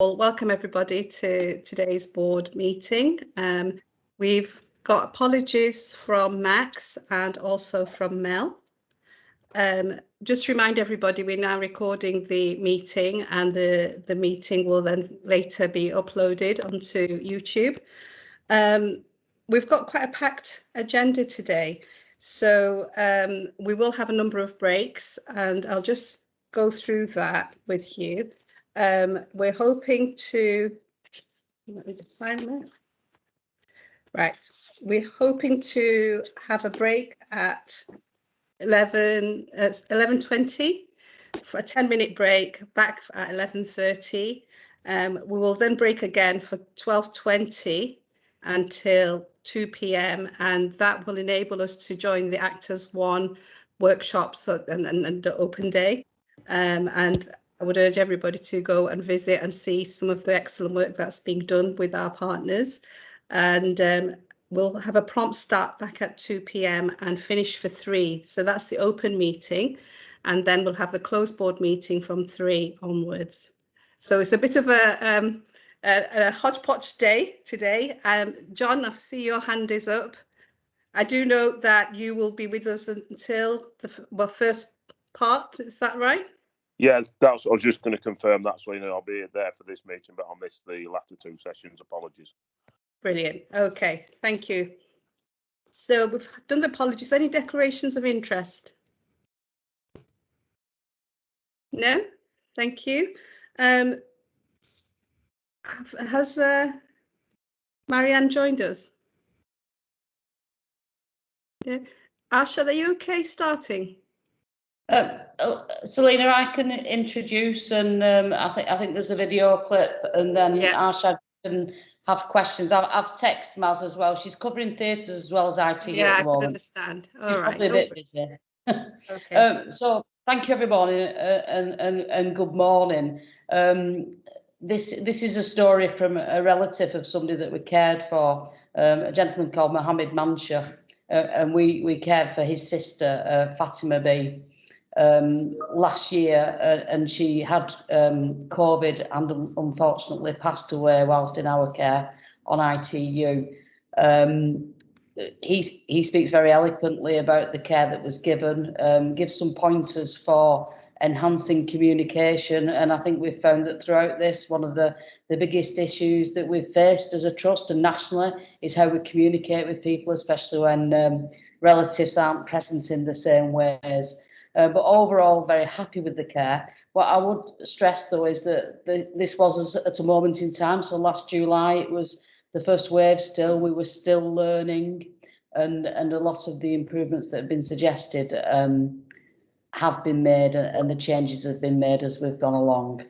Well, welcome everybody to today's board meeting. We've got apologies from Max and also from Mel. Just remind everybody we're now recording the meeting, and the meeting will then later be uploaded onto YouTube. We've got quite a packed agenda today, so we will have a number of breaks, and I'll just go through that with you. We're hoping to, let me just find that. Right, we're hoping to have a break at 11:20 for a 10-minute break, back at 11:30. We will then break again for 12:20 until 2 p.m. and that will enable us to join the Actors One workshops and the open day. And I would urge everybody to go and visit and see some of the excellent work that's being done with our partners. And we'll have a prompt start back at 2 p.m. and finish for 3. So that's the open meeting. And then we'll have the closed board meeting from 3 onwards. So it's a bit of a hodgepodge day today. John, I see your hand is up. I do note that you will be with us until the first part. Is that right? Yeah, I was just going to confirm that. So, I'll be there for this meeting, but I'll miss the latter 2 sessions. Apologies. Brilliant. Okay, thank you. So we've done the apologies. Any declarations of interest? No? Thank you. Has Marianne joined us? Yeah. Asha, are you okay starting? Selena, I can introduce, and I think there's a video clip, and then Asha can have questions. I've texted Maz as well. She's covering theatres as well as IT at the moment. I could understand. All right. Probably a bit busy. Okay. So thank you everybody, and good morning. This is a story from a relative of somebody that we cared for, a gentleman called Mohammed Mansha, and we cared for his sister Fatima B. Last year, and she had COVID and unfortunately passed away whilst in our care on ITU. He speaks very eloquently about the care that was given, gives some pointers for enhancing communication, and I think we've found that throughout this, one of the biggest issues that we've faced as a trust and nationally is how we communicate with people, especially when relatives aren't present in the same ways. But overall, very happy with the care. What I would stress, though, is that this was at a moment in time. So last July, it was the first wave still. We were still learning, and a lot of the improvements that have been suggested have been made, and the changes have been made as we've gone along.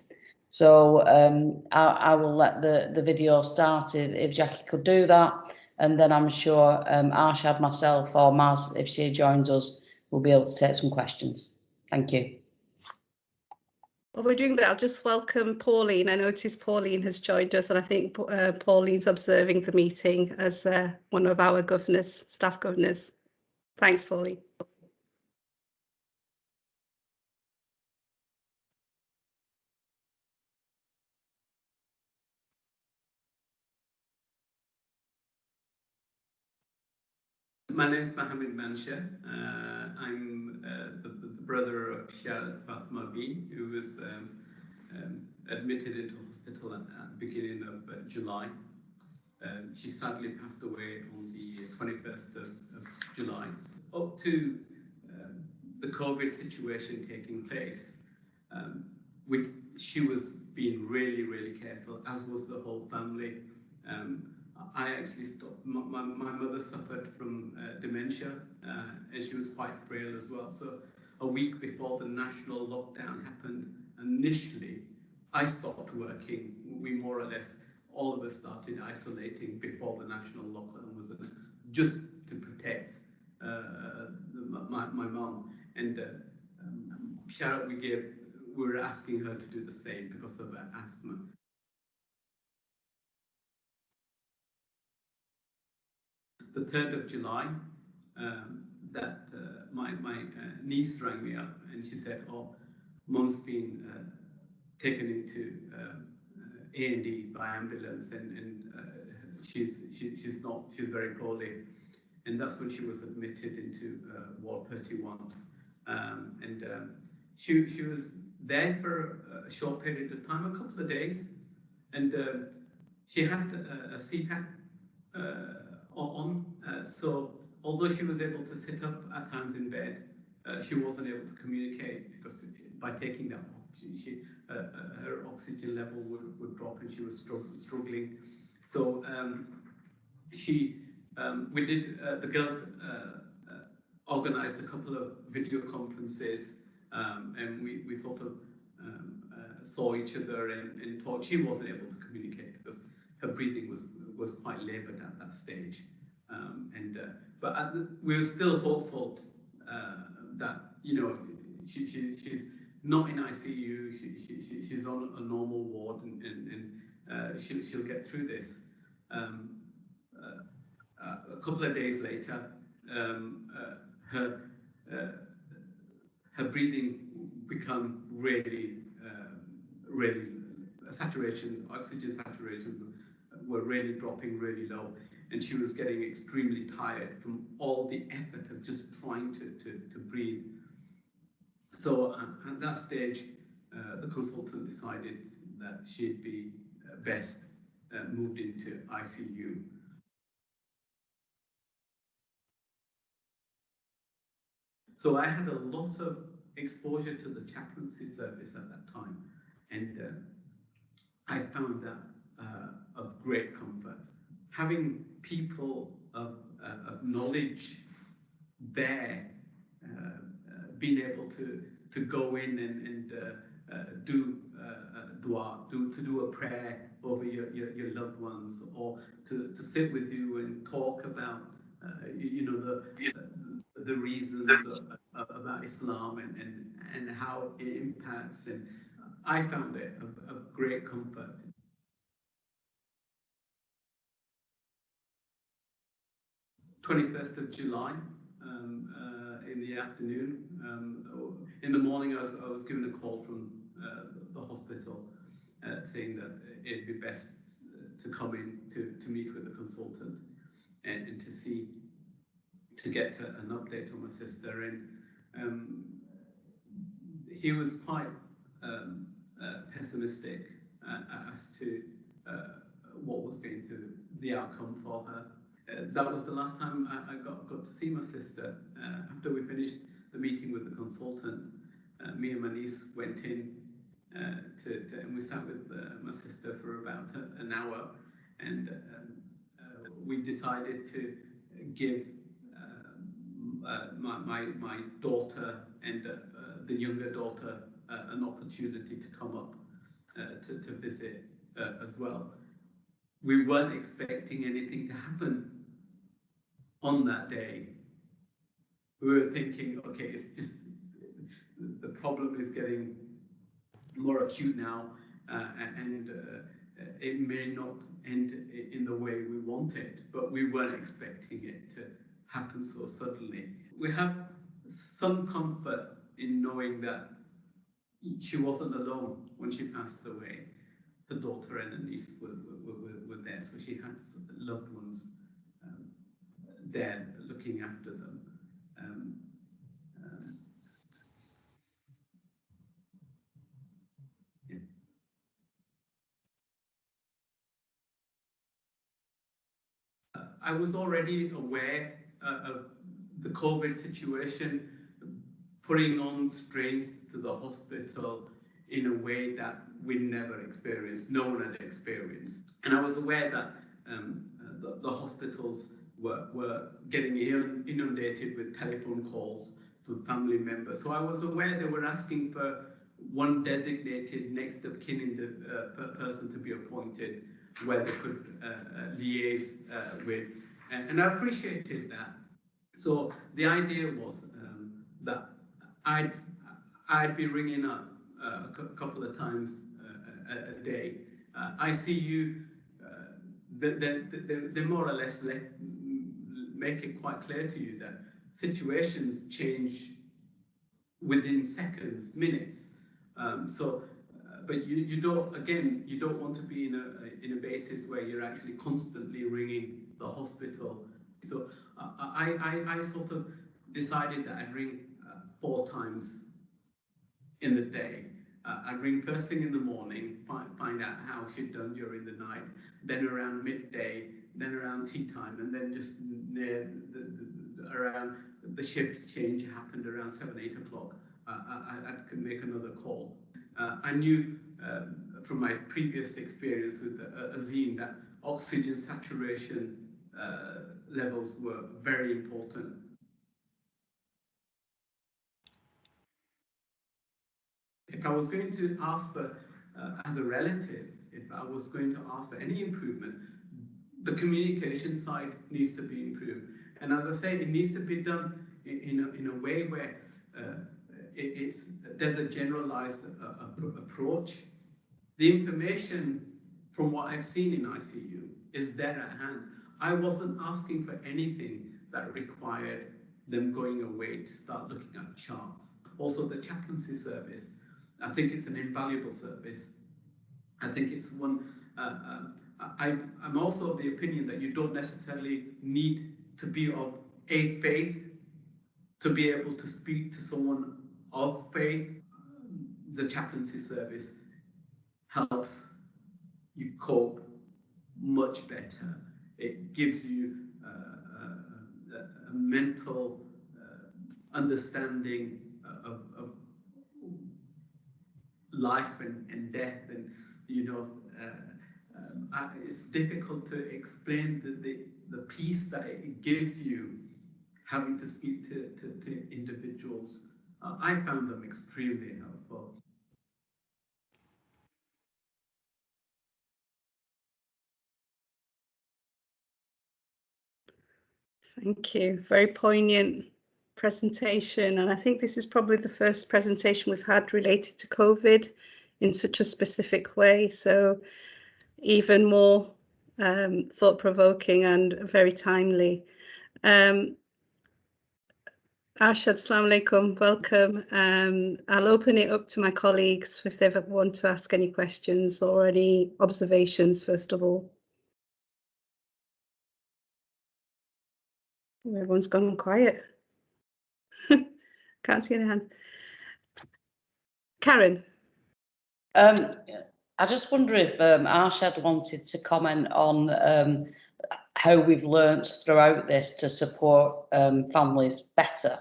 So I will let the video start if Jackie could do that. And then I'm sure Arshad, myself, or Maz, if she joins us, we'll be able to take some questions. Thank you. Well, we're doing that. I'll just welcome Pauline. I notice Pauline has joined us, and I think Pauline's observing the meeting as one of our governors, staff governors. Thanks, Pauline. My name is Mohammed Mansha. I'm the brother of Sharat Fatima B, who was admitted into hospital at the beginning of July. She sadly passed away on the 21st of July. Up to the COVID situation taking place, she was being really, really careful, as was the whole family. I actually stopped. My mother suffered from dementia, and she was quite frail as well. So a week before the national lockdown happened, initially, I stopped working. We more or less, all of us started isolating before the national lockdown was just to protect my mum. And Sharat, we were asking her to do the same because of her asthma. The 3rd of July, my niece rang me up and she said, "Oh, Mum's been taken into A&E by ambulance, and she's very poorly, and that's when she was admitted into Ward 31, and she was there for a short period of time, a couple of days, and she had a CPAP on, so although she was able to sit up at times in bed, she wasn't able to communicate, because by taking that off, her oxygen level would drop, and she was struggling. So we did, the girls organised a couple of video conferences, and we sort of saw each other and talked. She wasn't able to communicate because her breathing was quite laboured at that stage, but we were still hopeful that, you know, she's not in ICU. She's on a normal ward, and she'll get through this. A couple of days later, her breathing become really oxygen saturation were really dropping really low, and she was getting extremely tired from all the effort of just trying to breathe. So at that stage, the consultant decided that she'd be best moved into ICU. So I had a lot of exposure to the chaplaincy service at that time, and I found that of great comfort. Having people of knowledge there, being able to go in and do a prayer over your loved ones, or to sit with you and talk about the reasons about Islam and how it impacts, and I found it of great comfort. July 21st, in the afternoon. In the morning, I was given a call from the hospital saying that it'd be best to come in to meet with the consultant and to get an update on my sister, and he was quite pessimistic as to what was going to the outcome for her. That was the last time I got to see my sister. After we finished the meeting with the consultant, me and my niece went in and we sat with my sister for about an hour, and we decided to give my daughter and the younger daughter an opportunity to come up to visit as well. We weren't expecting anything to happen on that day. We were thinking, okay, it's just the problem is getting more acute now, and it may not end in the way we want it, but we weren't expecting it to happen so suddenly. We have some comfort in knowing that she wasn't alone when she passed away. Her daughter and her niece were there, so she had loved ones there looking after them. Yeah. I was already aware of the COVID situation, putting on strains to the hospital in a way that we never experienced, no one had experienced. And I was aware that the hospitals were getting inundated with telephone calls from family members. So I was aware they were asking for one designated next of kin in the person to be appointed, where they could liaise with. And I appreciated that. So the idea was that I'd be ringing up a couple of times a day. ICU, they more or less make it quite clear to you that situations change within seconds, minutes. So but you don't want to be in a basis where you're actually constantly ringing the hospital. So I sort of decided that I'd ring 4 times in the day. I'd ring first thing in the morning, find out how she'd done during the night, then around midday, then around tea time, and then just near around the shift change happened around 7, 8 o'clock. I could make another call. I knew from my previous experience with Azine that oxygen saturation levels were very important. If I was going to ask for, as a relative, if I was going to ask for any improvement, the communication side needs to be improved. And as I say, it needs to be done in a way where there's a generalized approach. The information from what I've seen in ICU is there at hand. I wasn't asking for anything that required them going away to start looking at charts. Also, the chaplaincy service, I think it's an invaluable service. I think it's one, I'm also of the opinion that you don't necessarily need to be of a faith to be able to speak to someone of faith. The chaplaincy service helps you cope much better. It gives you a mental understanding of life and death, and it's difficult to explain the peace that it gives you having to speak to individuals. I found them extremely helpful. Thank you. Very poignant presentation. And I think this is probably the first presentation we've had related to COVID in such a specific way. So even more thought-provoking and very timely. Arshad, assalamu alaikum, welcome. I'll open it up to my colleagues if they ever want to ask any questions or any observations, first of all. Everyone's gone quiet. Can't see any hands. Karen. I just wonder if Arshad wanted to comment on how we've learnt throughout this to support families better,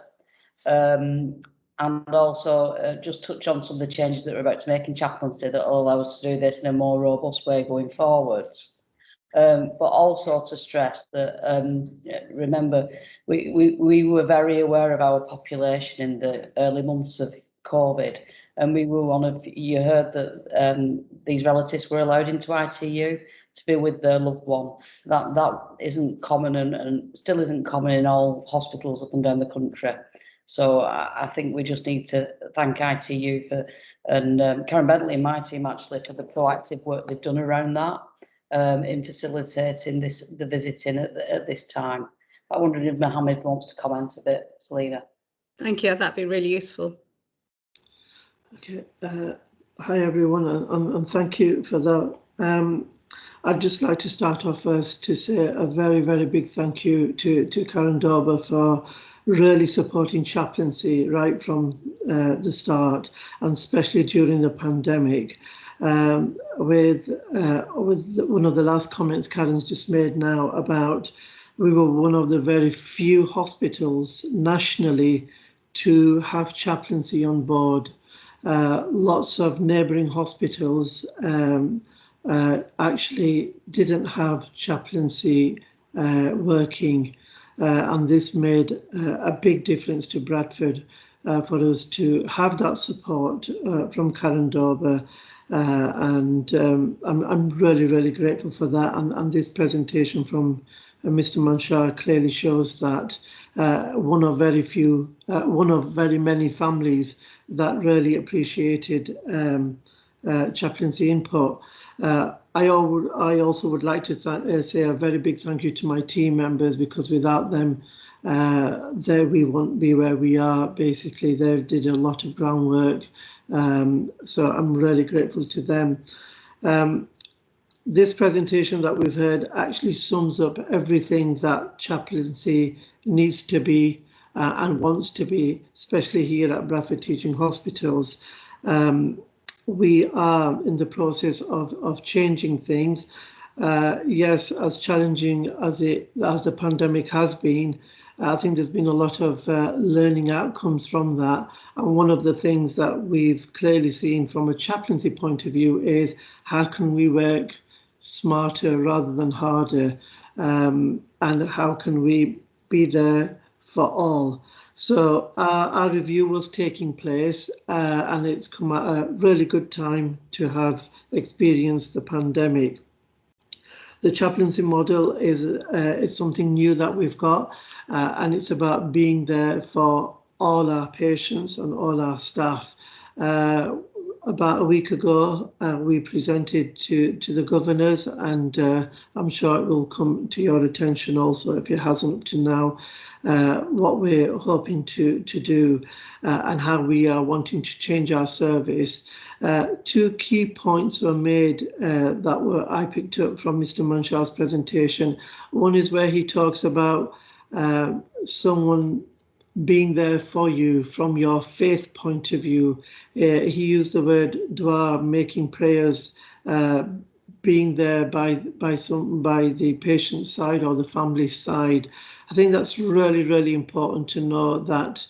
and also just touch on some of the changes that we're about to make in chaplaincy that will allow us to do this in a more robust way going forwards. But also to stress that, remember, we were very aware of our population in the early months of COVID, and we were one of, you heard that these relatives were allowed into ITU to be with their loved one. That isn't common and still isn't common in all hospitals up and down the country. So I think we just need to thank ITU for, and Karen Bentley and my team actually, for the proactive work they've done around that. In facilitating the visiting at this time. I wondered if Mohammed wants to comment a bit, Selena. Thank you, that'd be really useful. Okay, hi everyone, and thank you for that. I'd just like to start off first to say a very, very big thank you to Karen Dauber for really supporting chaplaincy right from the start, and especially during the pandemic. With one of the last comments Karen's just made now about we were one of the very few hospitals nationally to have chaplaincy on board. Lots of neighbouring hospitals actually didn't have chaplaincy working, and this made a big difference to Bradford for us to have that support from Karen Dauber. And I'm really, really grateful for that. And this presentation from Mr. Mansha clearly shows that one of very many families that really appreciated chaplaincy input. I also would like to say a very big thank you to my team members, because without them, there we won't be where we are. Basically, they did a lot of groundwork, so I'm really grateful to them. This presentation that we've heard actually sums up everything that chaplaincy needs to be and wants to be, especially here at Bradford Teaching Hospitals. We are in the process of changing things. Yes, as challenging as the pandemic has been, I think there's been a lot of learning outcomes from that. And one of the things that we've clearly seen from a chaplaincy point of view is how can we work smarter rather than harder, and how can we be there for all. So our review was taking place, and it's come at a really good time to have experienced the pandemic. The chaplaincy model is something new that we've got, and it's about being there for all our patients and all our staff. About a week ago, we presented to the governors, and I'm sure it will come to your attention also, if it hasn't up to now, what we're hoping to do and how we are wanting to change our service. Two key points were made that I picked up from Mr. Mansha's presentation. One is where he talks about someone being there for you from your faith point of view. He used the word dua, making prayers, being there by the patient's side or the family side. I think that's really, really important to know that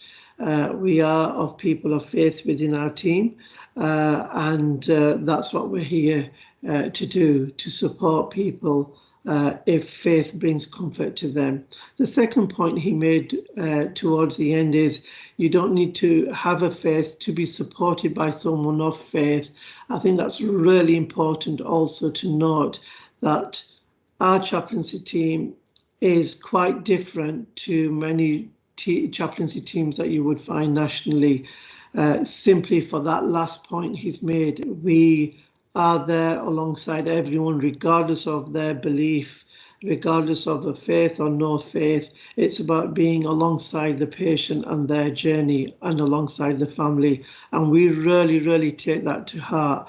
we are of people of faith within our team, and that's what we're here to do, to support people if faith brings comfort to them. The second point he made towards the end is you don't need to have a faith to be supported by someone of faith. I think that's really important also to note that our chaplaincy team is quite different to many chaplaincy teams that you would find nationally. Simply for that last point he's made, we are there alongside everyone, regardless of their belief, regardless of the faith or no faith. It's about being alongside the patient and their journey and alongside the family. And we really, really take that to heart.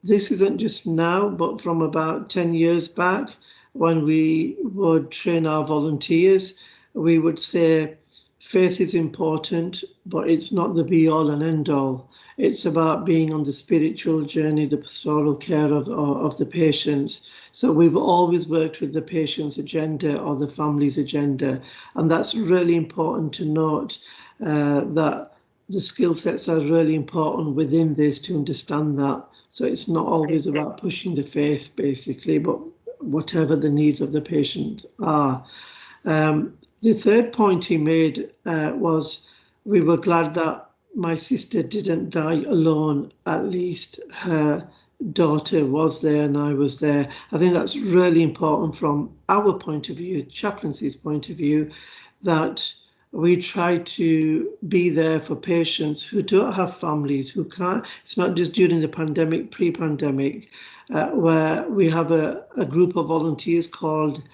This isn't just now, but from about 10 years back, when we would train our volunteers, we would say faith is important, but it's not the be all and end all. It's about being on the spiritual journey, the pastoral care of the patients. So we've always worked with the patient's agenda or the family's agenda. And that's really important to note, that the skill sets are really important within this to understand that. So it's not always about pushing the faith, basically, but whatever the needs of the patient are. The third point he made was we were glad that my sister didn't die alone. At least her daughter was there and I was there. I think that's really important from our point of view, chaplaincy's point of view, that we try to be there for patients who don't have families, who can't. It's not just during the pandemic, pre-pandemic, where we have a group of volunteers called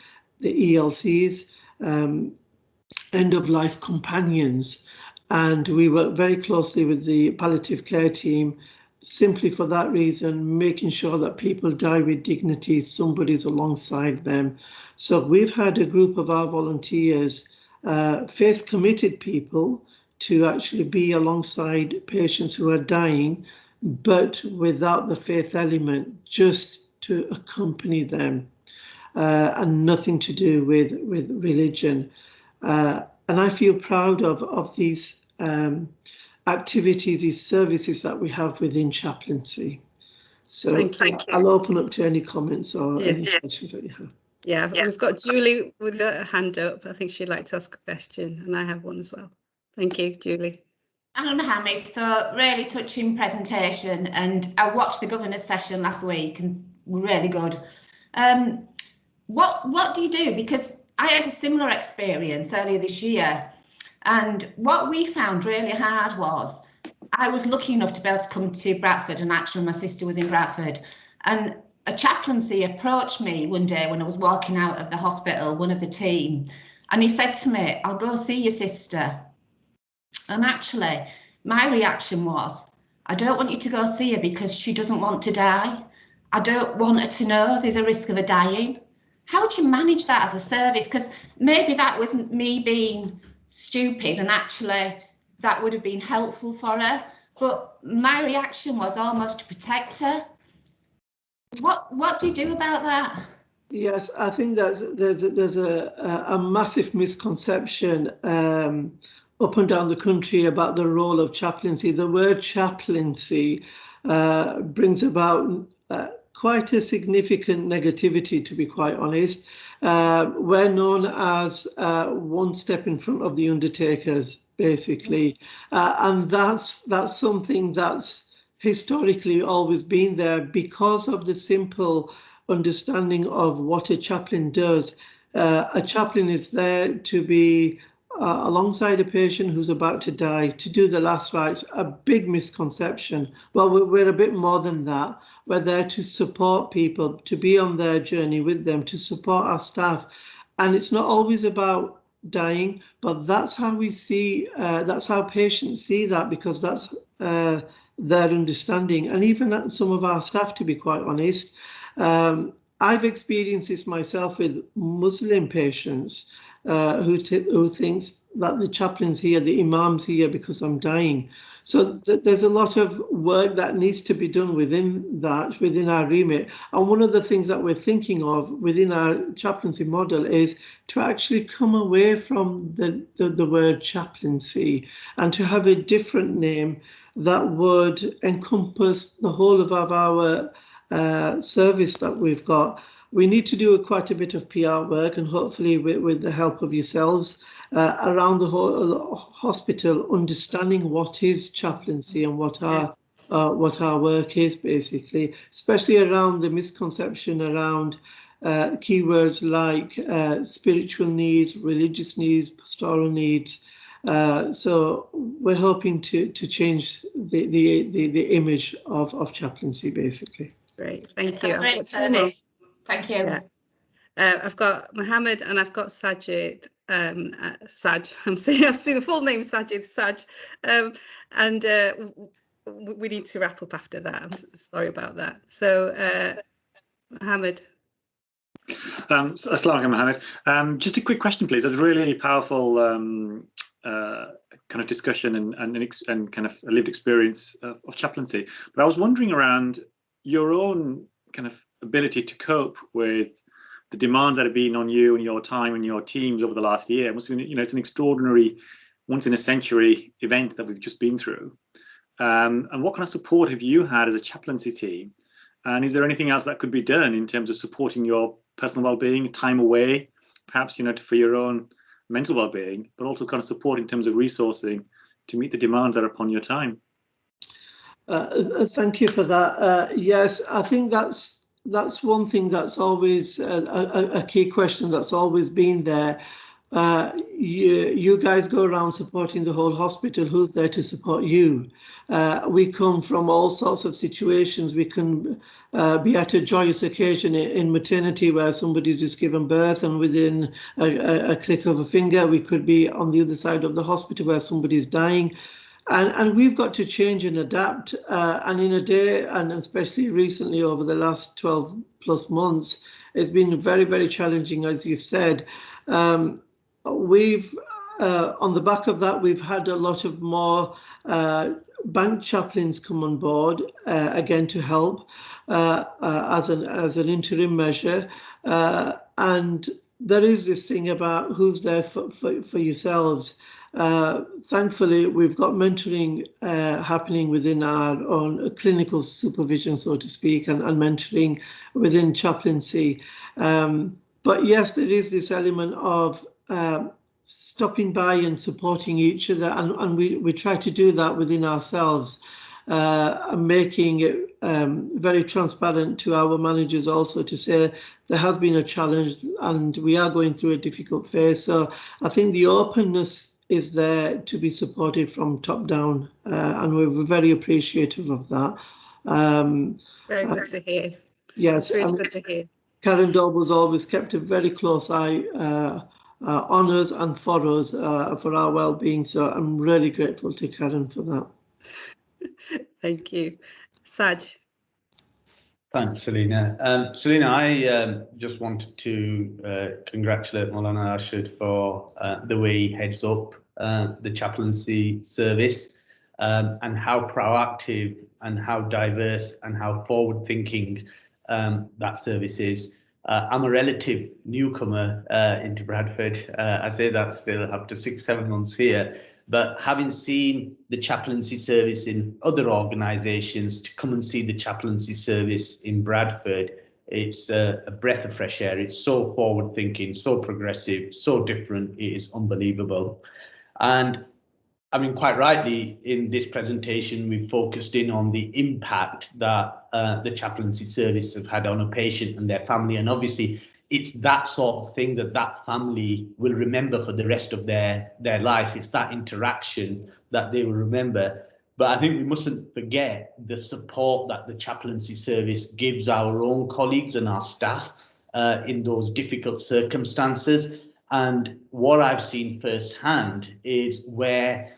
the ELCs, End of Life Companions. And we work very closely with the palliative care team, simply for that reason, making sure that people die with dignity, somebody's alongside them. So we've had a group of our volunteers, faith committed people, to actually be alongside patients who are dying, but without the faith element, just to accompany them, and nothing to do with religion. And I feel proud of these activities, these services that we have within chaplaincy. So I'll open up to any comments or any questions that you have. Yeah, we've got Julie with her hand up. I think she'd like to ask a question, and I have one as well. Thank you, Julie. Hello, Mohammed. So really touching presentation, and I watched the governor's session last week and really good. What do you do? Because I had a similar experience earlier this year, and what we found really hard was I was lucky enough to be able to come to Bradford, and actually my sister was in Bradford, and a chaplaincy approached me one day when I was walking out of the hospital, one of the team, And he said to me, I'll go see your sister. And actually, my reaction was, I don't want you to go see her because she doesn't want to die. I don't want her to know there's a risk of her dying. How do you manage that as a service? Because maybe that wasn't me being stupid and actually that would have been helpful for her. But my reaction was almost to protect her. What do you do about that? Yes, I think there's a massive misconception up and down the country about the role of chaplaincy. The word chaplaincy brings about quite a significant negativity, to be quite honest. We're known as one step in front of the undertakers, basically, and that's something that's historically always been there because of the simple understanding of what a chaplain does. A chaplain is there to be alongside a patient who's about to die, to do the last rites. A big misconception. Well, we're a bit more than that. We're there to support people, to be on their journey with them, to support our staff. And it's not always about dying, but that's how we see, that's how patients see that, because that's their understanding. And even some of our staff, to be quite honest, I've experienced this myself with Muslim patients who thinks that the chaplain's here, the imam's here because I'm dying. So there's a lot of work that needs to be done within our remit. And one of the things that we're thinking of within our chaplaincy model is to actually come away from the word chaplaincy and to have a different name that would encompass the whole of our service that we've got. We need to do quite a bit of PR work, and hopefully with the help of yourselves around the whole hospital, understanding what is chaplaincy and what our work is, basically, especially around the misconception around keywords like spiritual needs, religious needs, pastoral needs. So we're hoping to change the image of chaplaincy, basically. Great, thank you. Great service. Thank you. Yeah. I've got Mohammed and I've got Sajid. Saj, I've seen the full name Sajid, Saj, and we need to wrap up after that. I'm sorry about that. So, Mohammed. Assalamu alaikum, Mohammed. Just a quick question, please. It was a really powerful kind of discussion and kind of a lived experience of chaplaincy. But I was wondering around your own kind of ability to cope with the demands that have been on you and your time and your teams over the last year. It must have been, it's an extraordinary, once in a century event that we've just been through. And what kind of support have you had as a chaplaincy team? And is there anything else that could be done in terms of supporting your personal well-being, time away, perhaps, for your own mental well-being, but also kind of support in terms of resourcing to meet the demands that are upon your time? Thank you for that. Yes, I think that's one thing that's always a key question that's always been there. You guys go around supporting the whole hospital. Who's there to support you? We come from all sorts of situations. We can be at a joyous occasion in maternity where somebody's just given birth, and within a click of a finger, we could be on the other side of the hospital where somebody's dying. And we've got to change and adapt. And in a day, and especially recently over the last 12 plus months, it's been very, very challenging, as you've said. We've, on the back of that, we've had a lot of more bank chaplains come on board, again, to help as an interim measure. And there is this thing about who's there for yourselves. Thankfully, we've got mentoring happening within our own clinical supervision, so to speak, and mentoring within chaplaincy. But yes, there is this element of stopping by and supporting each other, and we try to do that within ourselves, making it very transparent to our managers also to say there has been a challenge and we are going through a difficult phase. So I think the openness is there to be supported from top down, and we're very appreciative of that. Very good to hear. Yes, it's really good to hear. Karen Doble's always kept a very close eye on us and for us, for our well-being. So I'm really grateful to Karen for that. Thank you. Saj. Thanks, Selina. Selina, I just wanted to congratulate Maulana Rashid for the way he heads up the chaplaincy service, and how proactive and how diverse and how forward-thinking that service is. I'm a relative newcomer into Bradford. I say that still after 6-7 months here. But having seen the chaplaincy service in other organisations, to come and see the chaplaincy service in Bradford, it's a breath of fresh air. It's so forward thinking, so progressive, so different. It is unbelievable. And I mean, quite rightly, in this presentation, we've focused in on the impact that the chaplaincy service have had on a patient and their family. And obviously, it's that sort of thing that that family will remember for the rest of their life. It's that interaction that they will remember. But I think we mustn't forget the support that the chaplaincy service gives our own colleagues and our staff in those difficult circumstances. And what I've seen firsthand is where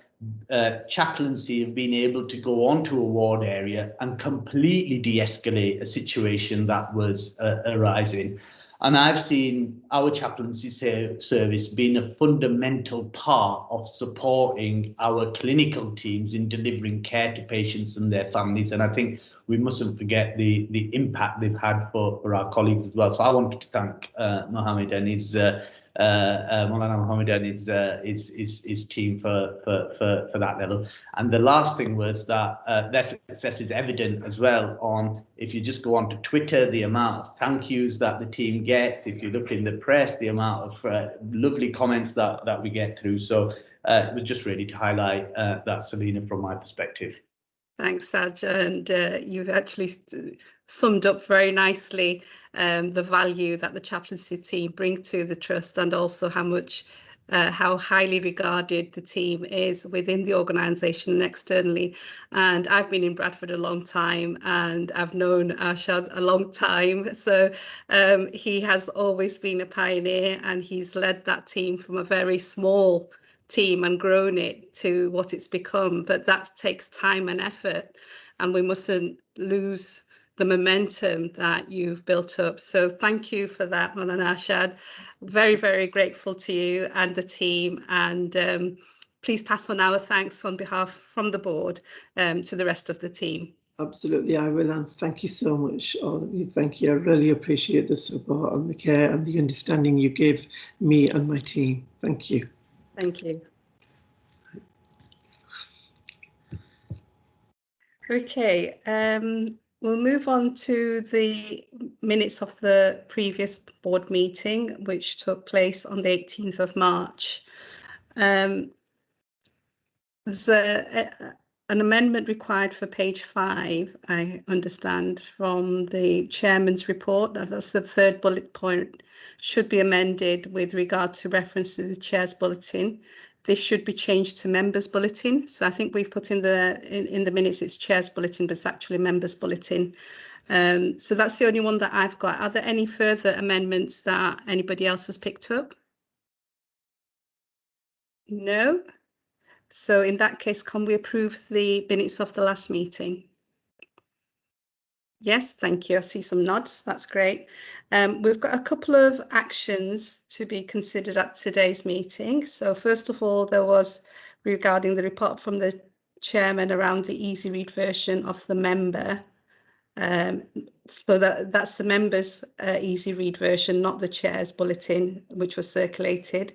chaplaincy have been able to go onto a ward area and completely de-escalate a situation that was arising. And I've seen our chaplaincy service being a fundamental part of supporting our clinical teams in delivering care to patients and their families. And I think we mustn't forget the impact they've had for our colleagues as well. So I wanted to thank Mohammed and his Maulana Mohammed and his team for that level. And the last thing was that their success is evident as well on, if you just go on to Twitter, the amount of thank yous that the team gets. If you look in the press, the amount of lovely comments that we get through. So it was just really to highlight that, Selina, from my perspective. Thanks, Saj, and you've actually summed up very nicely the value that the chaplaincy team bring to the trust, and also how highly regarded the team is within the organisation and externally. And I've been in Bradford a long time, and I've known Arshad a long time. So he has always been a pioneer, and he's led that team from a very small team and grown it to what it's become. But that takes time and effort, and we mustn't lose the momentum that you've built up. So thank you for that, Maulana Arshad. Very, very grateful to you and the team, and please pass on our thanks on behalf from the board to the rest of the team. Absolutely, I will, and thank you so much, all of you. Thank you. I really appreciate the support and the care and the understanding you give me and my team. Thank you. Thank you. Okay, we'll move on to the minutes of the previous board meeting, which took place on the 18th of March. There's an amendment required for page 5, I understand, from the chairman's report. That's the third bullet point, should be amended with regard to reference to the chair's bulletin. This should be changed to members' bulletin. So I think we've put in the minutes it's chair's bulletin, but it's actually members' bulletin. So that's the only one that I've got. Are there any further amendments that anybody else has picked up? No. So in that case, can we approve the minutes of the last meeting? Yes, thank you. I see some nods. That's great. We've got a couple of actions to be considered at today's meeting. So first of all, there was regarding the report from the chairman around the easy read version of the member. So that's the members' easy read version, not the chair's bulletin, which was circulated.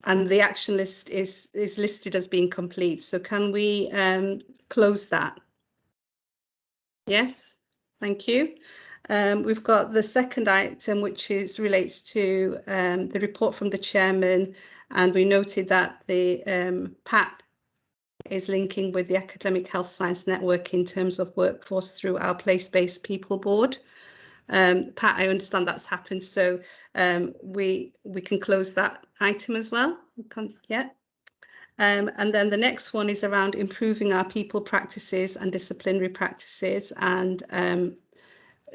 And the action list is listed as being complete. So can we close that? Yes, thank you. We've got the second item, which relates to the report from the chairman, and we noted that the PAT is linking with the Academic Health Science Network in terms of workforce through our place-based people board. Pat, I understand that's happened, so we can close that item as well. Yeah. And then the next one is around improving our people practices and disciplinary practices. And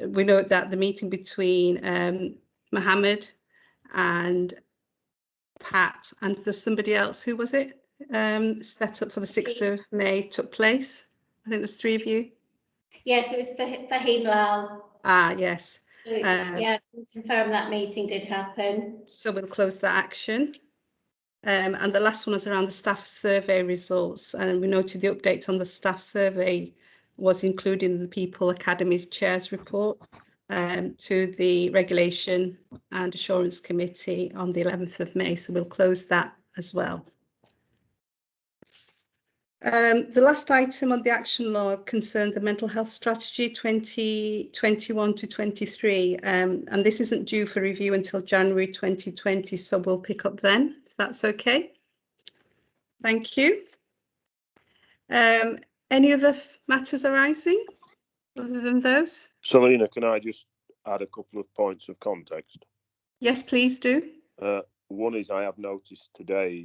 we note that the meeting between Mohammed and Pat, and there's somebody else, who was it, set up for the 6th of May took place? I think there's 3 of you. Yes, it was for Fahim Lal. Ah, yes. So, yeah, confirm that meeting did happen. So we'll close that action. And the last one is around the staff survey results. And we noted the update on the staff survey was included in the People Academy's Chair's report to the Regulation and Assurance Committee on the 11th of May. So we'll close that as well. The last item on the action log concerned the mental health strategy 2021 to 23, and this isn't due for review until January 2020, so we'll pick up then, if that's okay. Thank you. Any other matters arising other than those? Selina, can I just add a couple of points of context? Yes, please do. One is I have noticed today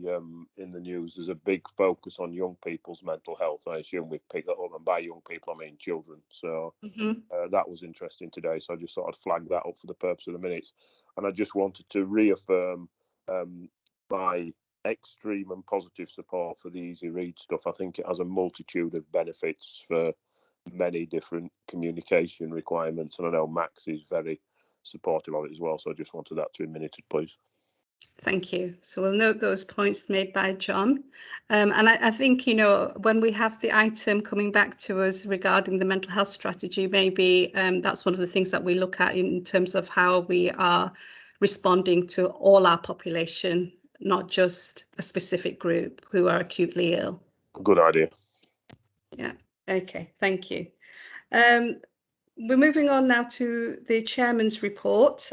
in the news there's a big focus on young people's mental health. I assume we pick that up, and by young people I mean children. So that was interesting today. So I just thought I'd flag that up for the purpose of the minutes. And I just wanted to reaffirm my extreme and positive support for the Easy Read stuff. I think it has a multitude of benefits for many different communication requirements. And I know Max is very supportive of it as well. So I just wanted that to be minuted, please. Thank you. So we'll note those points made by John. And I think, you know, when we have the item coming back to us regarding the mental health strategy, maybe that's one of the things that we look at in terms of how we are responding to all our population, not just a specific group who are acutely ill. Good idea. Yeah. Okay. Thank you. We're moving on now to the chairman's report.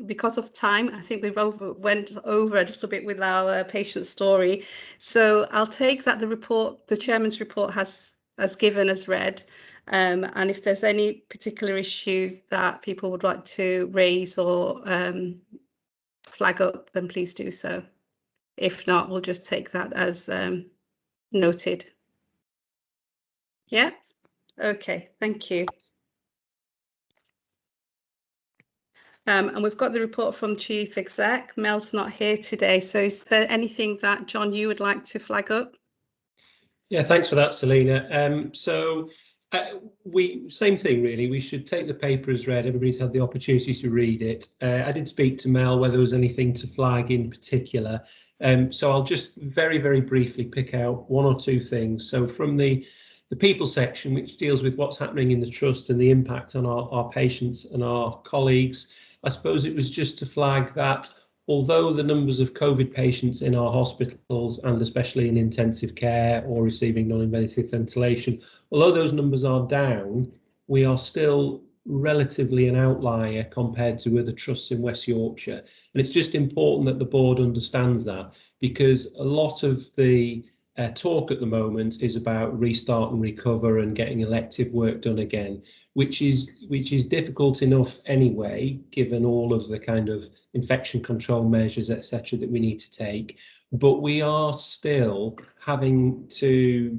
Because of time, I think we've went over a little bit with our patient story. So I'll take that the chairman's report has given as read. And if there's any particular issues that people would like to raise or flag up, then please do so. If not, we'll just take that as noted. Yeah. Okay. Thank you. And we've got the report from Chief Exec. Mel's not here today. So is there anything that, John, you would like to flag up? Yeah, thanks for that, Selina. Same thing, really. We should take the paper as read. Everybody's had the opportunity to read it. I did speak to Mel whether there was anything to flag in particular. So I'll just very, very briefly pick out one or two things. So from the people section, which deals with what's happening in the trust and the impact on our patients and our colleagues, I suppose it was just to flag that although the numbers of COVID patients in our hospitals and especially in intensive care or receiving non-invasive ventilation, although those numbers are down, we are still relatively an outlier compared to other trusts in West Yorkshire. And it's just important that the board understands that, because a lot of the talk at the moment is about restart and recover and getting elective work done again, which is difficult enough anyway, given all of the kind of infection control measures, etc., that we need to take. But we are still having to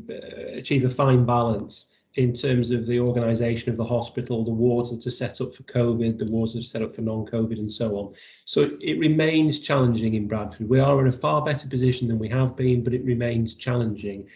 achieve a fine balance in terms of the organisation of the hospital, the wards that are set up for COVID, the wards that are set up for non-COVID and so on. So it remains challenging in Bradford. We are in a far better position than we have been, but it remains challenging.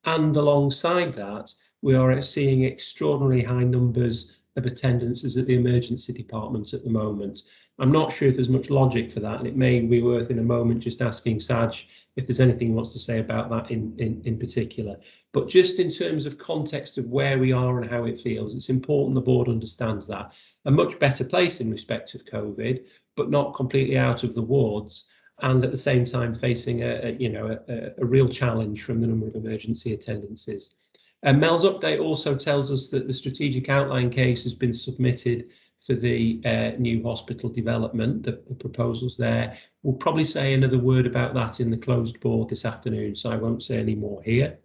And alongside that, we are seeing extraordinarily high numbers of attendances at the emergency department at the moment. I'm not sure if there's much logic for that, and it may be worth in a moment just asking Saj if there's anything he wants to say about that in particular. But just in terms of context of where we are and how it feels, it's important the board understands that. A much better place in respect of COVID, but not completely out of the wards, and at the same time facing a real challenge from the number of emergency attendances. Mel's update also tells us that the strategic outline case has been submitted for the new hospital development, the proposals there. We'll probably say another word about that in the closed board this afternoon, so I won't say any more here.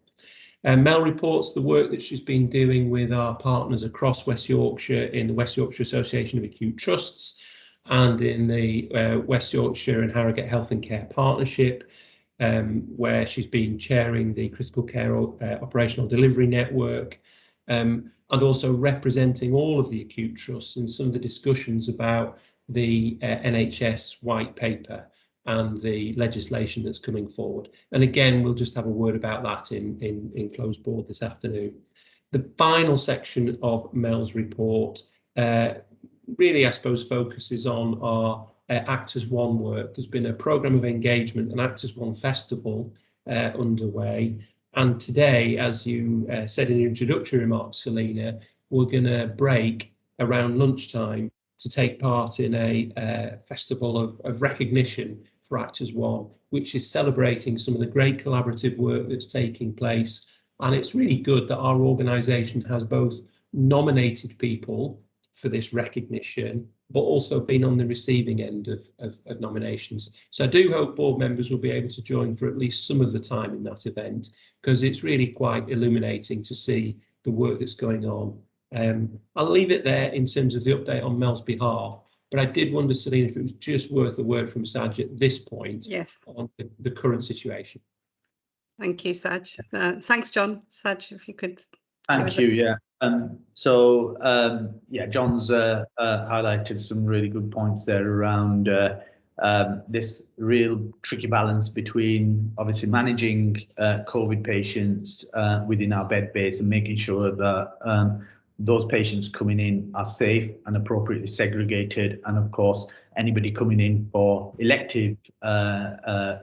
Mel reports the work that she's been doing with our partners across West Yorkshire in the West Yorkshire Association of Acute Trusts and in the West Yorkshire and Harrogate Health and Care Partnership, where she's been chairing the Critical Care Operational Delivery Network. and also representing all of the acute trusts in some of the discussions about the NHS white paper and the legislation that's coming forward. And again, we'll just have a word about that in closed board this afternoon. The final section of Mel's report really, I suppose, focuses on our Actors One work. There's been a programme of engagement, an Actors One festival underway. And today, as you said in your introductory remarks, Selina, we're going to break around lunchtime to take part in a festival of recognition for Actors One, which is celebrating some of the great collaborative work that's taking place. And it's really good that our organisation has both nominated people for this recognition, but also been on the receiving end of nominations. So I do hope board members will be able to join for at least some of the time in that event, because it's really quite illuminating to see the work that's going on. I'll leave it there in terms of the update on Mel's behalf, but I did wonder, Selina, if it was just worth a word from Saj at this point. Yes. On the current situation. Thank you, Saj. Thanks, John. Saj, if you could. Thank you. Yeah. Yeah, John's highlighted some really good points there around this real tricky balance between obviously managing COVID patients within our bed base and making sure that those patients coming in are safe and appropriately segregated, and of course anybody coming in for elective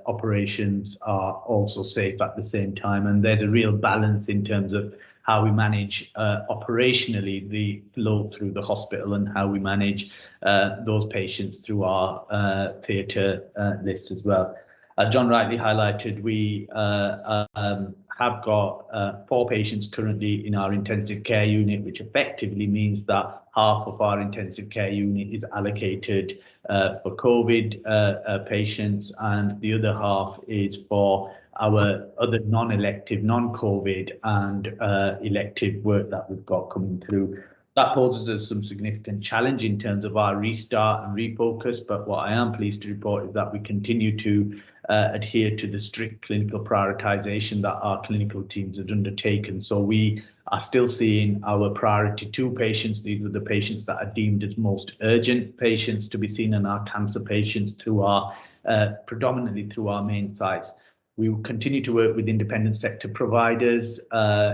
operations are also safe at the same time. And there's a real balance in terms of how we manage operationally the flow through the hospital and how we manage those patients through our theatre list as well. As John rightly highlighted, we have got 4 patients currently in our intensive care unit, which effectively means that half of our intensive care unit is allocated for COVID patients, and the other half is for our other non-elective, non-COVID and elective work that we've got coming through. That poses us some significant challenge in terms of our restart and refocus, but what I am pleased to report is that we continue to adhere to the strict clinical prioritization that our clinical teams have undertaken. So we are still seeing our priority 2 patients. These are the patients that are deemed as most urgent patients to be seen, and our cancer patients through our predominantly through our main sites. We will continue to work with independent sector providers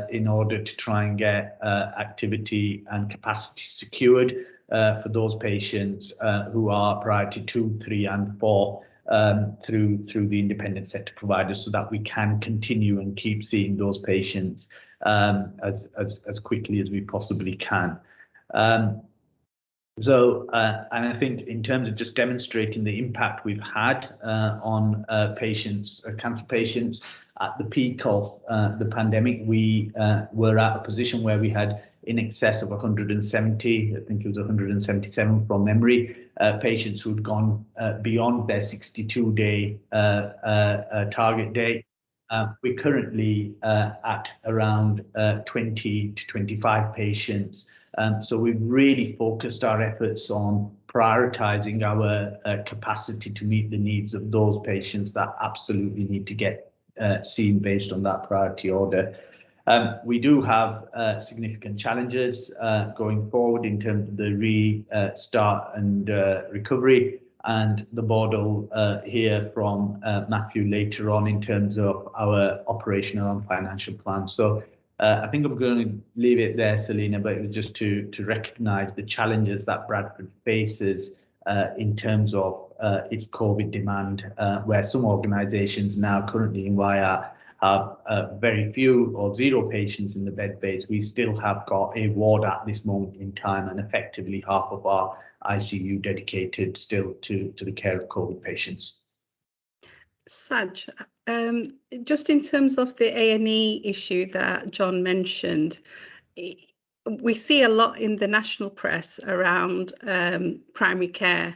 in order to try and get activity and capacity secured for those patients who are priority 2, 3 and 4 through the independent sector providers, so that we can continue and keep seeing those patients as quickly as we possibly can. And I think in terms of just demonstrating the impact we've had on patients, cancer patients, at the peak of the pandemic, we were at a position where we had in excess of 170, I think it was 177 from memory, patients who'd gone beyond their 62-day target date. We're currently at around 20 to 25 patients. So we've really focused our efforts on prioritizing our capacity to meet the needs of those patients that absolutely need to get seen based on that priority order. We do have significant challenges going forward in terms of the restart and recovery, and the board will hear from Matthew later on in terms of our operational and financial plan. So I think I'm going to leave it there, Selina, but it was just to recognise the challenges that Bradford faces in terms of its COVID demand, where some organisations now currently in Wire have very few or 0 patients in the bed base. We still have got a ward at this moment in time, and effectively half of our ICU dedicated still to the care of COVID patients. Saj, just in terms of the A&E issue that John mentioned, we see a lot in the national press around primary care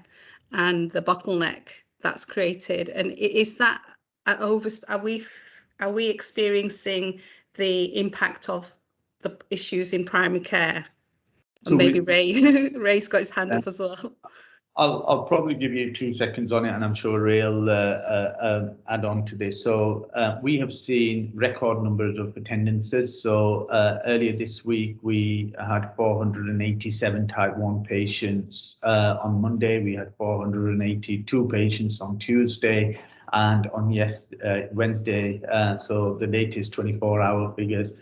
and the bottleneck that's created. And is that are we experiencing the impact of the issues in primary care? And so maybe Ray's got his hand up as well. I'll probably give you 2 seconds on it, and I'm sure Ray will add on to this. So we have seen record numbers of attendances. So earlier this week, we had 487 type 1 patients. On Monday, we had 482 patients on Tuesday, and on Wednesday, so the latest 24-hour figures,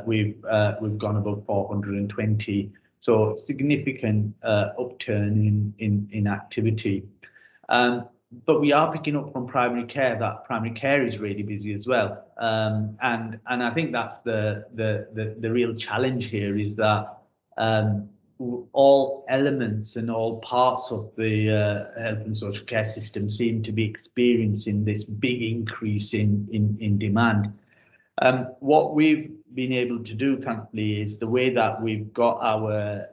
we've gone above 420. So significant upturn in activity. But we are picking up from primary care that primary care is really busy as well. And I think that's the real challenge here, is that all elements and all parts of the health and social care system seem to be experiencing this big increase in demand. What we've been able to do, thankfully, is the way that we've got our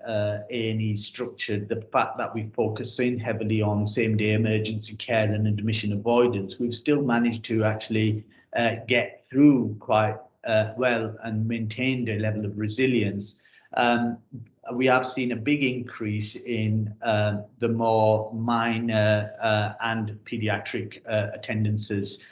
A&E structured, the fact that we focus in heavily on same-day emergency care and admission avoidance, we've still managed to actually get through quite well and maintained a level of resilience. We have seen a big increase in the more minor and paediatric attendances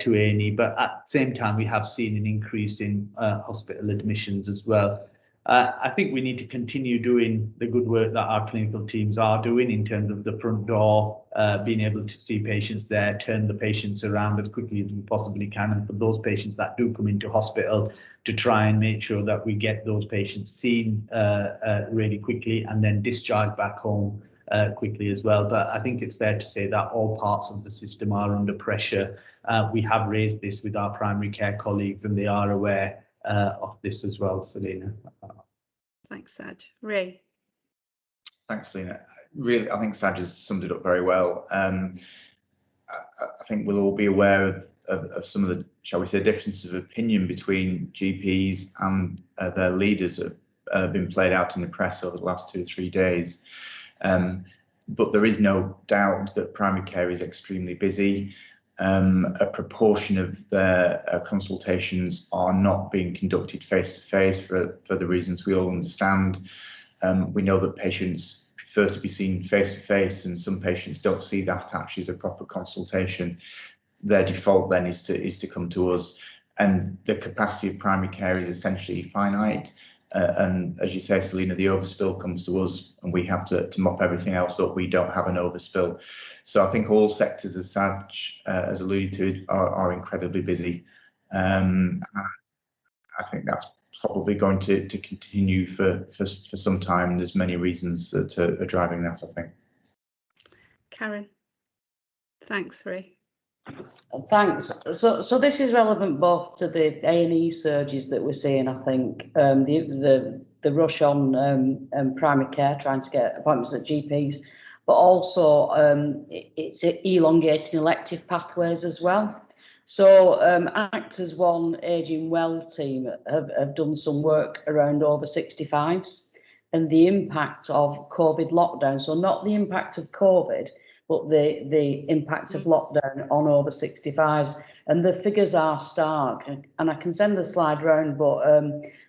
to A&E, but at the same time, we have seen an increase in hospital admissions as well. I think we need to continue doing the good work that our clinical teams are doing in terms of the front door, being able to see patients there, turn the patients around as quickly as we possibly can, and for those patients that do come into hospital, to try and make sure that we get those patients seen really quickly and then discharged back home quickly as well. But I think it's fair to say that all parts of the system are under pressure. We have raised this with our primary care colleagues, and they are aware of this as well, Selina. Thanks, Saj. Ray. Thanks, Selina. Really, I think Saj has summed it up very well. I think we'll all be aware of some of the, shall we say, differences of opinion between GPs and their leaders that have been played out in the press over the last 2 or 3 days. But there is no doubt that primary care is extremely busy. A proportion of their consultations are not being conducted face-to-face for the reasons we all understand. We know that patients prefer to be seen face-to-face, and some patients don't see that actually as a proper consultation. Their default then is to come to us, and the capacity of primary care is essentially finite. And as you say, Selina, the overspill comes to us, and we have to mop everything else up. We don't have an overspill. So I think all sectors, as Saj has alluded to, are incredibly busy. I think that's probably going to continue for some time. There's many reasons that are driving that, I think. Karen. Thanks, Ray. Thanks. So this is relevant both to the A&E surges that we're seeing, I think, the rush on primary care, trying to get appointments at GPs, but also it's elongating elective pathways as well. So Actors One Ageing Well team have done some work around over 65s and the impact of COVID lockdown. So not the impact of COVID, but the impact of lockdown on over 65s. And the figures are stark. And I can send the slide round, but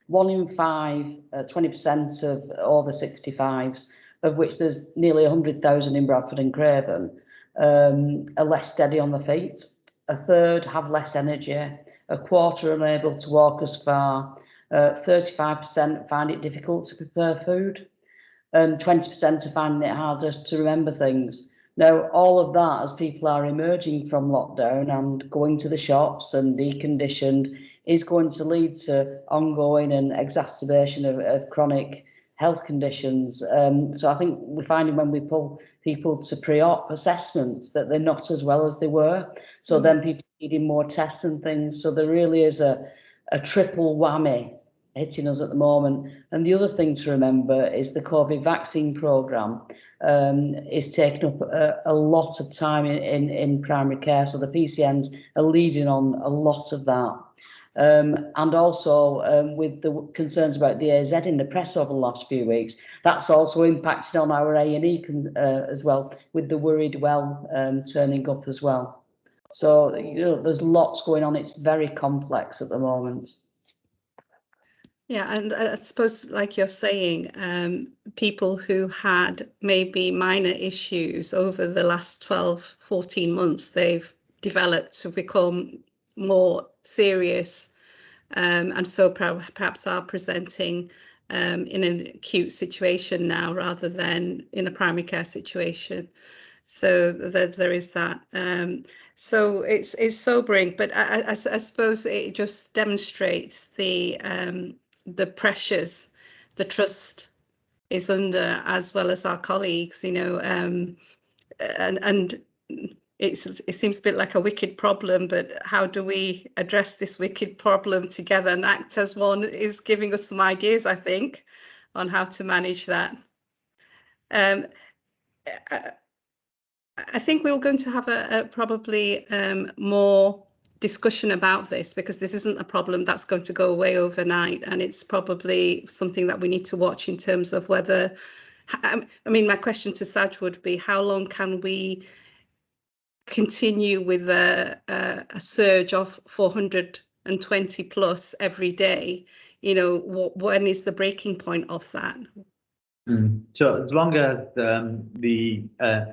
1 in 5, 20% of over 65s, of which there's nearly 100,000 in Bradford and Craven, are less steady on the feet. A third have less energy. A quarter are unable to walk as far. 35% find it difficult to prepare food. 20% are finding it harder to remember things. Now, all of that, as people are emerging from lockdown and going to the shops and deconditioned, is going to lead to ongoing and exacerbation of chronic health conditions. So I think we're finding when we pull people to pre-op assessments that they're not as well as they were. So then people needing more tests and things. So there really is a triple whammy hitting us at the moment. And the other thing to remember is the COVID vaccine programme is taking up a lot of time in primary care. So the PCNs are leading on a lot of that. And also with the concerns about the AZ in the press over the last few weeks, that's also impacted on our A&E as well, with the worried well turning up as well. So, you know, there's lots going on. It's very complex at the moment. Yeah, and I suppose, like you're saying, people who had maybe minor issues over the last 12, 14 months, they've developed to become more serious, and so perhaps are presenting in an acute situation now rather than in a primary care situation. So there is that. So it's sobering, but I suppose it just demonstrates the pressures the trust is under, as well as our colleagues, you know, and it seems a bit like a wicked problem, but how do we address this wicked problem together? And ACT as one is giving us some ideas, I think, on how to manage that. I think we're going to have a probably more discussion about this, because this isn't a problem that's going to go away overnight, and it's probably something that we need to watch in terms of whether, I mean, my question to Saj would be, how long can we continue with a surge of 420 plus every day? You know, when is the breaking point of that? So as long as the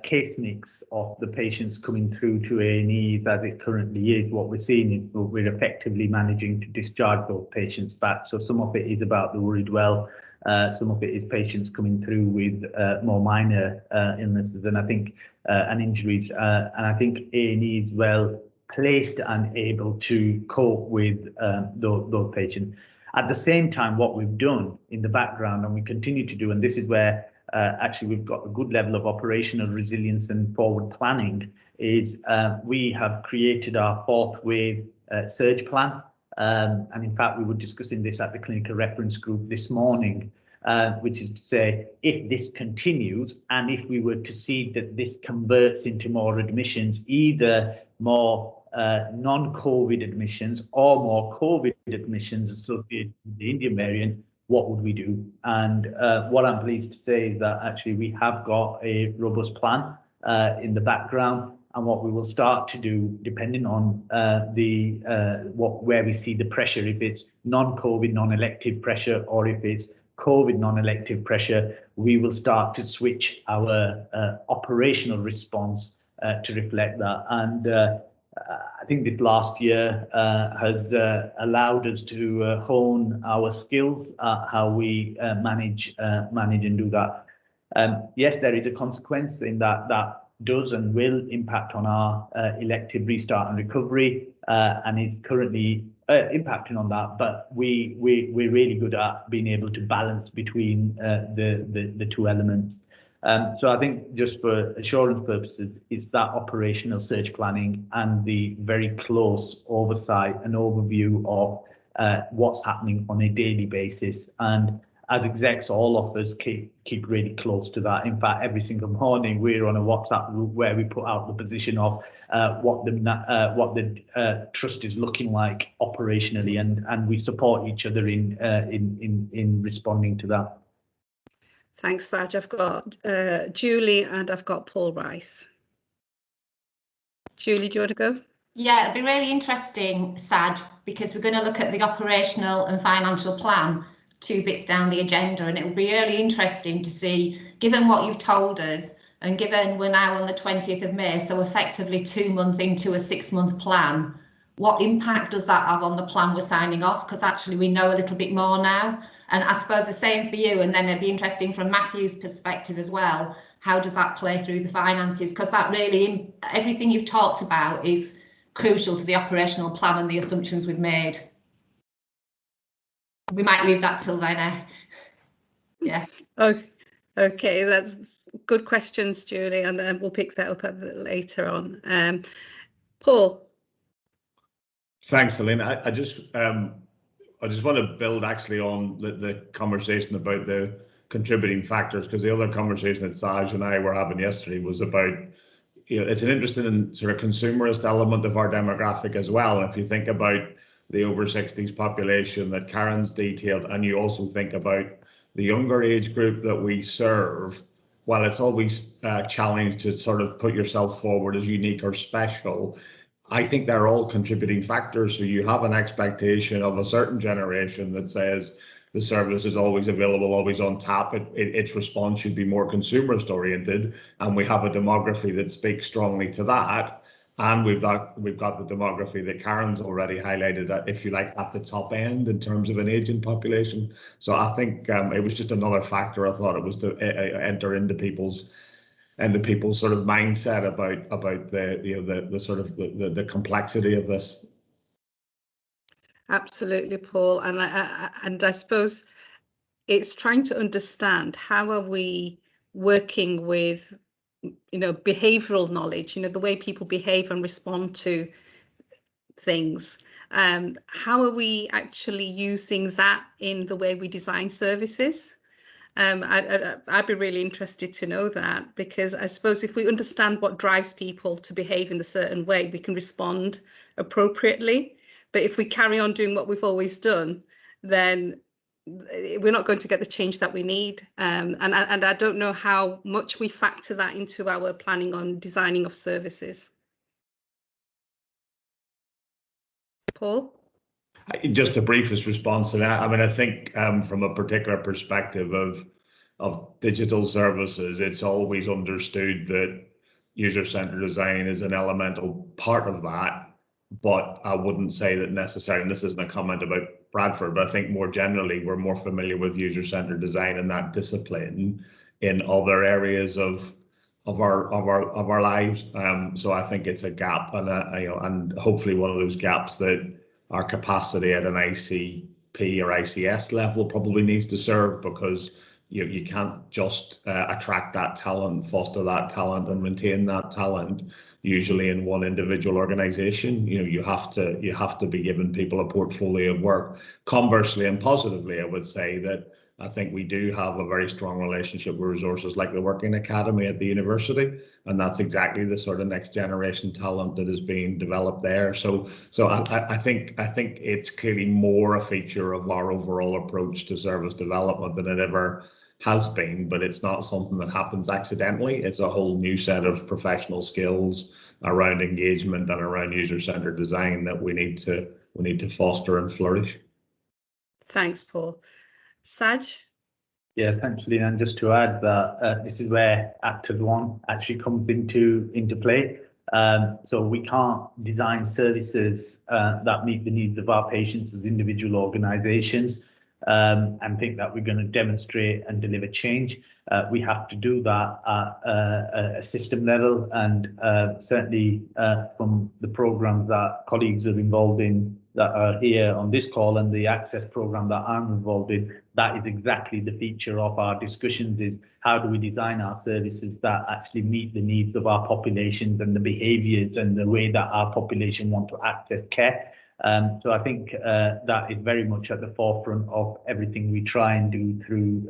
case mix of the patients coming through to A&E as it currently is, what we're seeing is we're effectively managing to discharge those patients back. So some of it is about the worried well, some of it is patients coming through with more minor illnesses, and I think and injuries, and I think A&E is well placed and able to cope with those patients. At the same time, what we've done in the background, and we continue to do, and this is where actually we've got a good level of operational resilience and forward planning, is we have created our fourth wave surge plan. And in fact, we were discussing this at the clinical reference group this morning, which is to say, if this continues, and if we were to see that this converts into more admissions, either more non-COVID admissions or more COVID admissions associated with the Indian variant, what would we do? And what I'm pleased to say is that actually we have got a robust plan in the background, and what we will start to do, depending on where we see the pressure, if it's non-COVID, non-elective pressure, or if it's COVID non-elective pressure, we will start to switch our operational response to reflect that. And I think this last year has allowed us to hone our skills at how we manage and do that. Yes, there is a consequence in that does and will impact on our elective restart and recovery, and is currently impacting on that. But we're really good at being able to balance between the two elements. So I think just for assurance purposes, it's that operational surge planning and the very close oversight and overview of what's happening on a daily basis. And as execs, all of us keep really close to that. In fact, every single morning we're on a WhatsApp group where we put out the position of what the trust is looking like operationally, and we support each other in responding to that. Thanks, Saj. I've got Julie and I've got Paul Rice. Julie, do you want to go? Yeah, it'll be really interesting, Saj, because we're going to look at the operational and financial plan 2 bits down the agenda, and it will be really interesting to see, given what you've told us, and given we're now on the 20th of May, so effectively 2 months into a 6-month plan, what impact does that have on the plan we're signing off? Because actually we know a little bit more now. And I suppose the same for you, and then it'd be interesting from Matthew's perspective as well. How does that play through the finances? Because that really, everything you've talked about is crucial to the operational plan and the assumptions we've made. We might leave that till then. Yeah. Oh, okay, that's good questions, Julie, and we'll pick that up later on. Paul. Thanks, Helena. I just want to build actually on the conversation about the contributing factors, because the other conversation that Saj and I were having yesterday was about, you know, it's an interesting sort of consumerist element of our demographic as well. If you think about the over 60s population that Karen's detailed, and you also think about the younger age group that we serve, while it's always a challenge to sort of put yourself forward as unique or special, I think they're all contributing factors. So you have an expectation of a certain generation that says, the service is always available, always on tap. Its response should be more consumerist oriented, and we have a demography that speaks strongly to that. And we've got the demography that Karen's already highlighted, if you like, at the top end in terms of an aging population. So I think it was just another factor. I thought it was to enter into people's sort of mindset about the sort of the complexity of this. Absolutely, Paul, and I suppose it's trying to understand how are we working with, behavioural knowledge, the way people behave and respond to things. How are we actually using that in the way we design services? I'd be really interested to know that, because I suppose if we understand what drives people to behave in a certain way, we can respond appropriately. But if we carry on doing what we've always done, then we're not going to get the change that we need. And I don't know how much we factor that into our planning on designing of services. Paul? Just the briefest response to that. I mean, I think from a particular perspective of digital services, it's always understood that user-centered design is an elemental part of that. But I wouldn't say that necessarily, and this isn't a comment about Bradford, but I think more generally, we're more familiar with user-centered design and that discipline in other areas of our lives. So I think it's a gap, and hopefully one of those gaps that our capacity at an ICP or ICS level probably needs to serve, because you can't just attract that talent, foster that talent, and maintain that talent usually in one individual organization. You have to be giving people a portfolio of work. Conversely and positively, I would say that I think we do have a very strong relationship with resources like the Working Academy at the university, and that's exactly the sort of next generation talent that is being developed there. So I think it's clearly more a feature of our overall approach to service development than it ever has been, but it's not something that happens accidentally. It's a whole new set of professional skills around engagement and around user-centered design that we need to foster and flourish. Thanks, Paul. Saj? Yeah, thanks, Lena. And just to add that this is where Active One actually comes into play. So we can't design services that meet the needs of our patients as individual organisations and think that we're going to demonstrate and deliver change. We have to do that at a system level, and certainly from the programmes that colleagues are involved in that are here on this call, and the access programme that I'm involved in, that is exactly the feature of our discussions, is how do we design our services that actually meet the needs of our populations and the behaviours and the way that our population want to access care. So I think that is very much at the forefront of everything we try and do through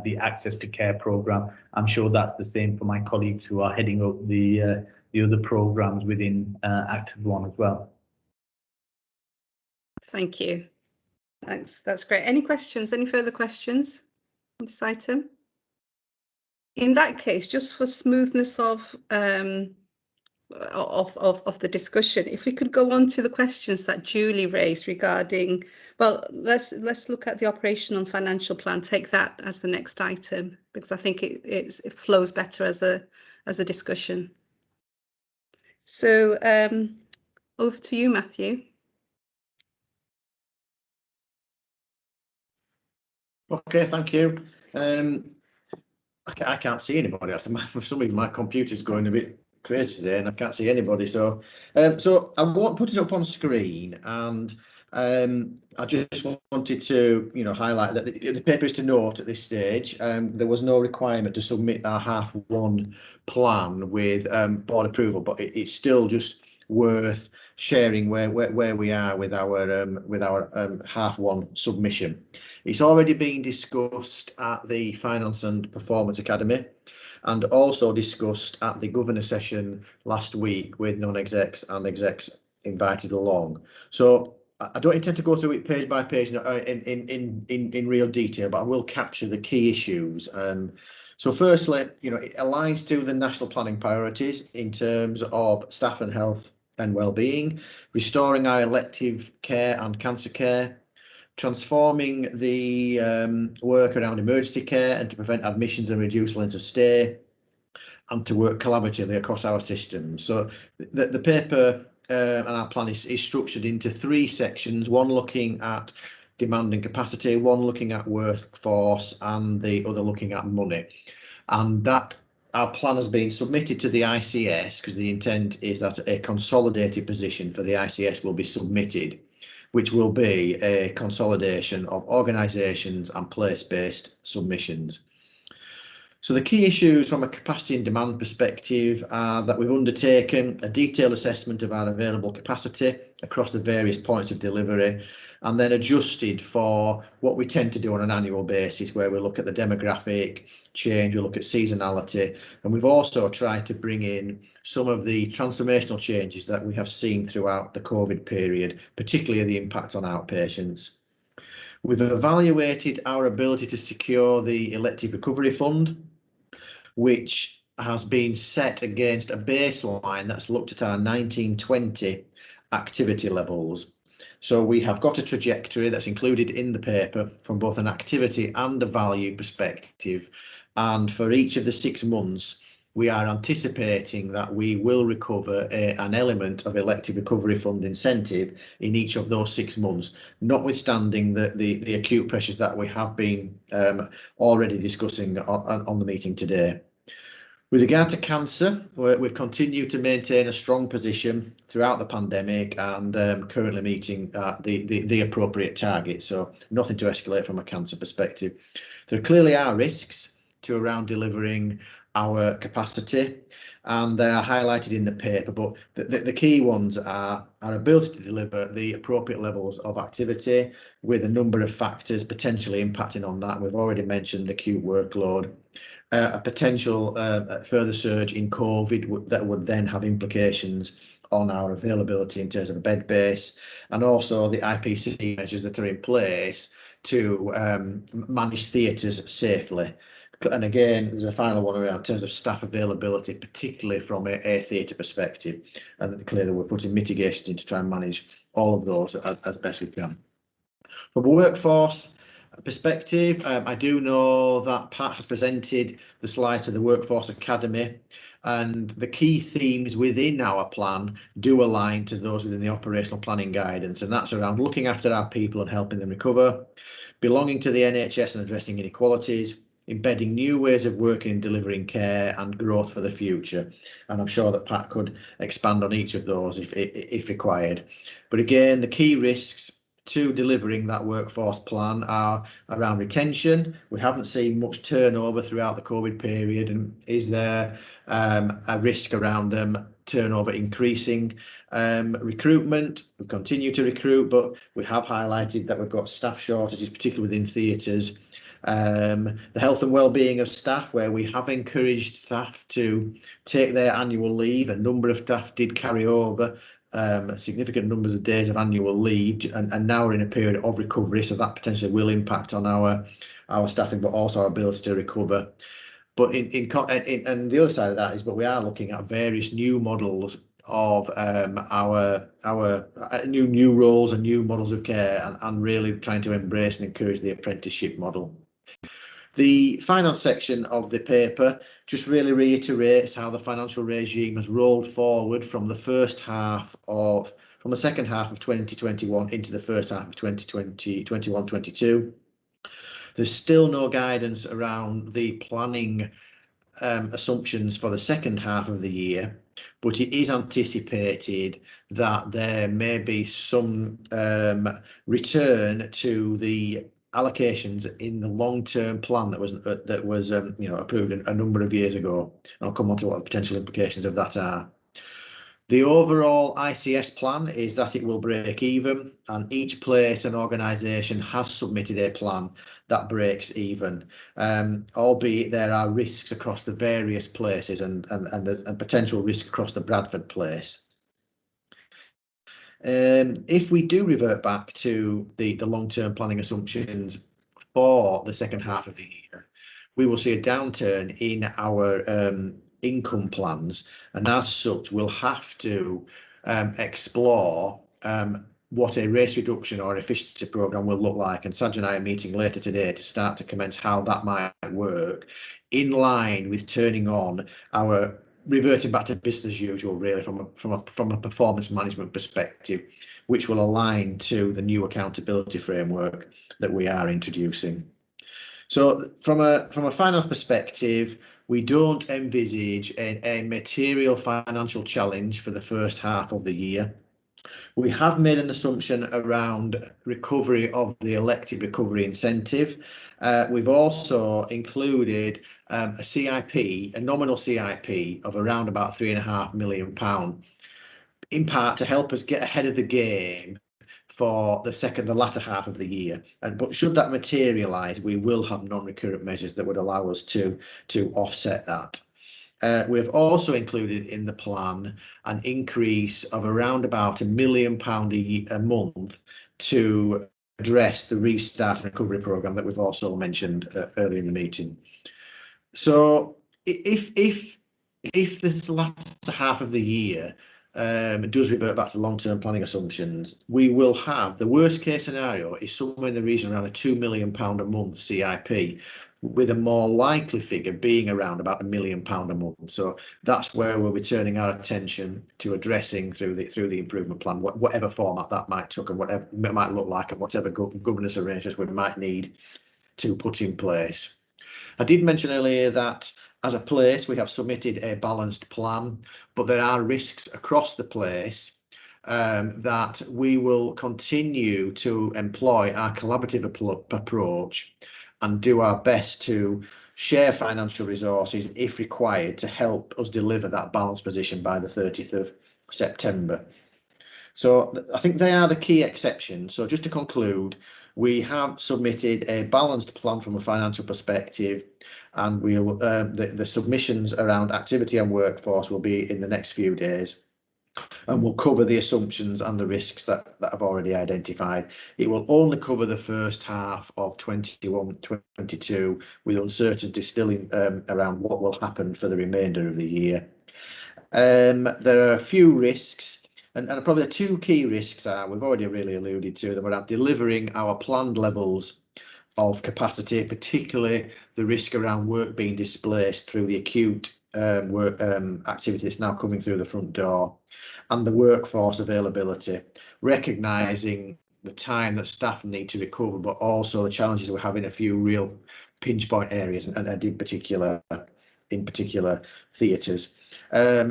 the Access to Care programme. I'm sure that's the same for my colleagues who are heading up the other programmes within Active One as well. Thank you. Thanks. That's great. Any questions? Any further questions on this item? In that case, just for smoothness of the discussion, if we could go on to the questions that Julie raised regarding, well, let's look at the operational and financial plan. Take that as the next item, because I think it flows better as a discussion. So over to you, Matthew. Okay, thank you. I can't see anybody. For some reason, my computer's going a bit crazy today, and I can't see anybody. So, I won't put it up on screen, and I just wanted to, highlight that the paper is to note at this stage. There was no requirement to submit our H1 plan with board approval, but it's still just worth sharing where we are with our H1 submission. It's already been discussed at the Finance and Performance Academy, and also discussed at the governor session last week with non-execs and execs invited along. So I don't intend to go through it page by page in real detail, but I will capture the key issues. So firstly, it aligns to the national planning priorities in terms of staff and health and well-being, restoring our elective care and cancer care, transforming the work around emergency care and to prevent admissions and reduce lengths of stay, and to work collaboratively across our systems. So the paper and our plan is structured into 3 sections, one looking at demand and capacity, one looking at workforce, and the other looking at money. And that our plan has been submitted to the ICS, because the intent is that a consolidated position for the ICS will be submitted, which will be a consolidation of organisations and place-based submissions. So the key issues from a capacity and demand perspective are that we've undertaken a detailed assessment of our available capacity across the various points of delivery, and then adjusted for what we tend to do on an annual basis, where we look at the demographic change, we look at seasonality, and we've also tried to bring in some of the transformational changes that we have seen throughout the COVID period, particularly the impact on outpatients. We've evaluated our ability to secure the elective recovery fund, which has been set against a baseline that's looked at our 1920 activity levels. So we have got a trajectory that's included in the paper from both an activity and a value perspective. And for each of the 6 months, we are anticipating that we will recover an element of elective recovery fund incentive in each of those 6 months, notwithstanding the acute pressures that we have been already discussing on the meeting today. With regard to cancer, we've continued to maintain a strong position throughout the pandemic and currently meeting the appropriate target. So nothing to escalate from a cancer perspective. There clearly are risks to around delivering our capacity, and they are highlighted in the paper, but the key ones are our ability to deliver the appropriate levels of activity, with a number of factors potentially impacting on that. We've already mentioned acute workload, a potential further surge in COVID that would then have implications on our availability in terms of a bed base, and also the IPC measures that are in place to manage theatres safely. And again, there's a final one around in terms of staff availability, particularly from a theatre perspective. And clearly we're putting mitigations in to try and manage all of those as best we can. From a workforce perspective, I do know that Pat has presented the slides of the Workforce Academy, and the key themes within our plan do align to those within the operational planning guidance, and that's around looking after our people and helping them recover, belonging to the NHS and addressing inequalities, embedding new ways of working and delivering care, and growth for the future. And I'm sure that Pat could expand on each of those if required. But again, the key risks to delivering that workforce plan are around retention. We haven't seen much turnover throughout the COVID period, and is there a risk around turnover increasing? Recruitment, we've continued to recruit, but we have highlighted that we've got staff shortages, particularly within theatres. The health and well-being of staff, where we have encouraged staff to take their annual leave. A number of staff did carry over significant numbers of days of annual leave, and now we're in a period of recovery, so that potentially will impact on our staffing, but also our ability to recover. But and the other side of that is, but we are looking at various new models of our new roles and new models of care, and really trying to embrace and encourage the apprenticeship model. The finance section of the paper just really reiterates how the financial regime has rolled forward from the second half of 2021 into the first half of 2021-22. There's still no guidance around the planning assumptions for the second half of the year, but it is anticipated that there may be some return to the allocations in the long-term plan that was approved a number of years ago. I'll come on to what the potential implications of that are. The overall ICS plan is that it will break even, and each place and organisation has submitted a plan that breaks even, albeit there are risks across the various places and potential risk across the Bradford place. If we do revert back to the long-term planning assumptions for the second half of the year, we will see a downturn in our income plans, and as such we'll have to explore what a race reduction or efficiency programme will look like, and Saj and I are meeting later today to start to commence how that might work, in line with turning on our reverting back to business as usual, really, from a performance management perspective, which will align to the new accountability framework that we are introducing. So from a finance perspective, we don't envisage a material financial challenge for the first half of the year. We have made an assumption around recovery of the elective recovery incentive. We've also included a CIP, a nominal CIP of around about £3.5 million, in part to help us get ahead of the game for the latter half of the year. But should that materialise, we will have non-recurrent measures that would allow us to offset that. We've also included in the plan an increase of around about £1 million a month to address the restart and recovery programme that we've also mentioned earlier in the meeting. So if this latter half of the year does revert back to long-term planning assumptions, we will have, the worst case scenario is somewhere in the region around a £2 million a month CIP, with a more likely figure being around about £1 million a month. So that's where we'll be turning our attention to addressing through the improvement plan, whatever format that might take and whatever it might look like, and whatever governance arrangements we might need to put in place. I did mention earlier that as a place we have submitted a balanced plan, but there are risks across the place that we will continue to employ our collaborative approach and do our best to share financial resources if required to help us deliver that balanced position by the 30th of September. So I think they are the key exceptions. So just to conclude, we have submitted a balanced plan from a financial perspective, and we'll the submissions around activity and workforce will be in the next few days, and we'll cover the assumptions and the risks that I've already identified. It will only cover the first half of 21-22, with uncertainty still around what will happen for the remainder of the year. There are a few risks, and probably the two key risks are, we've already really alluded to them, around delivering our planned levels of capacity, particularly the risk around work being displaced through the acute work activity that's now coming through the front door, and the workforce availability, recognising the time that staff need to recover, but also the challenges we have in a few real pinch point areas, and in particular theatres.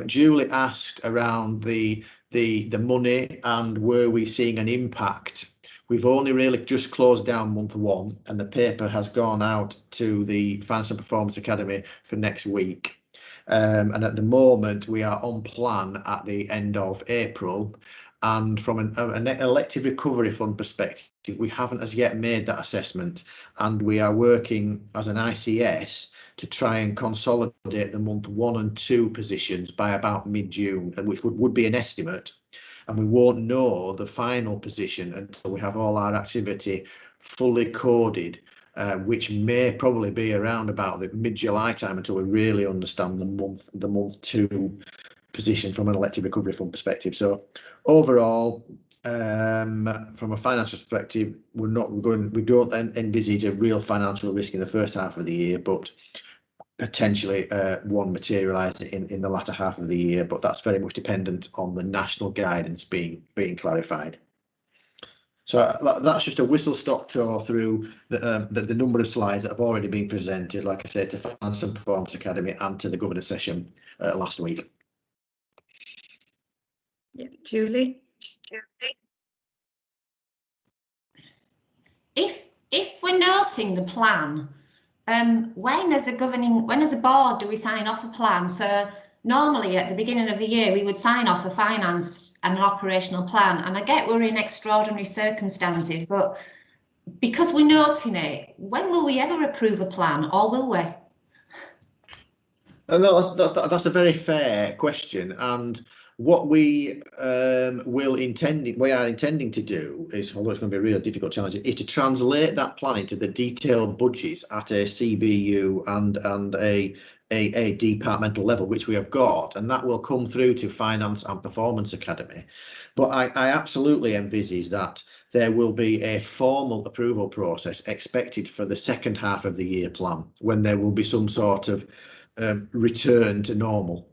Julie asked around the money and were we seeing an impact. We've only really just closed down month one, and the paper has gone out to the Finance and Performance Academy for next week. And at the moment, we are on plan at the end of April. And from an elective recovery fund perspective, we haven't as yet made that assessment. And we are working as an ICS to try and consolidate the month 1 and 2 positions by about mid-June, which would be an estimate. And we won't know the final position until we have all our activity fully coded, which may probably be around about the mid-July time, until we really understand the month 2 position from an elective recovery fund perspective. So overall, from a financial perspective, we don't envisage a real financial risk in the first half of the year, but potentially one materialising in the latter half of the year, but that's very much dependent on the national guidance being clarified. So that's just a whistle-stop tour through the number of slides that have already been presented, like I said, to Finance and Performance Academy and to the governance session last week. Yeah, Julie. If we're noting the plan, when as a board do we sign off a plan? So normally at the beginning of the year we would sign off a finance and an operational plan, and I get we're in extraordinary circumstances, but because we're noting it, when will we ever approve a plan, or will we? No, that's a very fair question, and what we are intending to do is, although it's going to be a real difficult challenge, is to translate that plan into the detailed budgets at a CBU and a departmental level, which we have got, and that will come through to Finance and Performance Academy. But I absolutely envisage that there will be a formal approval process expected for the second half of the year plan, when there will be some sort of return to normal.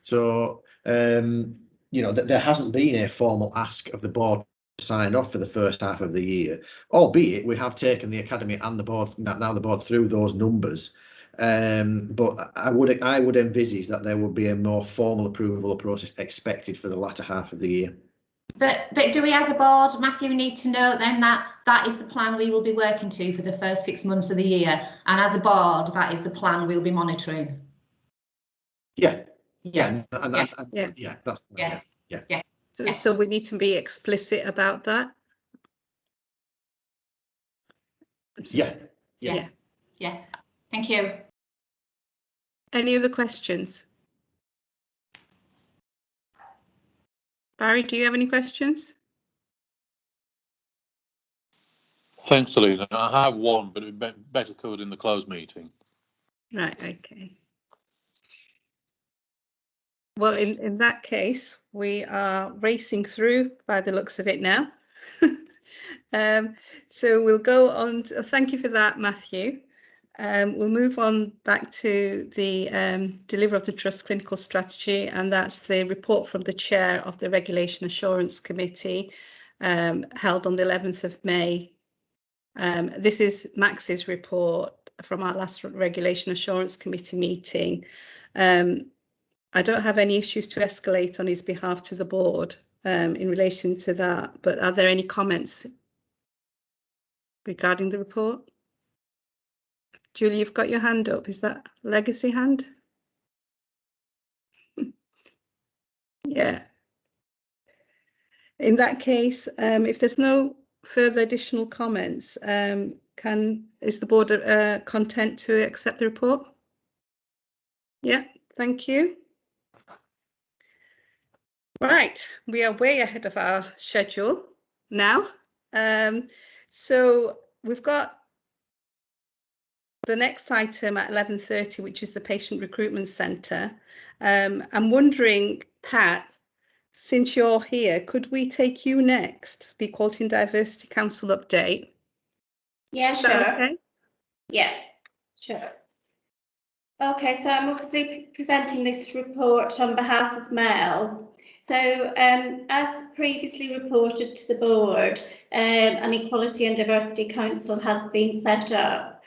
So, you know, there hasn't been a formal ask of the board signed off for the first half of the year, albeit we have taken the academy and the board, now the board, through those numbers. But I would envisage that there would be a more formal approval process expected for the latter half of the year. But do we as a board, Matthew, need to know then that that is the plan we will be working to for the first 6 months of the year, and as a board that is the plan we'll be monitoring? Yeah. So we need to be explicit about that. Yeah. Thank you. Any other questions? Barry, do you have any questions? Thanks, Selina. I have one, but it'd be better covered in the closed meeting. Right, okay. Well, in that case, we are racing through by the looks of it now. So we'll go on to, thank you for that, Matthew. We'll move on back to the delivery of the Trust Clinical Strategy, and that's the report from the Chair of the Regulation Assurance Committee, held on the 11th of May. This is Max's report from our last Regulation Assurance Committee meeting. I don't have any issues to escalate on his behalf to the board in relation to that, but are there any comments regarding the report? Julie, you've got your hand up. Is that legacy hand? Yeah. In that case, if there's no further additional comments, is the board content to accept the report? Yeah, thank you. Right, we are way ahead of our schedule now. So we've got the next item at 11:30, which is the Patient Recruitment Centre. I'm wondering, Pat, since you're here, could we take you next, the Equality and Diversity Council update? Yeah, Is sure. that okay? Yeah, sure. Okay, so I'm obviously presenting this report on behalf of Mel. So as previously reported to the board, an Equality and Diversity Council has been set up,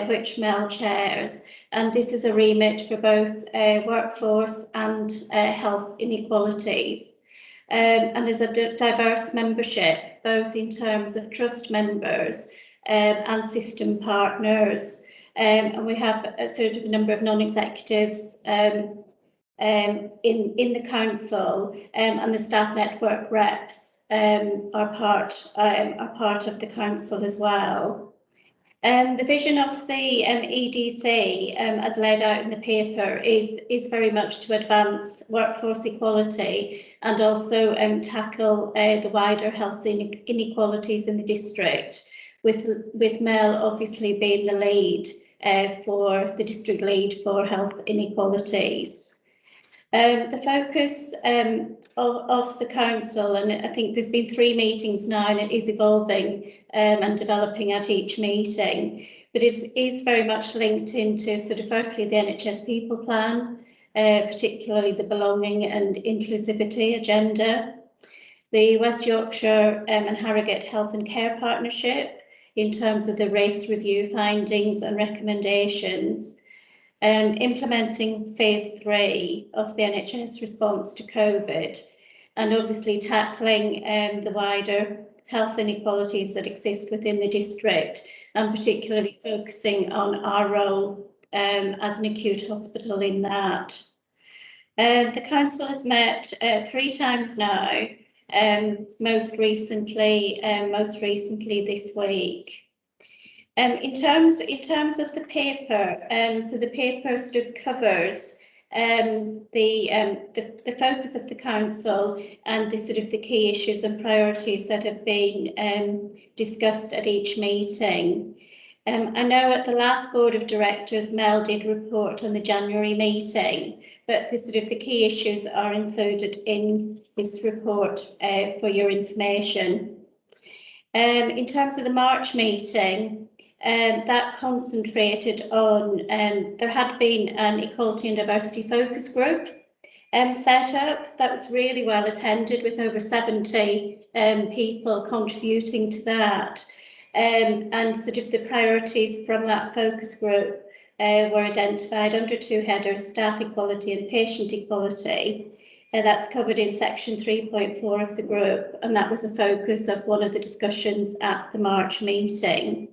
which Mel chairs, and this is a remit for both workforce and health inequalities. And there's a diverse membership, both in terms of trust members and system partners. And we have a sort of number of non-executives in the council, and the staff network reps are part of the council as well. The vision of the EDC, as laid out in the paper, is very much to advance workforce equality and also tackle the wider health inequalities in the district, with Mel obviously being the lead for the district lead for health inequalities. The focus of the council, and I think there's been 3 meetings now, and it is evolving and developing at each meeting, but it is very much linked into sort of firstly the NHS People Plan, particularly the belonging and inclusivity agenda, the West Yorkshire and Harrogate Health and Care Partnership in terms of the race review findings and recommendations, implementing phase 3 of the NHS response to COVID, and obviously tackling the wider health inequalities that exist within the district, and particularly focusing on our role as an acute hospital in that. The council has met 3 times now, most recently this week. In terms of the paper, so the paper sort of covers the focus of the council and the sort of the key issues and priorities that have been discussed at each meeting. I know at the last Board of Directors, Mel did report on the January meeting, but the key issues are included in this report for your information. In terms of the March meeting, that concentrated on, there had been an equality and diversity focus group set up. That was really well attended, with over 70 people contributing to that. And the priorities from that focus group were identified under two headers: staff equality and patient equality. That's covered in section 3.4 of the group, and that was a focus of one of the discussions at the March meeting.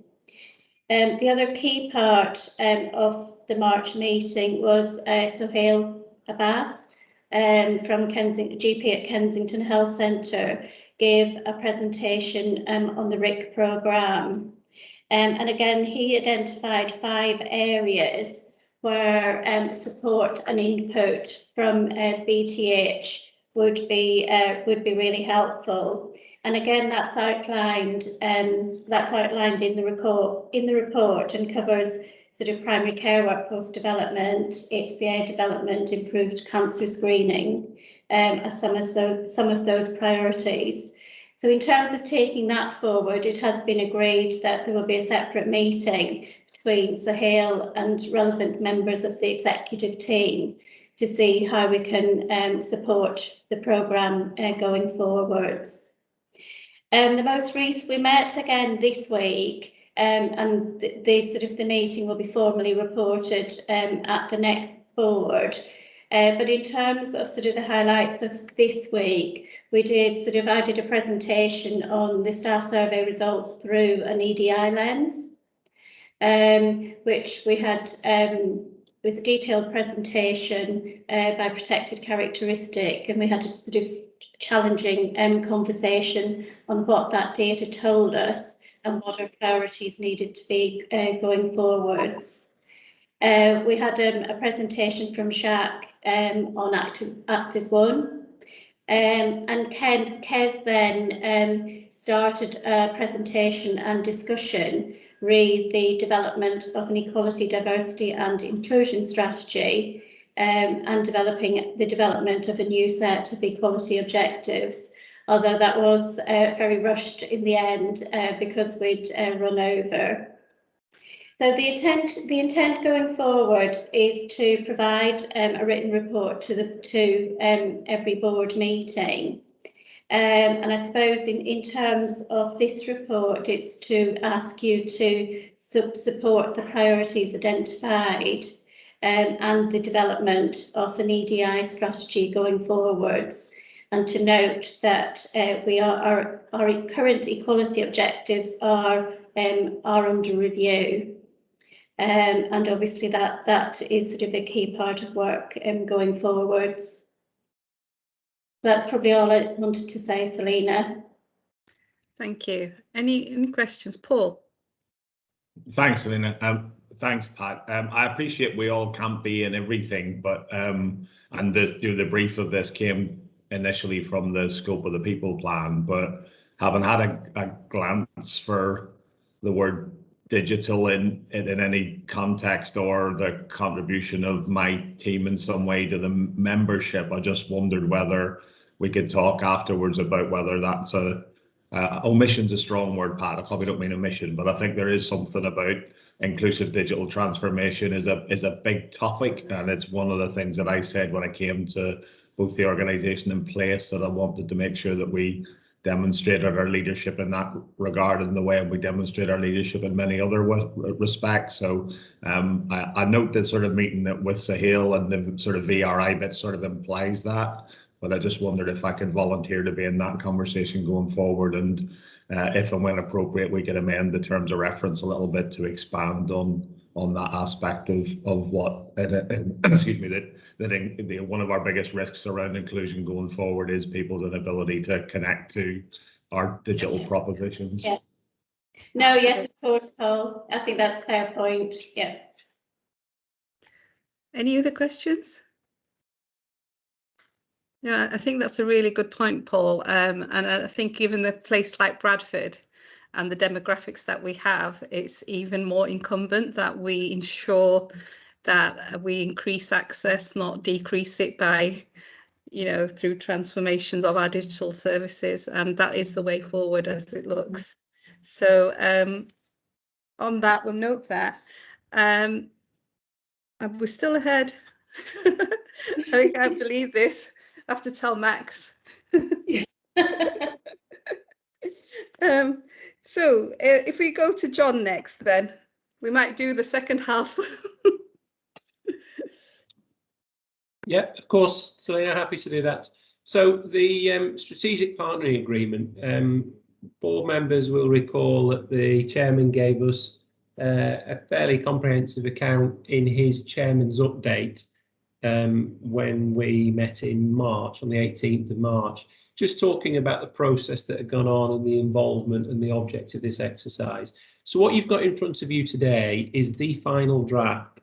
The other key part of the March meeting was Sohail Abbas from GP at Kensington Health Centre gave a presentation on the RIC programme. And again, he identified 5 areas where support and input from BTH would be really helpful. And again, that's outlined in the report and covers primary care workforce development, HCA development, improved cancer screening, as some of those priorities. So in terms of taking that forward, it has been agreed that there will be a separate meeting between Sohail and relevant members of the executive team to see how we can support the programme going forwards. The most recent, we met again this week, and the meeting will be formally reported at the next board. But in terms of the highlights of this week, I did a presentation on the staff survey results through an EDI lens, which we had was a detailed presentation by Protected Characteristic, and we had a challenging conversation on what that data told us and what our priorities needed to be going forwards. We had a presentation from Shaq on Actors 1, and Kez then started a presentation and discussion re the development of an equality, diversity and inclusion strategy, and the development of a new set of equality objectives, although that was very rushed in the end because we'd run over. So the intent going forward is to provide a written report to every board meeting. And I suppose in terms of this report, it's to ask you to support the priorities identified and the development of an EDI strategy going forwards, and to note that our current equality objectives are under review. And obviously that is a key part of work going forwards. That's probably all I wanted to say, Selina. Thank you. Any questions, Paul? Thanks, Selina. Thanks, Pat. I appreciate we all can't be in everything, but and the brief of this came initially from the scope of the people plan, but having had a glance for the word digital in any context or the contribution of my team in some way to the membership, I just wondered whether we could talk afterwards about whether that's omission's a strong word, Pat. I probably don't mean omission, but I think there is something about inclusive digital transformation is a big topic, and it's one of the things that I said when I came to both the organisation and place, that I wanted to make sure that we demonstrated our leadership in that regard in the way we demonstrate our leadership in many other respects. So I note this meeting that with Sohail and the VRI bit implies that, but I just wondered if I could volunteer to be in that conversation going forward, and if and when appropriate, we could amend the terms of reference a little bit to expand on that aspect of what excuse me, that one of our biggest risks around inclusion going forward is people's inability to connect to our digital propositions. Yeah. No, yes, of course, Paul. I think that's a fair point. Yeah. Any other questions? Yeah, I think that's a really good point, Paul. And I think given the place like Bradford, and the demographics that we have, it's even more incumbent that we ensure that we increase access, not decrease it by, you know, through transformations of our digital services. And that is the way forward as it looks. So on that, we'll note that. We're still ahead. I can't believe this. I have to tell Max. So if we go to John next, then we might do the second half. Yeah, of course, Selena, happy to do that. So the strategic partnering agreement, board members will recall that the chairman gave us a fairly comprehensive account in his chairman's update when we met in March, on the 18th of March, just talking about the process that had gone on and the involvement and the object of this exercise. So what you've got in front of you today is the final draft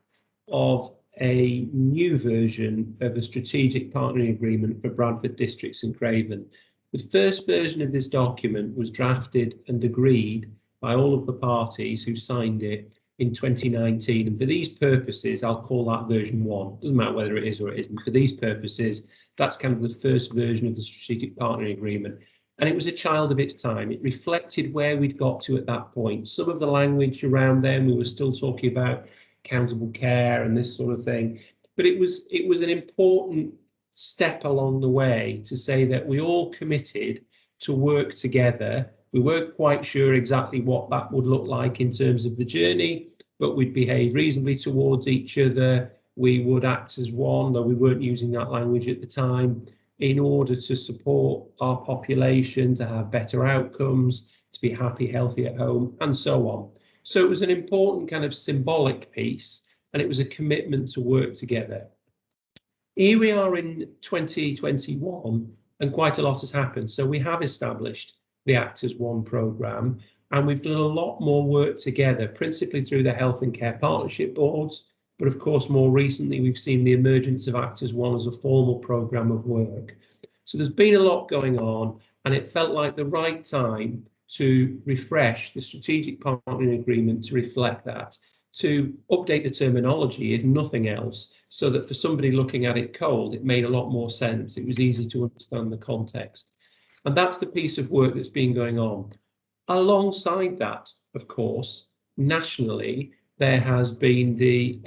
of a new version of a strategic partnering agreement for Bradford Districts and Craven. The first version of this document was drafted and agreed by all of the parties who signed it in 2019, and for these purposes I'll call that version 1. Doesn't matter whether it is or it isn't. For these purposes, that's kind of the first version of the strategic partnering agreement, and it was a child of its time. It reflected where we'd got to at that point. Some of the language around then, we were still talking about accountable care and this sort of thing, but it was an important step along the way to say that we all committed to work together. We weren't quite sure exactly what that would look like in terms of the journey, but we'd behave reasonably towards each other. We would act as one, though we weren't using that language at the time, in order to support our population, to have better outcomes, to be happy, healthy at home, and so on. So it was an important kind of symbolic piece, and it was a commitment to work together. Here we are in 2021, and quite a lot has happened. So we have established the Act as One programme, and we've done a lot more work together, principally through the Health and Care Partnership Boards. But of course, more recently, we've seen the emergence of Act as One as a formal programme of work. So there's been a lot going on, and it felt like the right time to refresh the strategic partnering agreement to reflect that, to update the terminology, if nothing else, so that for somebody looking at it cold, it made a lot more sense. It was easy to understand the context. And that's the piece of work that's been going on. Alongside that, of course, nationally, there has been the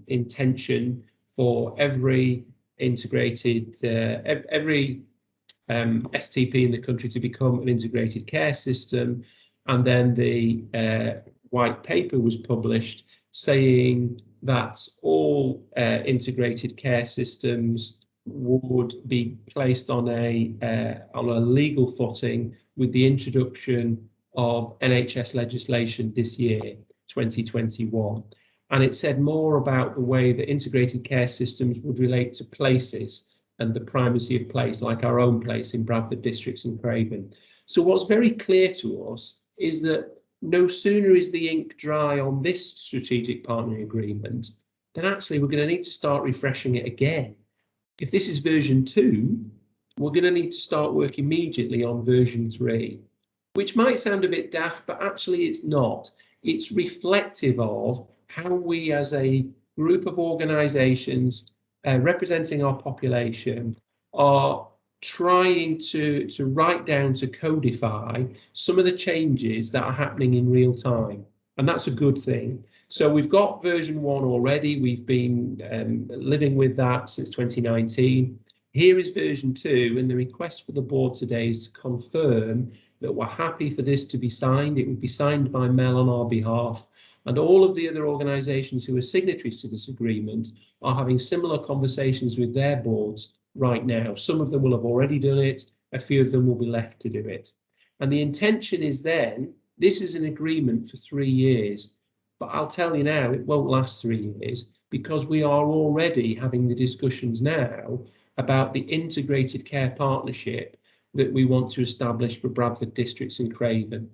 intention for every integrated, every STP in the country to become an integrated care system. And then the white paper was published saying that all integrated care systems would be placed on a legal footing with the introduction of NHS legislation this year, 2021. And it said more about the way that integrated care systems would relate to places and the primacy of place, like our own place in Bradford Districts and Craven. So what's very clear to us is that no sooner is the ink dry on this strategic partnering agreement, then actually we're going to need to start refreshing it again. If this is version 2, we're going to need to start work immediately on version 3, which might sound a bit daft, but actually it's not. It's reflective of how we as a group of organisations representing our population are trying to write down, to codify some of the changes that are happening in real time. And that's a good thing. So we've got version 1 already. We've been living with that since 2019. Here is version 2, and the request for the board today is to confirm that we're happy for this to be signed. It would be signed by Mel on our behalf, and all of the other organisations who are signatories to this agreement are having similar conversations with their boards right now. Some of them will have already done it, a few of them will be left to do it. And the intention is then, this is an agreement for 3 years, but I'll tell you now, it won't last 3 years, because we are already having the discussions now about the integrated care partnership that we want to establish for Bradford Districts and Craven.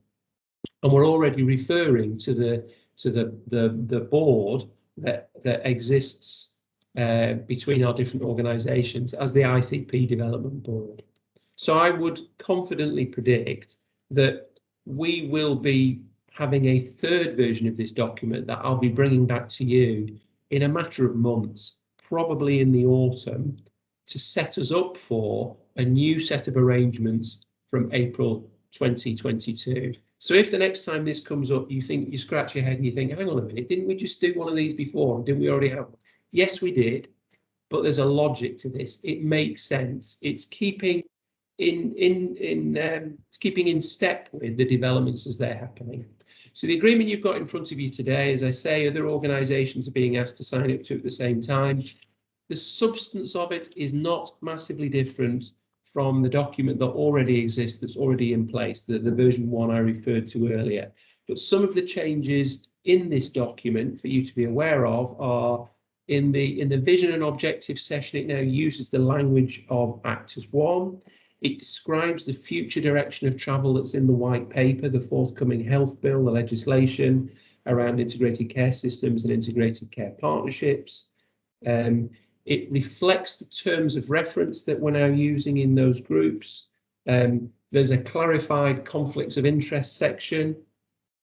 And we're already referring to the board that exists between our different organisations as the ICP Development Board. So I would confidently predict that we will be having a third version of this document that I'll be bringing back to you in a matter of months, probably in the autumn, to set us up for a new set of arrangements from April 2022. So if the next time this comes up, you scratch your head and you think, hang on a minute, didn't we just do one of these before? Didn't we already have one? Yes, we did, but there's a logic to this. It makes sense. It's keeping it's keeping in step with the developments as they're happening. So the agreement you've got in front of you today, as I say, other organisations are being asked to sign up to at the same time. The substance of it is not massively different from the document that already exists, that's already in place, the version 1 I referred to earlier. But some of the changes in this document for you to be aware of are in the vision and objective section. It now uses the language of Actors 1. It describes the future direction of travel that's in the white paper, the forthcoming health bill, the legislation around integrated care systems and integrated care partnerships. It reflects the terms of reference that we're now using in those groups. There's a clarified conflicts of interest section.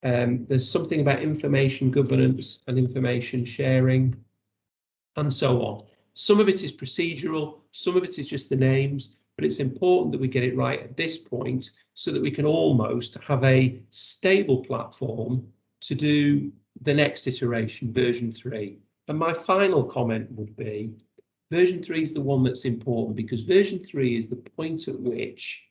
There's something about information governance and information sharing, and so on. Some of it is procedural, some of it is just the names, but it's important that we get it right at this point so that we can almost have a stable platform to do the next iteration, version 3. And my final comment would be, version 3 is the one that's important, because version 3 is the point at which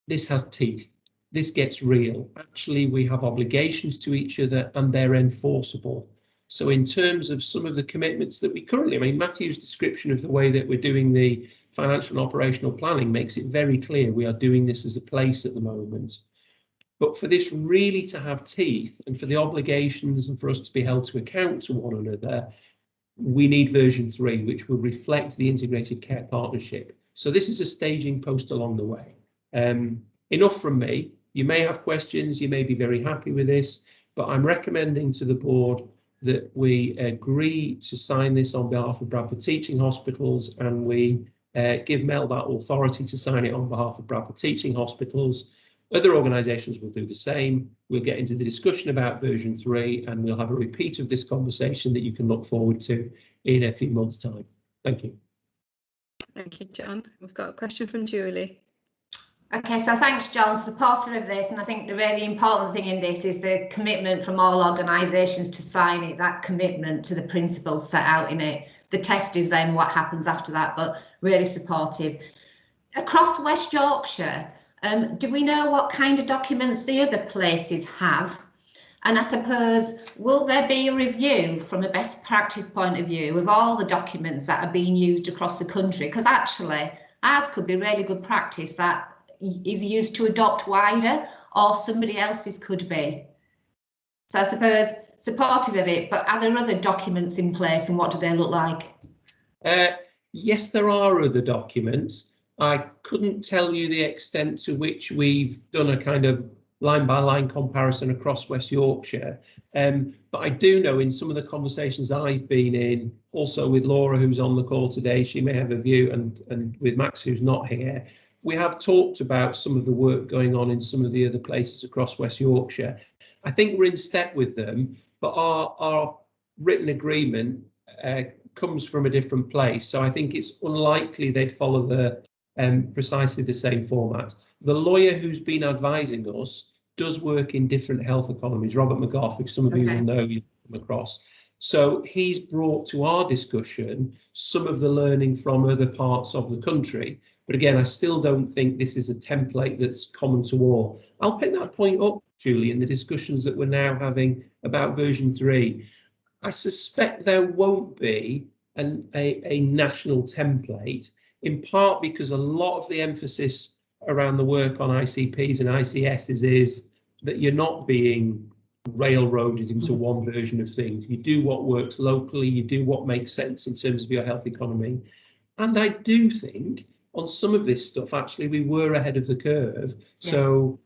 this has teeth. This gets real. Actually, we have obligations to each other and they're enforceable. So in terms of some of the commitments that we currently, I mean, Matthew's description of the way that we're doing the financial and operational planning makes it very clear we are doing this as a place at the moment. But for this really to have teeth and for the obligations and for us to be held to account to one another, we need version 3, which will reflect the integrated care partnership. So this is a staging post along the way. Enough from me. You may have questions, you may be very happy with this, but I'm recommending to the board that we agree to sign this on behalf of Bradford Teaching Hospitals, and we give Mel that authority to sign it on behalf of Bradford Teaching Hospitals. Other organisations will do the same. We'll get into the discussion about version 3 and we'll have a repeat of this conversation that you can look forward to in a few months' time. Thank you. Thank you, John. We've got a question from Julie. Okay, so thanks, John, supporter of this, and I think the really important thing in this is the commitment from all organisations to sign it, that commitment to the principles set out in it. The test is then what happens after that, but really supportive. Across West Yorkshire, do we know what kind of documents the other places have? And I suppose, will there be a review from a best practice point of view of all the documents that are being used across the country? Because actually, ours could be really good practice that is used to adopt wider, or somebody else's could be. So I suppose supportive of it, but are there other documents in place and what do they look like? Yes, there are other documents. I couldn't tell you the extent to which we've done a kind of line-by-line comparison across West Yorkshire, but I do know in some of the conversations I've been in, also with Laura, who's on the call today, she may have a view, and with Max, who's not here, we have talked about some of the work going on in some of the other places across West Yorkshire. I think we're in step with them, but our written agreement comes from a different place. So I think it's unlikely they'd follow the precisely the same format. The lawyer who's been advising us does work in different health economies, Robert McGough, who some of you will know, you come across. So he's brought to our discussion some of the learning from other parts of the country. But again, I still don't think this is a template that's common to all. I'll pick that point up, Julie, in the discussions that we're now having about version 3. I suspect there won't be a national template, in part because a lot of the emphasis around the work on ICPs and ICSs is that you're not being railroaded into one version of things. You do what works locally, you do what makes sense in terms of your health economy. And I do think on some of this stuff, actually, we were ahead of the curve. Yeah. So,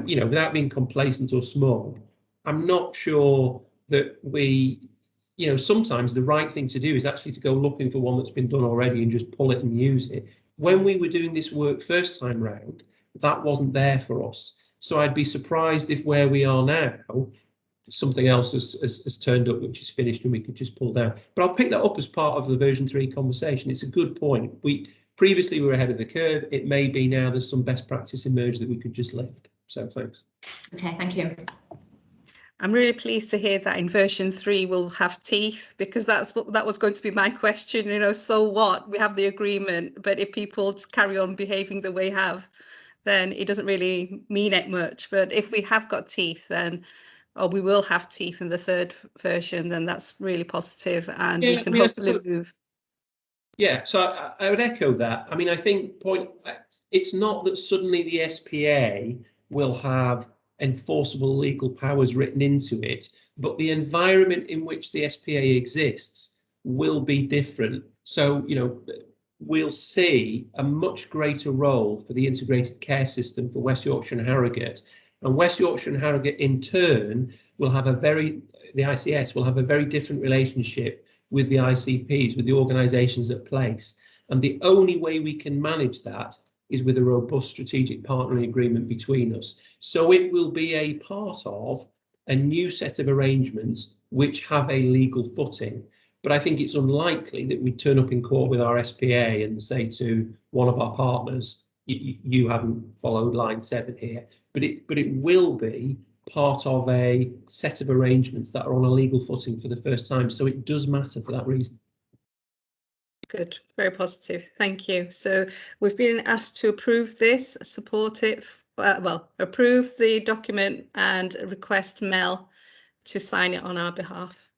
you know, without being complacent or smug, I'm not sure that we, you know, sometimes the right thing to do is actually to go looking for one that's been done already and just pull it and use it. When we were doing this work first time round, that wasn't there for us. So I'd be surprised if where we are now, something else has turned up which is finished and we could just pull down. But I'll pick that up as part of the version 3 conversation. It's a good point. Previously we were ahead of the curve. It may be now there's some best practice emerged that we could just lift. So thanks. Okay, thank you. I'm really pleased to hear that in version 3 we'll have teeth, because that was going to be my question. You know, so what? We have the agreement, but if people just carry on behaving the way they have, then it doesn't really mean it much. But if we have got teeth, then we will have teeth in the 3rd version, then that's really positive, and we can hopefully move. Yeah, so I would echo that. I mean, I think it's not that suddenly the SPA will have enforceable legal powers written into it, but the environment in which the SPA exists will be different. So, you know, we'll see a much greater role for the integrated care system for West Yorkshire and Harrogate. And West Yorkshire and Harrogate in turn will have the ICS will have a very different relationship with the ICPs, with the organisations at place. And the only way we can manage that is with a robust strategic partnering agreement between us. So it will be a part of a new set of arrangements which have a legal footing. But I think it's unlikely that we turn up in court with our SPA and say to one of our partners, you haven't followed line 7 here. But it will be part of a set of arrangements that are on a legal footing for the first time. So it does matter for that reason. Good, very positive. Thank you. So we've been asked to approve this, support it, approve the document and request Mel to sign it on our behalf.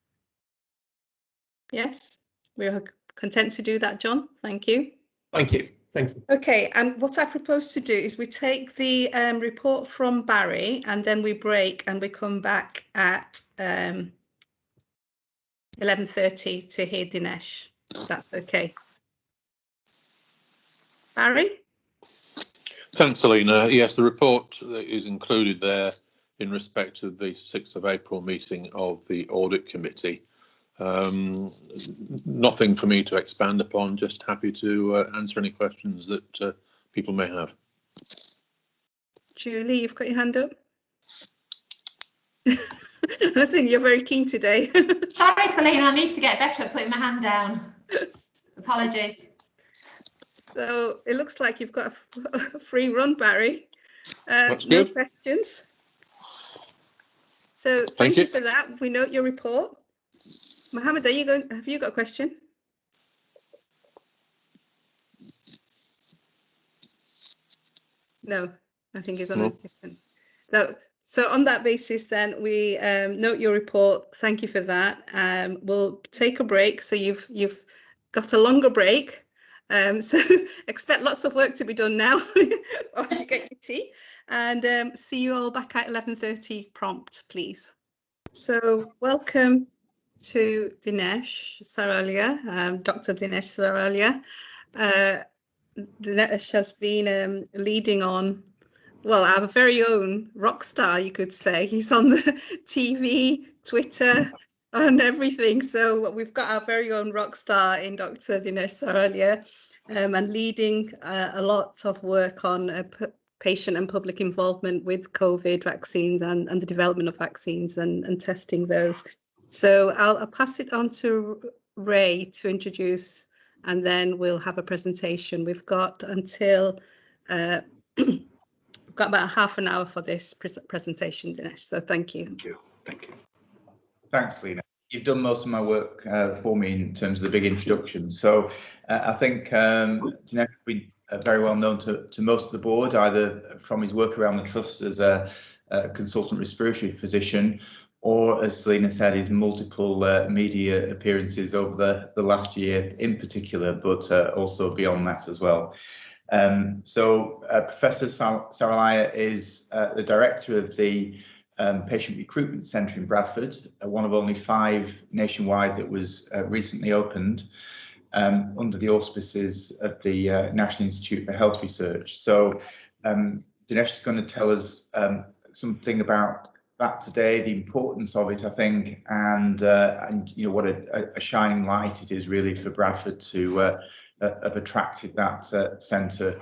Yes, we're content to do that, John. Thank you. Thank you. Thank you. Okay, and what I propose to do is we take the report from Barry and then we break and we come back at 11:30 to hear Dinesh. That's okay. Barry? Thanks, Selina. Yes, the report is included there in respect of the 6th of April meeting of the Audit Committee. Nothing for me to expand upon, just happy to answer any questions that people may have. Julie, you've got your hand up. I think you're very keen today. Sorry, Selina, I need to get better at putting my hand down. Apologies. So it looks like you've got a free run, Barry. That's no good. questions. So thank you for that. We note your report. Mohammed, have you got a question? No, I think he's on a different. So on that basis, then we note your report. Thank you for that. We'll take a break. So you've got a longer break. So expect lots of work to be done now as you get your tea. And see you all back at 11:30 prompt, please. So welcome to Dinesh Saralia, Dr. Dinesh Saralia. Dinesh has been leading on, well, our very own rock star, you could say. He's on the TV, Twitter, and everything. So we've got our very own rock star in Dr. Dinesh Saralia, and leading a lot of work on patient and public involvement with COVID vaccines and the development of vaccines and testing those. So I'll pass it on to Ray to introduce, and then we'll have a presentation. We've got until we've got about half an hour for this presentation, Dinesh. So thank you. Thank you. Thanks, Lena. You've done most of my work for me in terms of the big introduction. So I think Dinesh has been very well known to most of the board, either from his work around the trust as a consultant respiratory physician, or, as Selina said, his multiple media appearances over the last year in particular, but also beyond that as well. Professor Saralia is the director of the Patient Recruitment Centre in Bradford, one of only 5 nationwide that was recently opened under the auspices of the National Institute for Health Research. So Dinesh is going to tell us something about that today, the importance of it, I think, and you know, what a shining light it is really for Bradford to have attracted that centre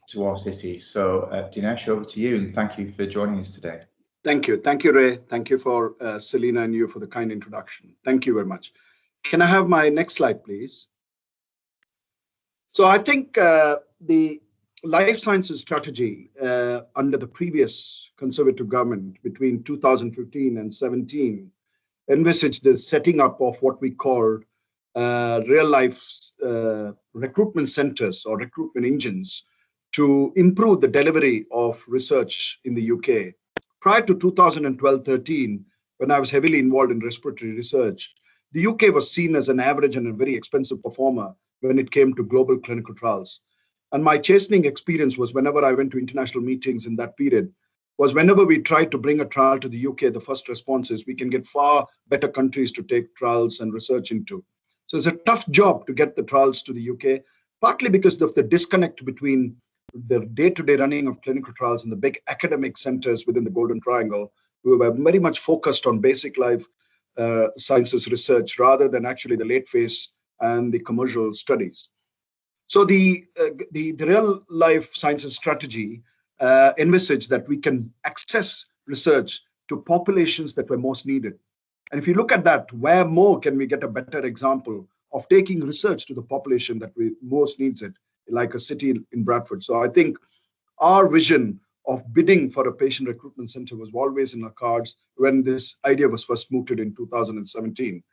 to our city. So Dinesh, over to you, and thank you for joining us today. Thank you, Ray. Thank you for Selina and you for the kind introduction. Thank you very much. Can I have my next slide, please? So I think the life sciences strategy under the previous Conservative government between 2015 and 17 envisaged the setting up of what we call real life recruitment centers or recruitment engines to improve the delivery of research in the UK. Prior to 2012-13, when I was heavily involved in respiratory research, the UK was seen as an average and a very expensive performer when it came to global clinical trials. And my chastening experience was whenever I went to international meetings in that period, was whenever we tried to bring a trial to the UK, the first response is we can get far better countries to take trials and research into. So it's a tough job to get the trials to the UK, partly because of the disconnect between the day-to-day running of clinical trials and the big academic centers within the Golden Triangle, who were very much focused on basic life sciences research rather than actually the late phase and the commercial studies. So the real life sciences strategy envisaged that we can access research to populations that were most needed. And if you look at that, where more can we get a better example of taking research to the population that most needs it, like a city in Bradford. So I think our vision of bidding for a patient recruitment center was always in our cards when this idea was first mooted in 2017.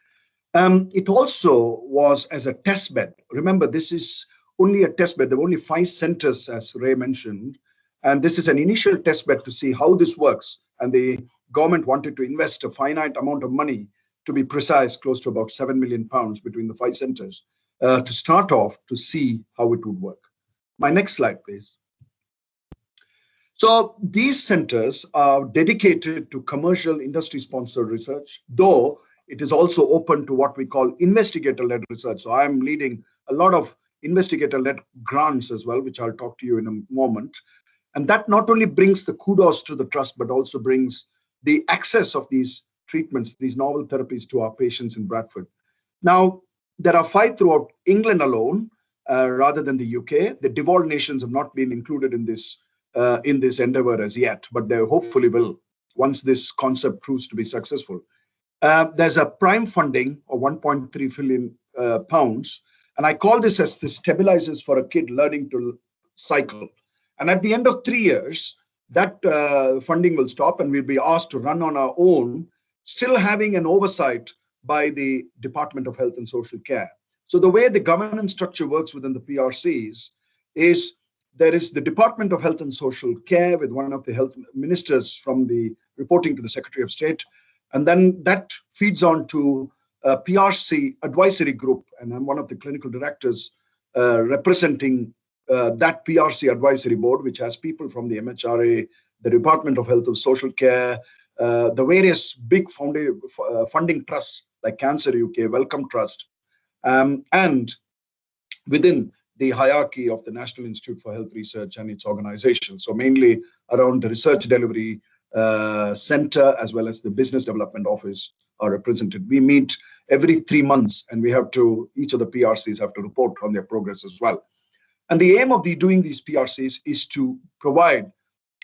It also was as a test bed. Remember, this is only a test bed. There were only 5 centers, as Ray mentioned, and this is an initial test bed to see how this works. And the government wanted to invest a finite amount of money, to be precise, close to about £7 million between the 5 centers, to start off to see how it would work. My next slide, please. So these centers are dedicated to commercial industry-sponsored research, though it is also open to what we call investigator-led research. So I'm leading a lot of investigator-led grants as well, which I'll talk to you in a moment. And that not only brings the kudos to the trust, but also brings the access of these treatments, these novel therapies to our patients in Bradford. Now, there are 5 throughout England alone, rather than the UK. The devolved nations have not been included in this endeavor as yet, but they hopefully will once this concept proves to be successful. There's a prime funding of £1.3 billion, and I call this as the stabilizers for a kid learning to cycle. And at the end of 3 years, that funding will stop and we'll be asked to run on our own, still having an oversight by the Department of Health and Social Care. So the way the governance structure works within the PRCs is there is the Department of Health and Social Care with one of the health ministers from the reporting to the Secretary of State. And then that feeds on to a PRC advisory group. And I'm one of the clinical directors representing that PRC advisory board, which has people from the MHRA, the Department of Health and Social Care, the various big funding trusts like Cancer UK, Wellcome Trust, and within the hierarchy of the National Institute for Health Research and its organization. So mainly around the research delivery center as well as the business development office are represented. We meet every 3 months and we have to, each of the PRCs have to report on their progress as well. And the aim of doing these PRCs is to provide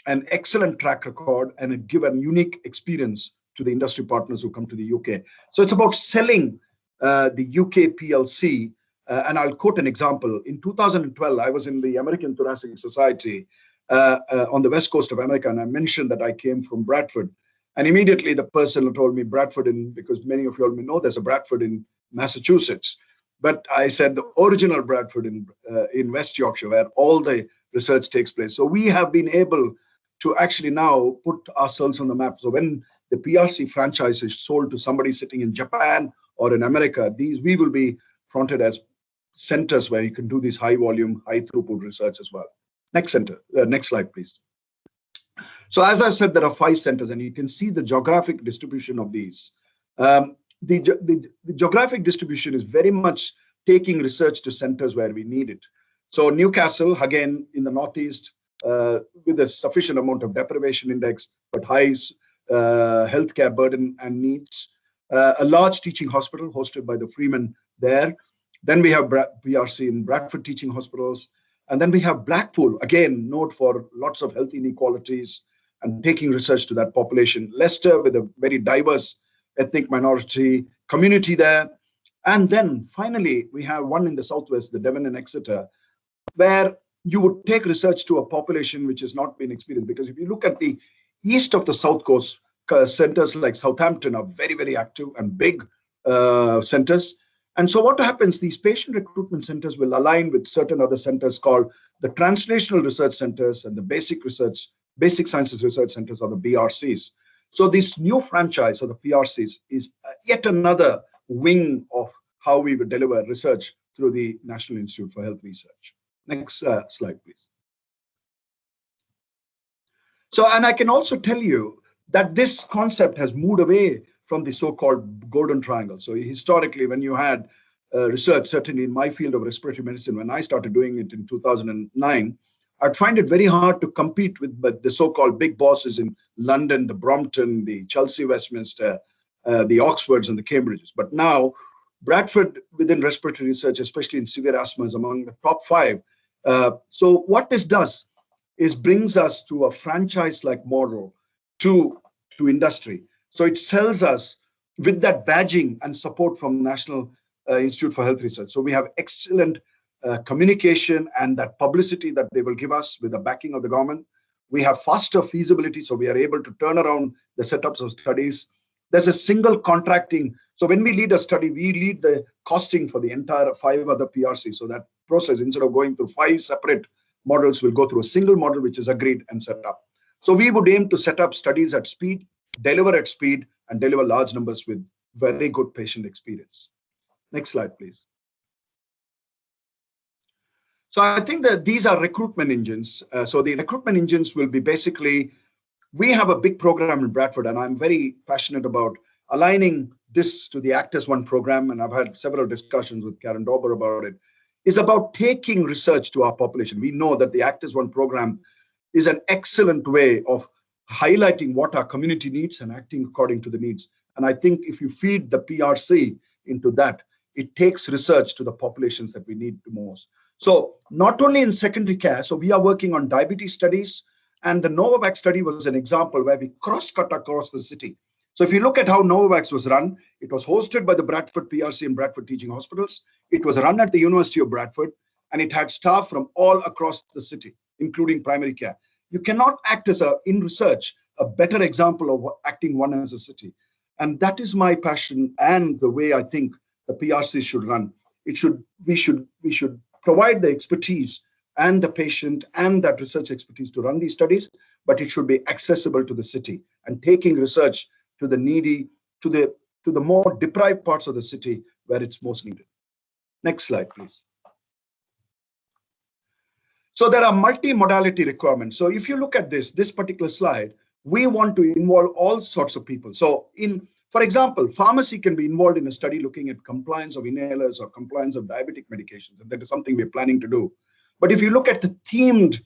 an excellent track record and give a unique experience to the industry partners who come to the UK. So it's about selling the UK PLC. And I'll quote an example. In 2012, I was in the American Thoracic Society on the west coast of America, and I mentioned that I came from Bradford. And immediately the person told me Bradford, because many of you all may know there's a Bradford in Massachusetts. But I said the original Bradford in West Yorkshire, where all the research takes place. So we have been able to actually now put ourselves on the map. So when the PRC franchise is sold to somebody sitting in Japan or in America, we will be fronted as centers where you can do this high volume, high throughput research as well. Next slide, please. So as I said, there are 5 centers and you can see the geographic distribution of these. The geographic distribution is very much taking research to centers where we need it. So Newcastle, again, in the Northeast, with a sufficient amount of deprivation index, but high healthcare burden and needs. A large teaching hospital hosted by the Freeman there. Then we have PRC in Bradford Teaching Hospitals. And then we have Blackpool, again, known for lots of health inequalities and taking research to that population. Leicester, with a very diverse ethnic minority community there. And then finally, we have one in the southwest, the Devon and Exeter, where you would take research to a population which has not been experienced. Because if you look at the east of the South Coast, centers like Southampton are very, very active and big centers. And so what happens, these patient recruitment centers will align with certain other centers called the translational research centers and the basic sciences research centers, or the BRCs. So this new franchise, or the PRCs, is yet another wing of how we would deliver research through the National Institute for Health Research. Next slide, please. So, and I can also tell you that this concept has moved away from the so-called golden triangle. So historically, when you had research, certainly in my field of respiratory medicine, when I started doing it in 2009, I'd find it very hard to compete with the so-called big bosses in London, the Brompton, the Chelsea, Westminster, the Oxfords and the Cambridges. But now, Bradford within respiratory research, especially in severe asthma, is among the top 5. So what this does is brings us to a franchise-like model to industry. So it sells us with that badging and support from National Institute for Health Research. So we have excellent communication and that publicity that they will give us with the backing of the government. We have faster feasibility, so we are able to turn around the setups of studies. There's a single contracting. So when we lead a study, we lead the costing for the entire 5 other PRCs. So that process, instead of going through 5 separate models, will go through a single model which is agreed and set up. So we would aim to set up studies at speed, deliver at speed, and deliver large numbers with very good patient experience. Next slide, please. So I think that these are recruitment engines. So the recruitment engines will be basically, we have a big program in Bradford, and I'm very passionate about aligning this to the Actors One program, and I've had several discussions with Karen Dauber about it, is about taking research to our population. We know that the Actors One program is an excellent way of highlighting what our community needs and acting according to the needs. And I think if you feed the PRC into that, it takes research to the populations that we need the most. So not only in secondary care, so we are working on diabetes studies, and the Novavax study was an example where we cross-cut across the city. So if you look at how Novavax was run, it was hosted by the Bradford PRC and Bradford Teaching Hospitals. It was run at the University of Bradford, and it had staff from all across the city, including primary care. You cannot act as in research, a better example of acting one as a city. And that is my passion and the way I think the PRC should run. We should provide the expertise and the patient and that research expertise to run these studies, but it should be accessible to the city and taking research to the needy, to the more deprived parts of the city where it's most needed. Next slide, please. So there are multi-modality requirements. So if you look at this particular slide, we want to involve all sorts of people. So for example, pharmacy can be involved in a study looking at compliance of inhalers or compliance of diabetic medications. And that is something we're planning to do. But if you look at the themed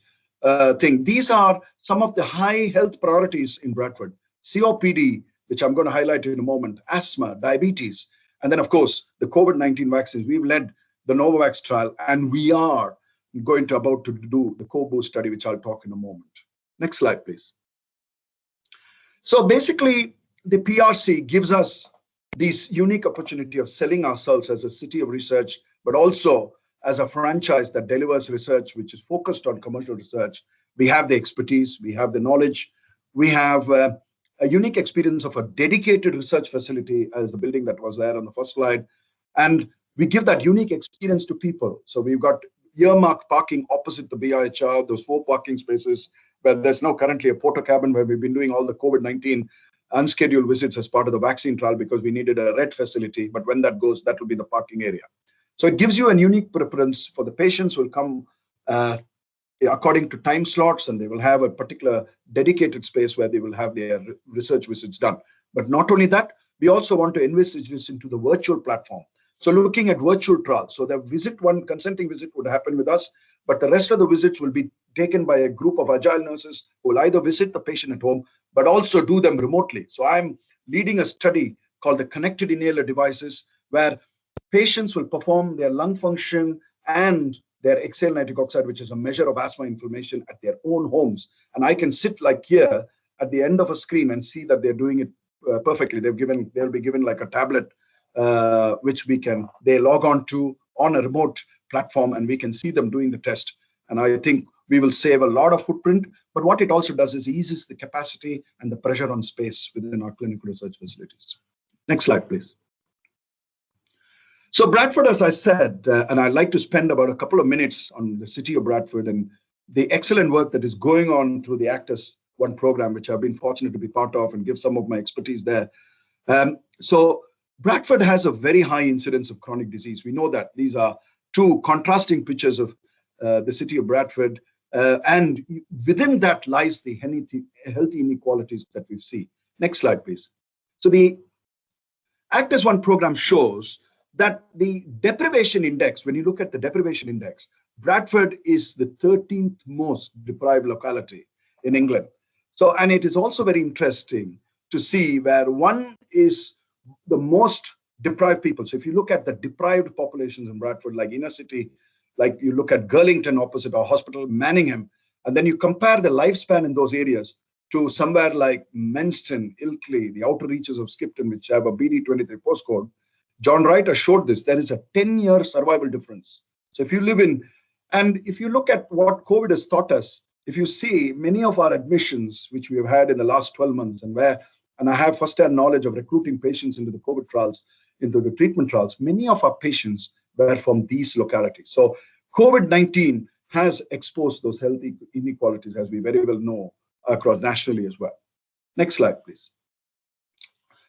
thing, these are some of the high health priorities in Bradford. COPD, which I'm going to highlight in a moment, asthma, diabetes, and then of course, the COVID-19 vaccines. We've led the Novavax trial, and we are about to do the co-boost study, which I'll talk in a moment. Next slide, please. So basically, the PRC gives us this unique opportunity of selling ourselves as a city of research, but also as a franchise that delivers research, which is focused on commercial research. We have the expertise, we have the knowledge, we have a unique experience of a dedicated research facility as the building that was there on the first slide. And we give that unique experience to people. So we've got earmarked parking opposite the BIHR, those 4 parking spaces, where there's now currently a porta cabin where we've been doing all the COVID-19 unscheduled visits as part of the vaccine trial because we needed a red facility. But when that goes, that will be the parking area. So it gives you a unique preference for the patients who will come according to time slots, and they will have a particular dedicated space where they will have their research visits done. But not only that, we also want to envisage this into the virtual platform. So looking at virtual trials, so the consenting visit would happen with us, but the rest of the visits will be taken by a group of agile nurses who will either visit the patient at home, but also do them remotely. So I'm leading a study called the Connected Inhaler Devices, where patients will perform their lung function and their exhaled nitric oxide, which is a measure of asthma inflammation, at their own homes. And I can sit like here at the end of a screen and see that they're doing it perfectly. They'll be given like a tablet, which they log on to on a remote platform, and we can see them doing the test. And I think we will save a lot of footprint. But what it also does is eases the capacity and the pressure on space within our clinical research facilities. Next slide, please. So Bradford, as I said, and I'd like to spend about a couple of minutes on the city of Bradford and the excellent work that is going on through the Actors One program, which I've been fortunate to be part of and give some of my expertise there. So Bradford has a very high incidence of chronic disease. We know that. These are two contrasting pictures of the city of Bradford. And within that lies the health inequalities that we see. Next slide, please. So the Actors One program shows that the deprivation index, when you look at the deprivation index, Bradford is the 13th most deprived locality in England. So, and it is also very interesting to see where one is the most deprived people. So if you look at the deprived populations in Bradford, like inner city, like you look at Girlington opposite our hospital, Manningham, and then you compare the lifespan in those areas to somewhere like Menston, Ilkley, the outer reaches of Skipton, which have a BD23 postcode. John Wright has showed this. There is a 10-year survival difference. So if you live in, and if you look at what COVID has taught us, if you see many of our admissions, which we have had in the last 12 months, and I have first-hand knowledge of recruiting patients into the COVID trials, into the treatment trials, many of our patients were from these localities. So COVID-19 has exposed those health inequalities, as we very well know, across nationally as well. Next slide, please.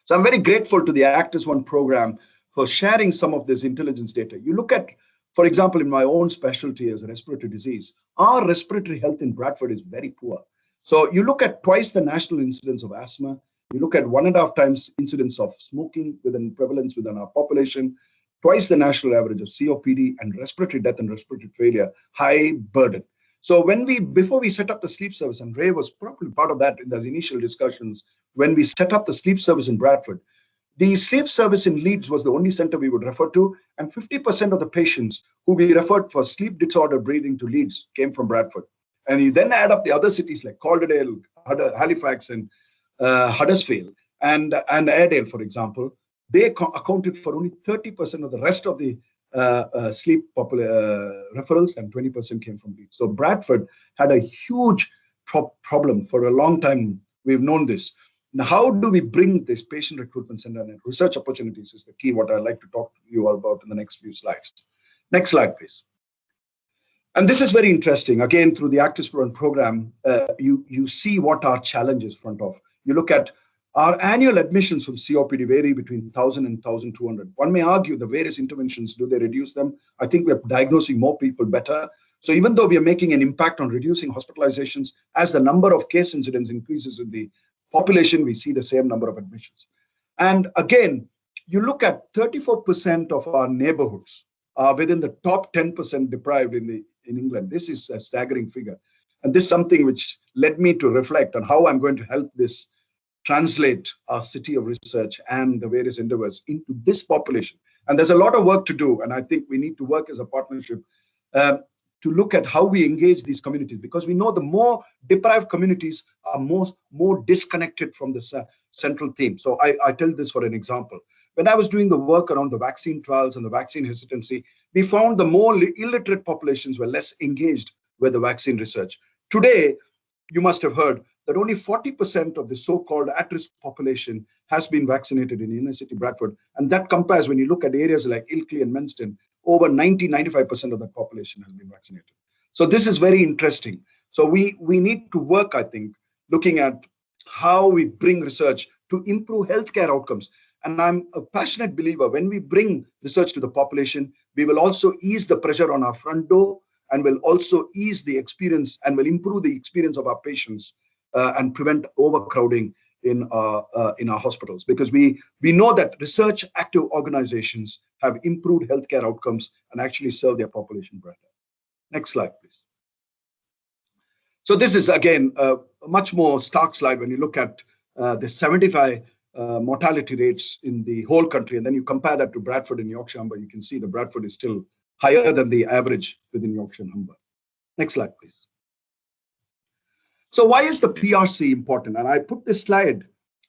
So I'm very grateful to the Actors One program for sharing some of this intelligence data. You look at, for example, in my own specialty as a respiratory disease, our respiratory health in Bradford is very poor. So you look at twice the national incidence of asthma, you look at 1.5 times incidence of smoking within prevalence within our population, twice the national average of COPD, and respiratory death and respiratory failure, high burden. So before we set up the sleep service, and Ray was probably part of that in those initial discussions, when we set up the sleep service in Bradford, the sleep service in Leeds was the only center we would refer to, and 50% of the patients who we referred for sleep disorder breathing to Leeds came from Bradford. And you then add up the other cities like Calderdale, Halifax, and Huddersfield, and Airedale, for example, they accounted for only 30% of the rest of the sleep referrals, and 20% came from Leeds. So Bradford had a huge problem for a long time. We've known this. Now, how do we bring this patient recruitment center and research opportunities is the key, what I'd like to talk to you all about in the next few slides. Next slide, please. And this is very interesting. Again, through the Actors One program, you see what our challenges front of. You look at our annual admissions from COPD vary between 1,000 and 1,200. One may argue the various interventions, do they reduce them? I think we're diagnosing more people better. So even though we are making an impact on reducing hospitalizations, as the number of case incidents increases in the population, we see the same number of admissions. And again, you look at 34% of our neighborhoods are within the top 10% deprived in England. This is a staggering figure. And this is something which led me to reflect on how I'm going to help this translate our city of research and the various endeavors into this population. And there's a lot of work to do. And I think we need to work as a partnership to look at how we engage these communities, because we know the more deprived communities are more disconnected from the central theme. So I tell this for an example. When I was doing the work around the vaccine trials and the vaccine hesitancy, we found the more illiterate populations were less engaged with the vaccine research. Today, you must have heard that only 40% of the so-called at-risk population has been vaccinated in inner city Bradford. And that compares, when you look at areas like Ilkley and Menston, over 90-95% of the population has been vaccinated. So this is very interesting. So we need to work, I think, looking at how we bring research to improve healthcare outcomes. And I'm a passionate believer, when we bring research to the population, we will also ease the pressure on our front door, and will also ease the experience and will improve the experience of our patients and prevent overcrowding in our hospitals. Because we know that research active organizations have improved healthcare outcomes and actually serve their population better. Next slide, please. So this is, again, a much more stark slide when you look at the 75 mortality rates in the whole country, and then you compare that to Bradford and Yorkshire, but you can see that Bradford is still higher than the average within Yorkshire and Humber. Next slide, please. So why is the PRC important? And I put this slide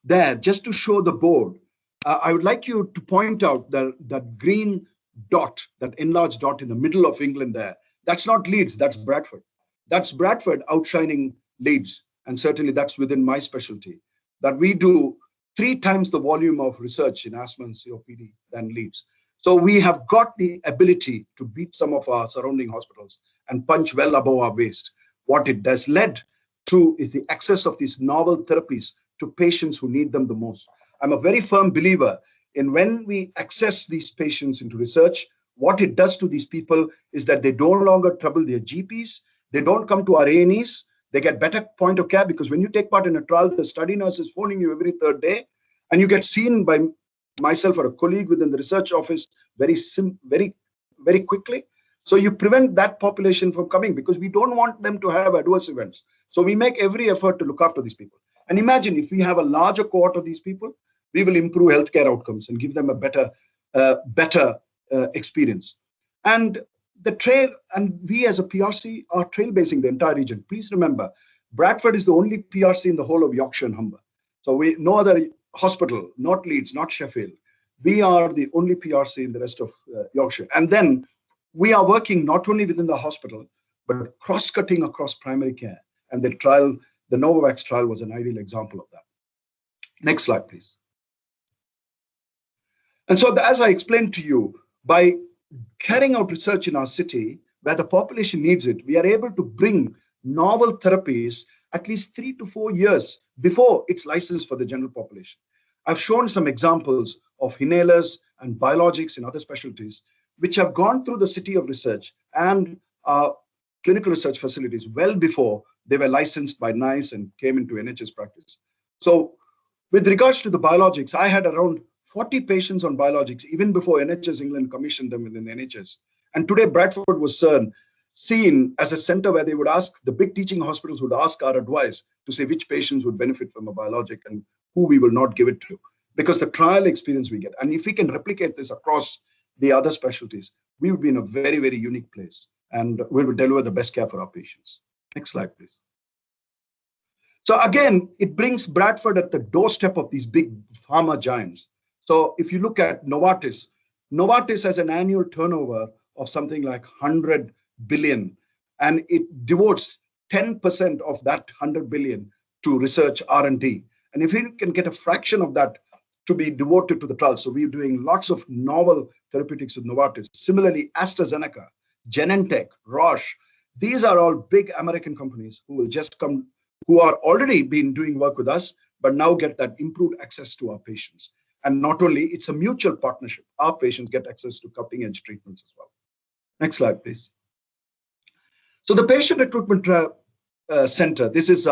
there just to show the board. I would like you to point out that green dot, that enlarged dot in the middle of England there. That's not Leeds, that's Bradford. That's Bradford outshining Leeds. And certainly that's within my specialty. That we do 3 times the volume of research in asthma and COPD than Leeds. So we have got the ability to beat some of our surrounding hospitals and punch well above our waist. What it has led to is the access of these novel therapies to patients who need them the most. I'm a very firm believer in when we access these patients into research, what it does to these people is that they no longer trouble their GPs, they don't come to our A&Es, they get better point of care, because when you take part in a trial, the study nurse is phoning you every 3rd day, and you get seen by myself or a colleague within the research office very quickly. So you prevent that population from coming, because we don't want them to have adverse events. So we make every effort to look after these people. And imagine if we have a larger cohort of these people, we will improve healthcare outcomes and give them a better experience. And we as a PRC are trailblazing the entire region. Please remember, Bradford is the only PRC in the whole of Yorkshire and Humber. So no other hospital, not Leeds, not Sheffield. We are the only PRC in the rest of Yorkshire. And then we are working not only within the hospital, but cross-cutting across primary care. And the Novavax trial was an ideal example of that. Next slide, please. And so as I explained to you, by carrying out research in our city, where the population needs it, we are able to bring novel therapies at least 3 to 4 years before it's licensed for the general population. I've shown some examples of inhalers and biologics in other specialties, which have gone through the city of research and clinical research facilities well before they were licensed by NICE and came into NHS practice. So with regards to the biologics, I had around 40 patients on biologics even before NHS England commissioned them within the NHS. And today Bradford was seen as a center where they would ask, the big teaching hospitals would ask our advice to say which patients would benefit from a biologic and who we will not give it to, because the trial experience we get. And if we can replicate this across the other specialties, we would be in a very, very unique place, and we will deliver the best care for our patients. Next slide, please. So again, it brings Bradford at the doorstep of these big pharma giants. So if you look at Novartis has an annual turnover of something like 100 billion, and it devotes 10% of that 100 billion to research R&D. And if we can get a fraction of that to be devoted to the trials, so we're doing lots of novel therapeutics with Novartis. Similarly, AstraZeneca, Genentech, Roche, these are all big American companies who will just come, who are already been doing work with us, but now get that improved access to our patients. And not only, it's a mutual partnership. Our patients get access to cutting-edge treatments as well. Next slide, please. So the Patient Recruitment Center, this is,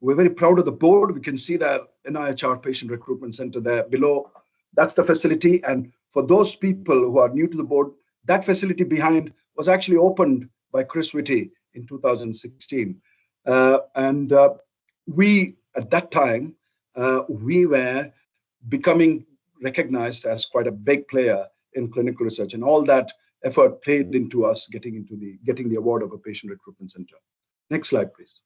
we're very proud of the board. We can see that NIHR Patient Recruitment Center there below. That's the facility. And for those people who are new to the board, that facility behind was actually opened by Chris Whitty in 2016. We, at that time, we were becoming recognized as quite a big player in clinical research, and all that effort played into us getting the award of a Patient Recruitment Center. Next slide, please.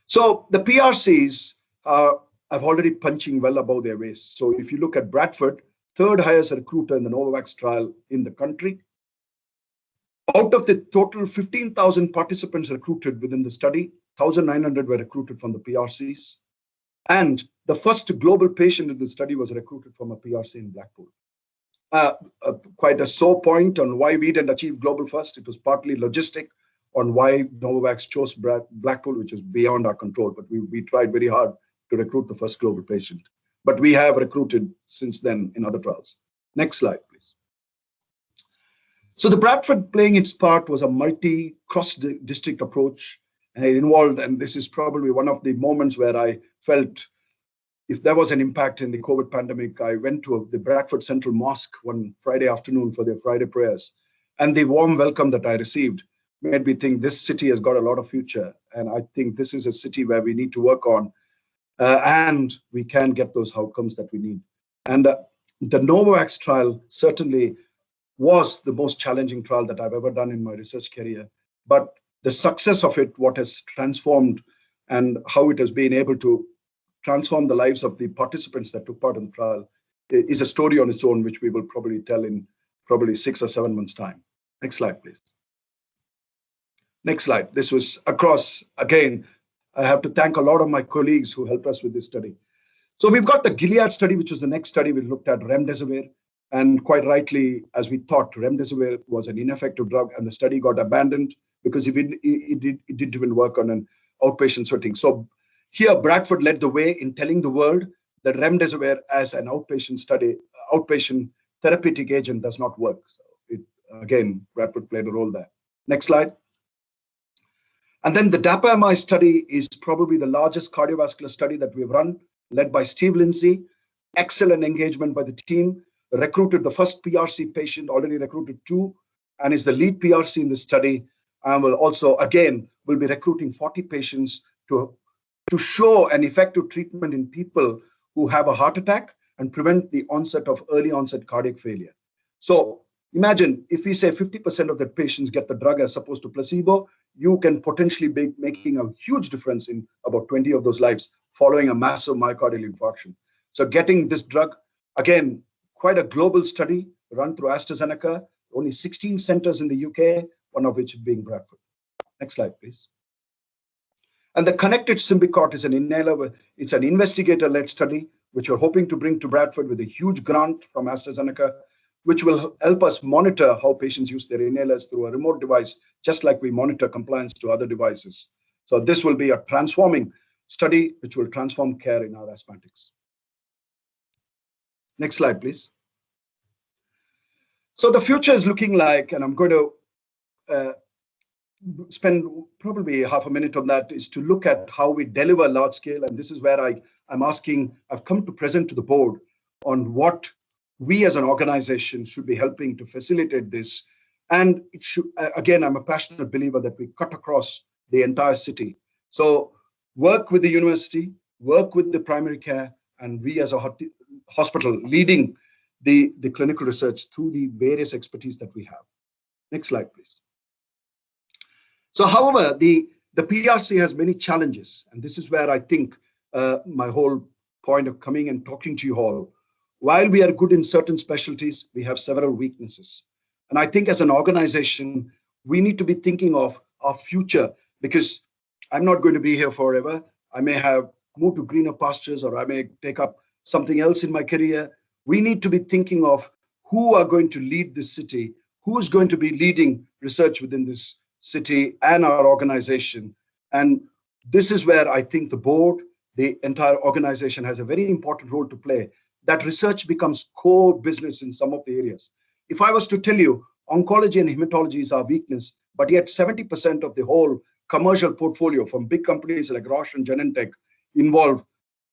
So the PRCs are already punching well above their waist. So if you look at Bradford, 3rd highest recruiter in the Novavax trial in the country. Out of the total 15,000 participants recruited within the study, 1,900 were recruited from the PRCs. And the first global patient in the study was recruited from a PRC in Blackpool. Quite a sore point on why we didn't achieve global first. It was partly logistic on why Novavax chose Blackpool, which is beyond our control. But we tried very hard to recruit the first global patient. But we have recruited since then in other trials. Next slide, please. So the Bradford playing its part was a multi-cross-district approach. And it involved, and this is probably one of the moments where I felt if there was an impact in the COVID pandemic. I went to the Bradford Central Mosque one Friday afternoon for their Friday prayers. And the warm welcome that I received made me think this city has got a lot of future. And I think this is a city where we need to work on, and we can get those outcomes that we need. And the Novavax trial certainly was the most challenging trial that I've ever done in my research career. But the success of it, what has transformed and how it has been able to transform the lives of the participants that took part in the trial is a story on its own, which we will probably tell in probably 6 or 7 months' time. Next slide, please. Next slide. This was across, again, I have to thank a lot of my colleagues who helped us with this study. So we've got the Gilead study, which was the next study we looked at, remdesivir. And quite rightly, as we thought, remdesivir was an ineffective drug, and the study got abandoned because it didn't even work on an outpatient setting. So here, Bradford led the way in telling the world that remdesivir as an outpatient therapeutic agent does not work. So again, Bradford played a role there. Next slide. And then the DAPA-MI study is probably the largest cardiovascular study that we've run, led by Steve Lindsay. Excellent engagement by the team. Recruited the first PRC patient, already recruited 2, and is the lead PRC in the study. And will also, again, will be recruiting 40 patients to show an effective treatment in people who have a heart attack and prevent the early onset cardiac failure. So imagine if we say 50% of the patients get the drug as opposed to placebo, you can potentially be making a huge difference in about 20 of those lives following a massive myocardial infarction. So getting this drug, again, quite a global study run through AstraZeneca, only 16 centers in the UK, one of which being Bradford. Next slide, please. And the Connected Symbicort is an inhaler. It's an investigator-led study, which we're hoping to bring to Bradford with a huge grant from AstraZeneca, which will help us monitor how patients use their inhalers through a remote device, just like we monitor compliance to other devices. So this will be a transforming study, which will transform care in our asthmatics. Next slide, please. So the future is looking like, and I'm going to spend probably half a minute on that, is to look at how we deliver large scale. And this is where I've come to present to the board on what we as an organization should be helping to facilitate this. And it should, again, I'm a passionate believer that we cut across the entire city. So work with the university, work with the primary care, and we as a hospital leading the clinical research through the various expertise that we have. Next slide, please. So, however, the PRC has many challenges, and this is where I think my whole point of coming and talking to you all. While we are good in certain specialties, we have several weaknesses. And I think as an organization, we need to be thinking of our future, because I'm not going to be here forever. I may have moved to greener pastures, or I may take up something else in my career. We need to be thinking of who are going to lead this city, who is going to be leading research within this city and our organization. And this is where I think the board, the entire organization has a very important role to play, that research becomes core business in some of the areas. If I was to tell you, oncology and hematology is our weakness, but yet 70% of the whole commercial portfolio from big companies like Roche and Genentech involve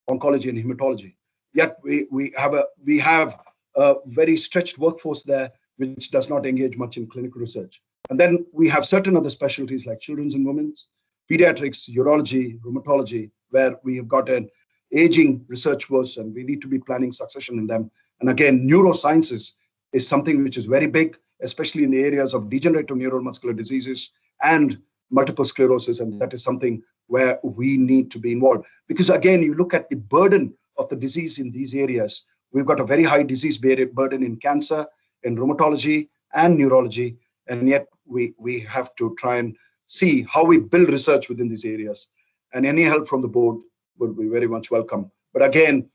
oncology and hematology. Yet we have a very stretched workforce there, which does not engage much in clinical research. And then we have certain other specialties like children's and women's, pediatrics, urology, rheumatology, where we have got an aging research force and we need to be planning succession in them. And again, neurosciences is something which is very big, especially in the areas of degenerative neuromuscular diseases and multiple sclerosis. And that is something where we need to be involved. Because again, you look at the burden of the disease in these areas. We've got a very high disease burden in cancer, in rheumatology and neurology. And yet we have to try and see how we build research within these areas. And any help from the board would be very much welcome. But again,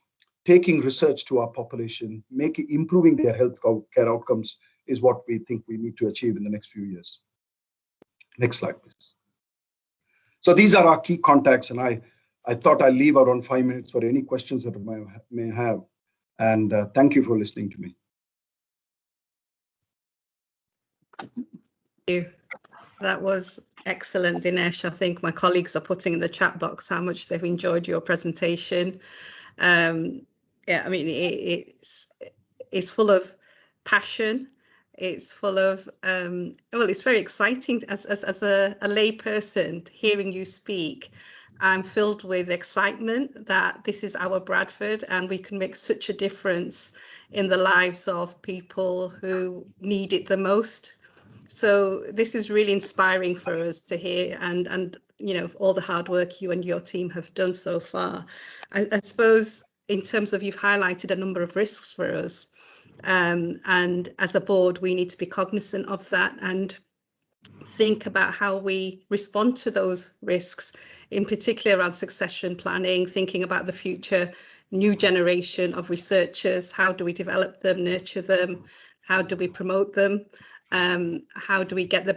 taking research to our population, improving their health care outcomes is what we think we need to achieve in the next few years. Next slide, please. So these are our key contacts, and I thought I'd leave around 5 minutes for any questions that I may have. And thank you for listening to me. Thank you. That was excellent, Dinesh. I think my colleagues are putting in the chat box how much they've enjoyed your presentation. Yeah, I mean, it's full of passion. It's full of, well, it's very exciting as a lay person hearing you speak. I'm filled with excitement that this is our Bradford and we can make such a difference in the lives of people who need it the most. So this is really inspiring for us to hear, and you know, all the hard work you and your team have done so far. I suppose in terms of, you've highlighted a number of risks for us, and as a board we need to be cognizant of that and think about how we respond to those risks, in particular around succession planning, thinking about the future new generation of researchers. How do we develop them, nurture them? How do we promote them? How do we get the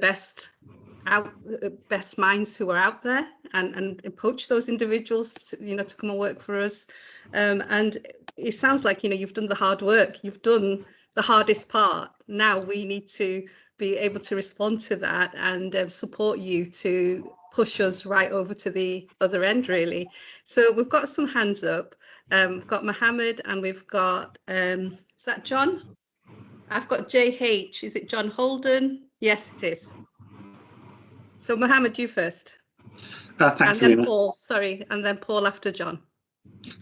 best minds who are out there and poach those individuals to, you know, to come and work for us? And it sounds like, you know, you've done the hard work, you've done the hardest part. Now we need to be able to respond to that and support you to push us right over to the other end, really. So we've got some hands up. We've got Mohammed, and we've got, is that John? I've got JH. Is it John Holden? Yes, it is. So Mohammed, you first. Thanks, and then Lena. Paul, sorry, and then Paul after John.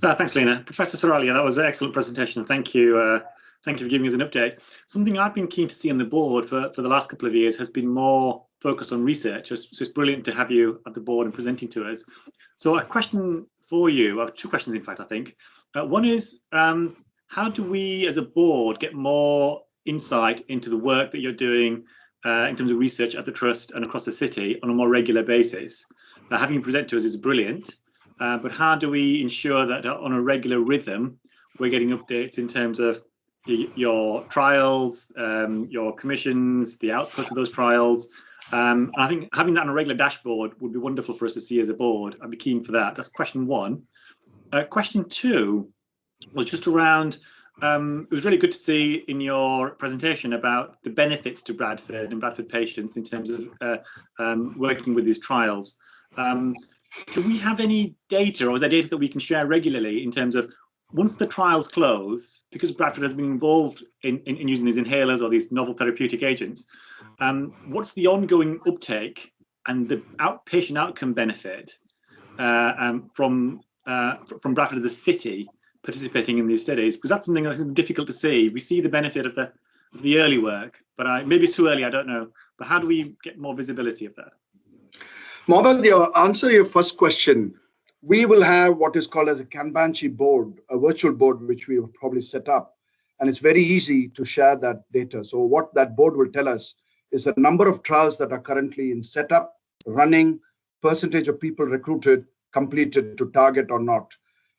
Thanks, Lena. Professor Saralia, that was an excellent presentation. Thank you. Thank you for giving us an update. Something I've been keen to see on the board for the last couple of years has been more focused on research. So it's brilliant to have you at the board and presenting to us. So a question for you, well, two questions in fact, I think. One is, how do we as a board get more insight into the work that you're doing in terms of research at the Trust and across the city on a more regular basis? Having you present to us is brilliant, but how do we ensure that on a regular rhythm we're getting updates in terms of your trials, your commissions, the output of those trials? I think having that on a regular dashboard would be wonderful for us to see as a board. I'd be keen for that. That's question one. Question two was just around, it was really good to see in your presentation about the benefits to Bradford and Bradford patients in terms of working with these trials. Do we have any data, or is there data that we can share regularly in terms of, once the trials close, because Bradford has been involved in using these inhalers or these novel therapeutic agents, what's the ongoing uptake and the outpatient outcome benefit from Bradford as a city participating in these studies? Because that's something that's difficult to see. We see the benefit of the early work, but maybe it's too early, I don't know. But how do we get more visibility of that? Mohammed, to answer your first question, we will have what is called as a Kanbanchi board, a virtual board, which we will probably set up. And it's very easy to share that data. So what that board will tell us is the number of trials that are currently in setup, running, percentage of people recruited, completed to target or not.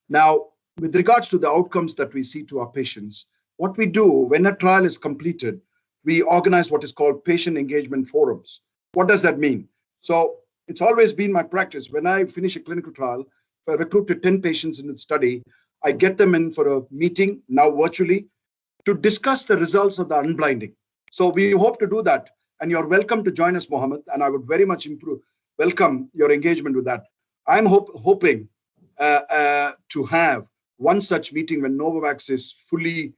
Now, with regards to the outcomes that we see to our patients, what we do when a trial is completed, we organize what is called patient engagement forums. What does that mean? So it's always been my practice. When I finish a clinical trial, if I recruited 10 patients in the study, I get them in for a meeting, now virtually, to discuss the results of the unblinding. So we hope to do that. And you're welcome to join us, Mohammed. And I would very much welcome your engagement with that. I'm hoping to have one such meeting when Novavax is fully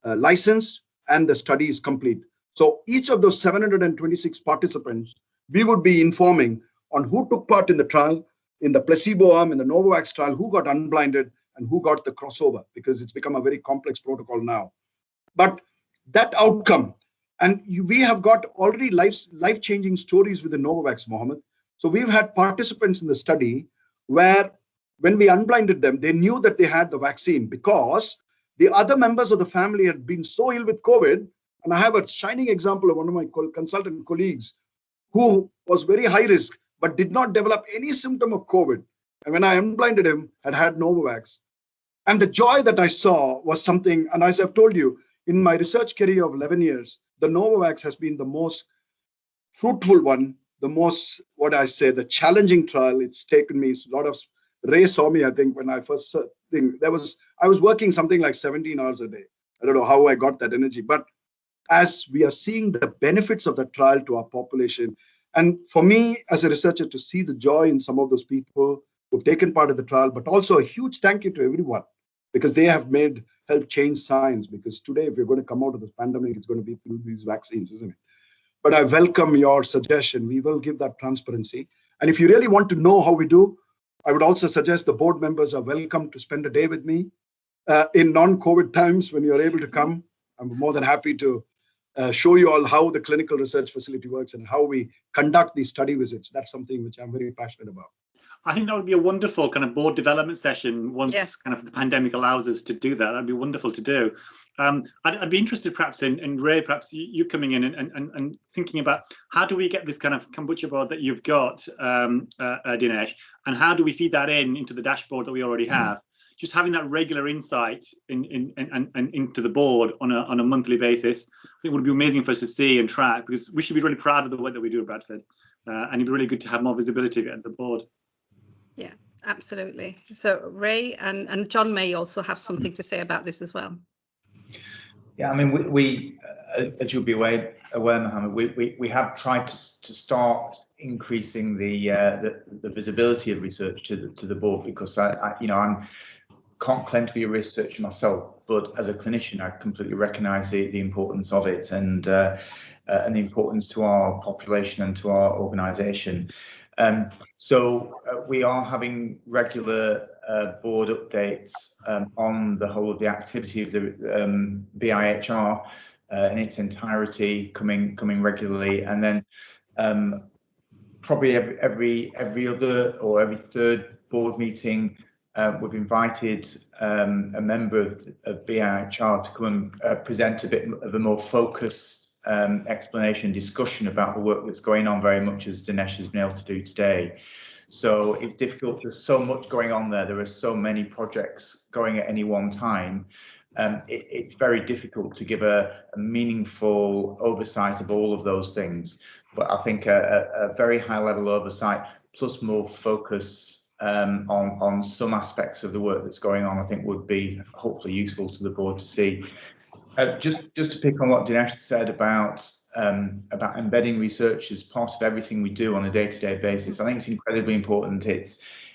licensed and the study is complete. So each of those 726 participants, we would be informing on who took part in the trial, in the placebo arm, in the Novavax trial, who got unblinded and who got the crossover, because it's become a very complex protocol now. But that outcome, and we have got already life-changing stories with the Novavax, Mohammed. So we've had participants in the study where when we unblinded them, they knew that they had the vaccine because the other members of the family had been so ill with COVID. And I have a shining example of one of my consultant colleagues who was very high risk, but did not develop any symptom of COVID. And when I unblinded him, had Novavax. And the joy that I saw was something, and as I've told you, in my research career of 11 years, the Novavax has been the most fruitful one, the most, the challenging trial. It's taken me a lot of, Ray saw me, I think, when I first I was working something like 17 hours a day. I don't know how I got that energy, but as we are seeing the benefits of the trial to our population, and for me as a researcher to see the joy in some of those people who've taken part of the trial, but also a huge thank you to everyone, because they have helped change science. Because today, if you're going to come out of this pandemic, it's going to be through these vaccines, isn't it? But I welcome your suggestion. We will give that transparency. And if you really want to know how we do, I would also suggest the board members are welcome to spend a day with me. in non-COVID times when you're able to come. I'm more than happy to show you all how the clinical research facility works and how we conduct these study visits. That's something which I'm very passionate about. I think that would be a wonderful kind of board development session once Yes. kind of the pandemic allows us to do that. That'd be wonderful to do. I'd be interested perhaps in Ray, perhaps you coming in and thinking about how do we get this kind of kombucha board that you've got, Dinesh, and how do we feed that into the dashboard that we already have? Just having that regular insight into the board on a monthly basis, I think would be amazing for us to see and track, because we should be really proud of the work that we do at Bradford, and it'd be really good to have more visibility at the board. Yeah, absolutely. So Ray and John may also have something to say about this as well. Yeah, I mean, we as you'll be aware, Mohammed, we have tried to start increasing the visibility of research to the board, because I can't claim to be a researcher myself, but as a clinician, I completely recognise the importance of it and the importance to our population and to our organisation. So we are having regular board updates on the whole of the activity of the BIHR in its entirety, coming regularly, and then probably every other or every third board meeting, we've invited a member of BIHR to come and present a bit of a more focused explanation, discussion about the work that's going on, very much as Dinesh has been able to do today. So it's difficult. There's so much going on there. There are so many projects going at any one time. It's very difficult to give a meaningful oversight of all of those things. But I think a very high level oversight plus more focus on some aspects of the work that's going on, I think would be hopefully useful to the board to see. Just to pick on what Dinesh said about embedding research as part of everything we do on a day-to-day basis, I think it's incredibly important.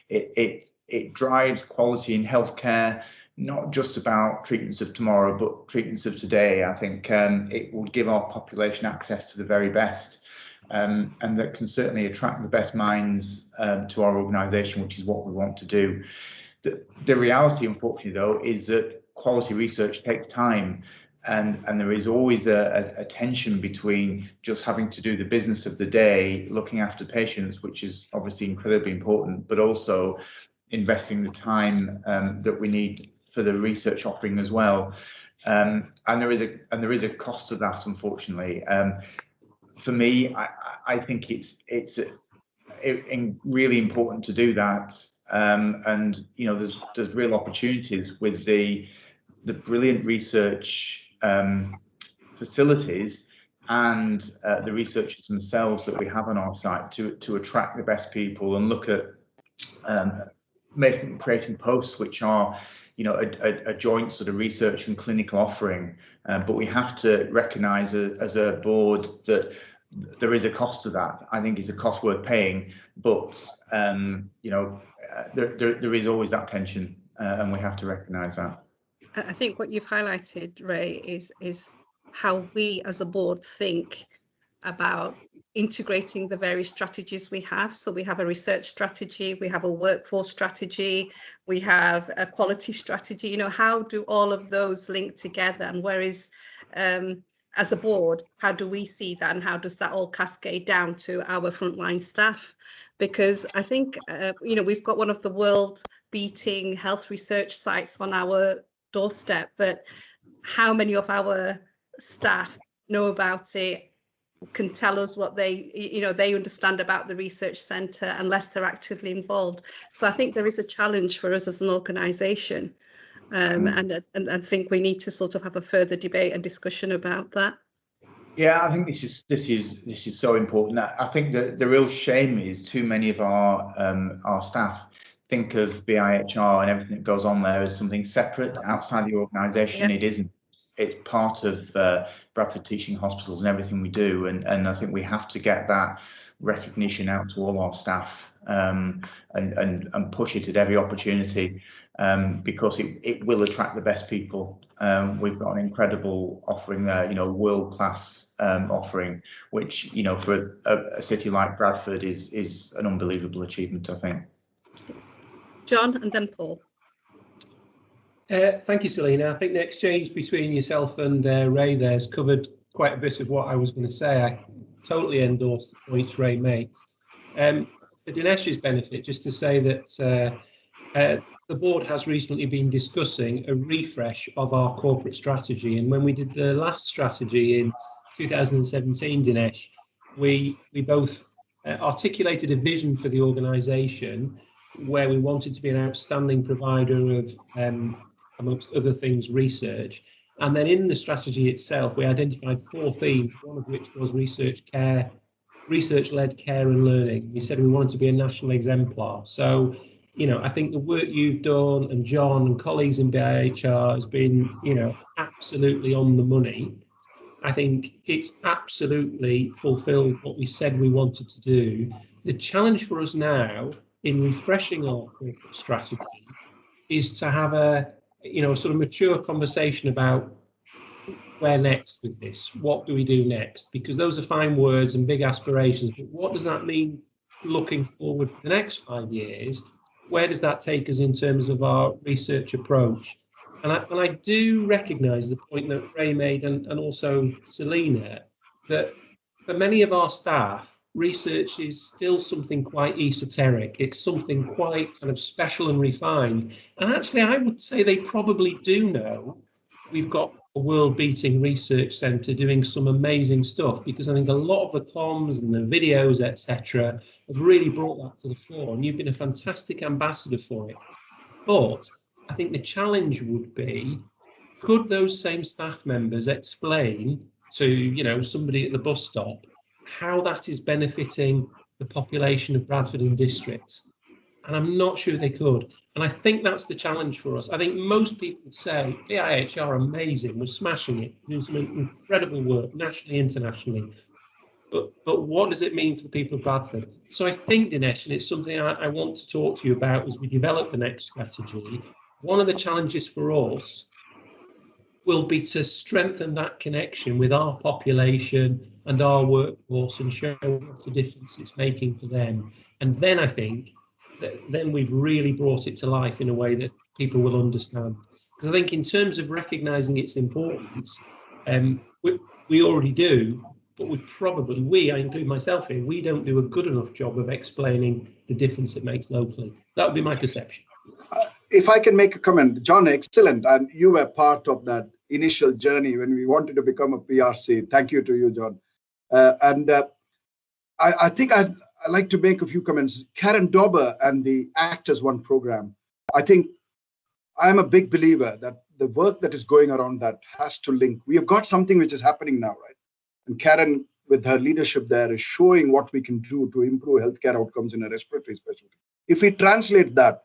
It drives quality in healthcare, not just about treatments of tomorrow, but treatments of today. I think it will give our population access to the very best, and that can certainly attract the best minds to our organisation, which is what we want to do. The reality, unfortunately, though, is that quality research takes time. And there is always a tension between just having to do the business of the day, looking after patients, which is obviously incredibly important, but also investing the time that we need for the research offering as well. And there is a cost to that, unfortunately. For me, I think it's really important to do that. And there's real opportunities with the brilliant research facilities and the researchers themselves that we have on our site to attract the best people and look at creating posts which are a joint sort of research and clinical offering, but we have to recognise as a board that there is a cost to that. I think it's a cost worth paying, but there is always that tension, and we have to recognise that. I think what you've highlighted, Ray, is how we as a board think about integrating the various strategies we have. So we have a research strategy, we have a workforce strategy, we have a quality strategy. How do all of those link together, and where is, as a board, how do we see that, and how does that all cascade down to our frontline staff? Because I think, we've got one of the world-beating health research sites on our doorstep, but how many of our staff know about it, can tell us what they understand about the research centre, unless they're actively involved? So I think there is a challenge for us as an organisation, and I think we need to sort of have a further debate and discussion about that. Yeah, I think this is so important. I think that the real shame is too many of our staff think of BIHR and everything that goes on there as something separate outside the organisation. It isn't. It's part of Bradford Teaching Hospitals and everything we do, and I think we have to get that recognition out to all our staff, and push it at every opportunity, because it will attract the best people. We've got an incredible offering there, world-class offering, which for a city like Bradford is an unbelievable achievement, I think. John, and then Paul. Thank you, Selina. I think the exchange between yourself and Ray there has covered quite a bit of what I was going to say. I totally endorse the points Ray makes. For Dinesh's benefit, just to say that the board has recently been discussing a refresh of our corporate strategy. And when we did the last strategy in 2017, Dinesh, we both articulated a vision for the organisation where we wanted to be an outstanding provider of, amongst other things, research. And then in the strategy itself, we identified 4 themes, one of which was research-led care and learning. We said we wanted to be a national exemplar. So, you know, I think the work you've done and John and colleagues in BIHR has been, you know, absolutely on the money. I think it's absolutely fulfilled what we said we wanted to do. The challenge for us now in refreshing our corporate strategy is to have a, you know, sort of mature conversation about where next with this. What do we do next? Because those are fine words and big aspirations, but what does that mean looking forward for the next 5 years? Where does that take us in terms of our research approach? And I do recognise the point that Ray made and also Selina, that for many of our staff, research is still something quite esoteric. It's something quite kind of special and refined. And actually, I would say they probably do know we've got a world-beating research centre doing some amazing stuff, because I think a lot of the comms and the videos, etc., have really brought that to the fore, and you've been a fantastic ambassador for it. But I think the challenge would be, could those same staff members explain to, you know, somebody at the bus stop how that is benefiting the population of Bradford and districts? And I'm not sure they could. And I think that's the challenge for us. I think most people would say, BIHR are amazing, we're smashing it, doing some incredible work, nationally, internationally. But what does it mean for the people of Bradford? So I think, Dinesh, and it's something I want to talk to you about as we develop the next strategy, one of the challenges for us will be to strengthen that connection with our population and our workforce and show what the difference it's making for them. And then I think that then we've really brought it to life in a way that people will understand. Because I think in terms of recognising its importance, we already do, but I include myself here, we don't do a good enough job of explaining the difference it makes locally. That would be my perception. If I can make a comment, John, excellent. And you were part of that initial journey when we wanted to become a PRC. Thank you to you, John. I think I'd like to make a few comments. Karen Dauber and the Act as One program. I think I'm a big believer that the work that is going around that has to link. We have got something which is happening now, right? And Karen, with her leadership there, is showing what we can do to improve healthcare outcomes in a respiratory specialty. If we translate that,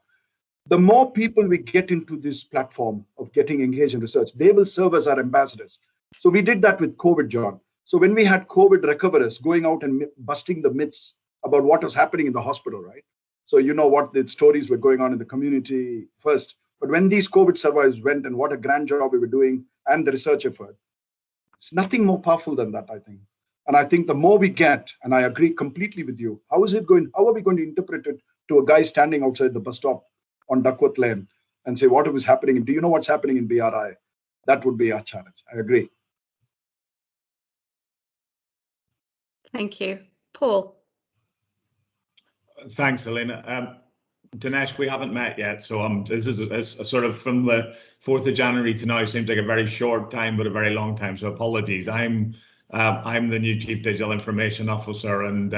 the more people we get into this platform of getting engaged in research, they will serve as our ambassadors. So we did that with COVID, John. So when we had COVID recoverers going out and busting the myths about what was happening in the hospital, right? So you know what the stories were going on in the community first. But when these COVID survivors went, and what a grand job we were doing, and the research effort, it's nothing more powerful than that, I think. And I think the more we get, and I agree completely with you, how are we going to interpret it to a guy standing outside the bus stop on Duckworth Lane and say, what is happening? Do you know what's happening in BRI? That would be our challenge. I agree. Thank you. Paul. Thanks, Elena. Dinesh, we haven't met yet, so this is a sort of from the 4th of January to now seems like a very short time, but a very long time. So apologies. I'm the new Chief Digital Information Officer, and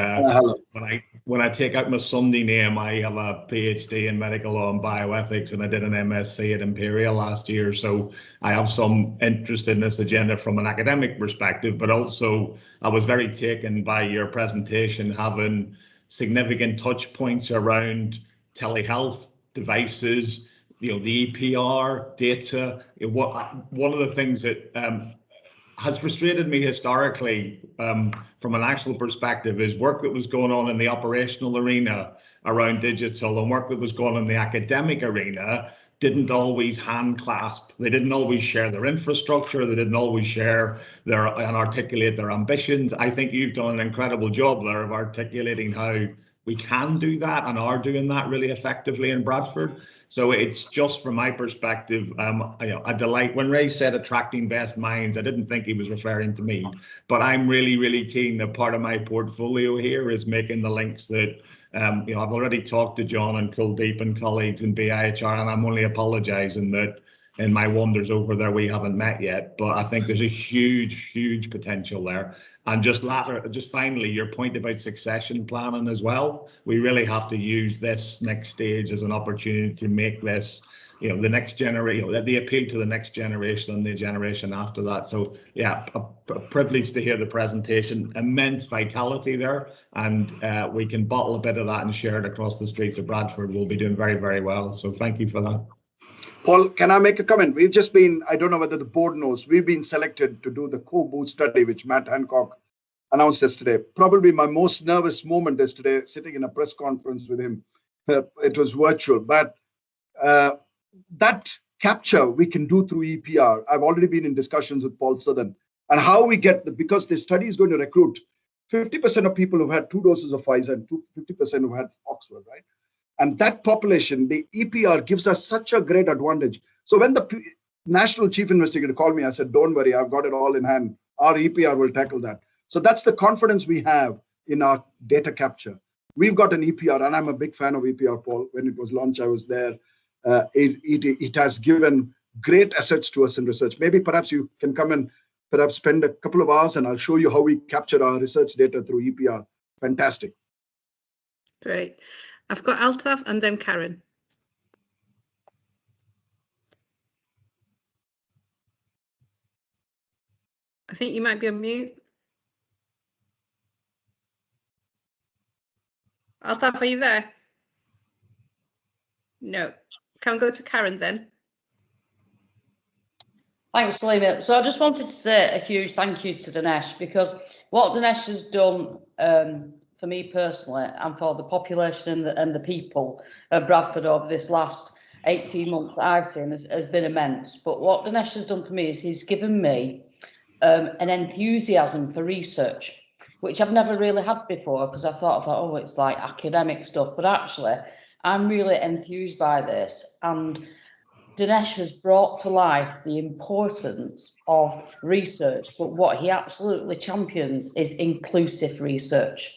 when I take out my Sunday name, I have a PhD in medical law and bioethics, and I did an MSc at Imperial last year. So I have some interest in this agenda from an academic perspective, but also I was very taken by your presentation, having significant touch points around telehealth devices, the EPR data. One of the things that has frustrated me historically from an actual perspective is work that was going on in the operational arena around digital, and work that was going on in the academic arena didn't always hand clasp. They didn't always share their infrastructure. They didn't always share and articulate their ambitions. I think you've done an incredible job there of articulating how we can do that and are doing that really effectively in Bradford. So it's just from my perspective, a delight. When Ray said attracting best minds, I didn't think he was referring to me, but I'm really, really keen that part of my portfolio here is making the links that, I've already talked to John and Kuldeep and colleagues in BIHR, and I'm only apologising that in my wanders over there we haven't met yet, but I think there's a huge potential there. And just finally, your point about succession planning as well, we really have to use this next stage as an opportunity to make this, the next generation, the appeal to the next generation and the generation after that. So yeah, a privilege to hear the presentation, immense vitality there, and we can bottle a bit of that and share it across the streets of Bradford. We'll be doing very, very well. So thank you for that. Paul, can I make a comment? We've just been, I don't know whether the board knows, we've been selected to do the co-boost study, which Matt Hancock announced yesterday. Probably my most nervous moment yesterday, sitting in a press conference with him. It was virtual, but that capture we can do through EPR. I've already been in discussions with Paul Southern, and how we get because the study is going to recruit 50% of people who've had 2 doses of Pfizer and 50% who've had Oxford, right? And that population, the EPR gives us such a great advantage. So when the national chief investigator called me, I said, don't worry, I've got it all in hand. Our EPR will tackle that. So that's the confidence we have in our data capture. We've got an EPR, and I'm a big fan of EPR, Paul. When it was launched, I was there. It has given great assets to us in research. Maybe perhaps you can come and perhaps spend a couple of hours and I'll show you how we capture our research data through EPR. Fantastic. Great. I've got Altaf and then Karen. I think you might be on mute. Altaf, are you there? No. Can we go to Karen then? Thanks, Selena. So I just wanted to say a huge thank you to Dinesh, because what Dinesh has done for me personally and for the population and the people of Bradford over this last 18 months that I've seen has been immense. But what Dinesh has done for me is he's given me an enthusiasm for research, which I've never really had before, because I thought, oh, it's like academic stuff. But actually, I'm really enthused by this. And Dinesh has brought to life the importance of research, but what he absolutely champions is inclusive research.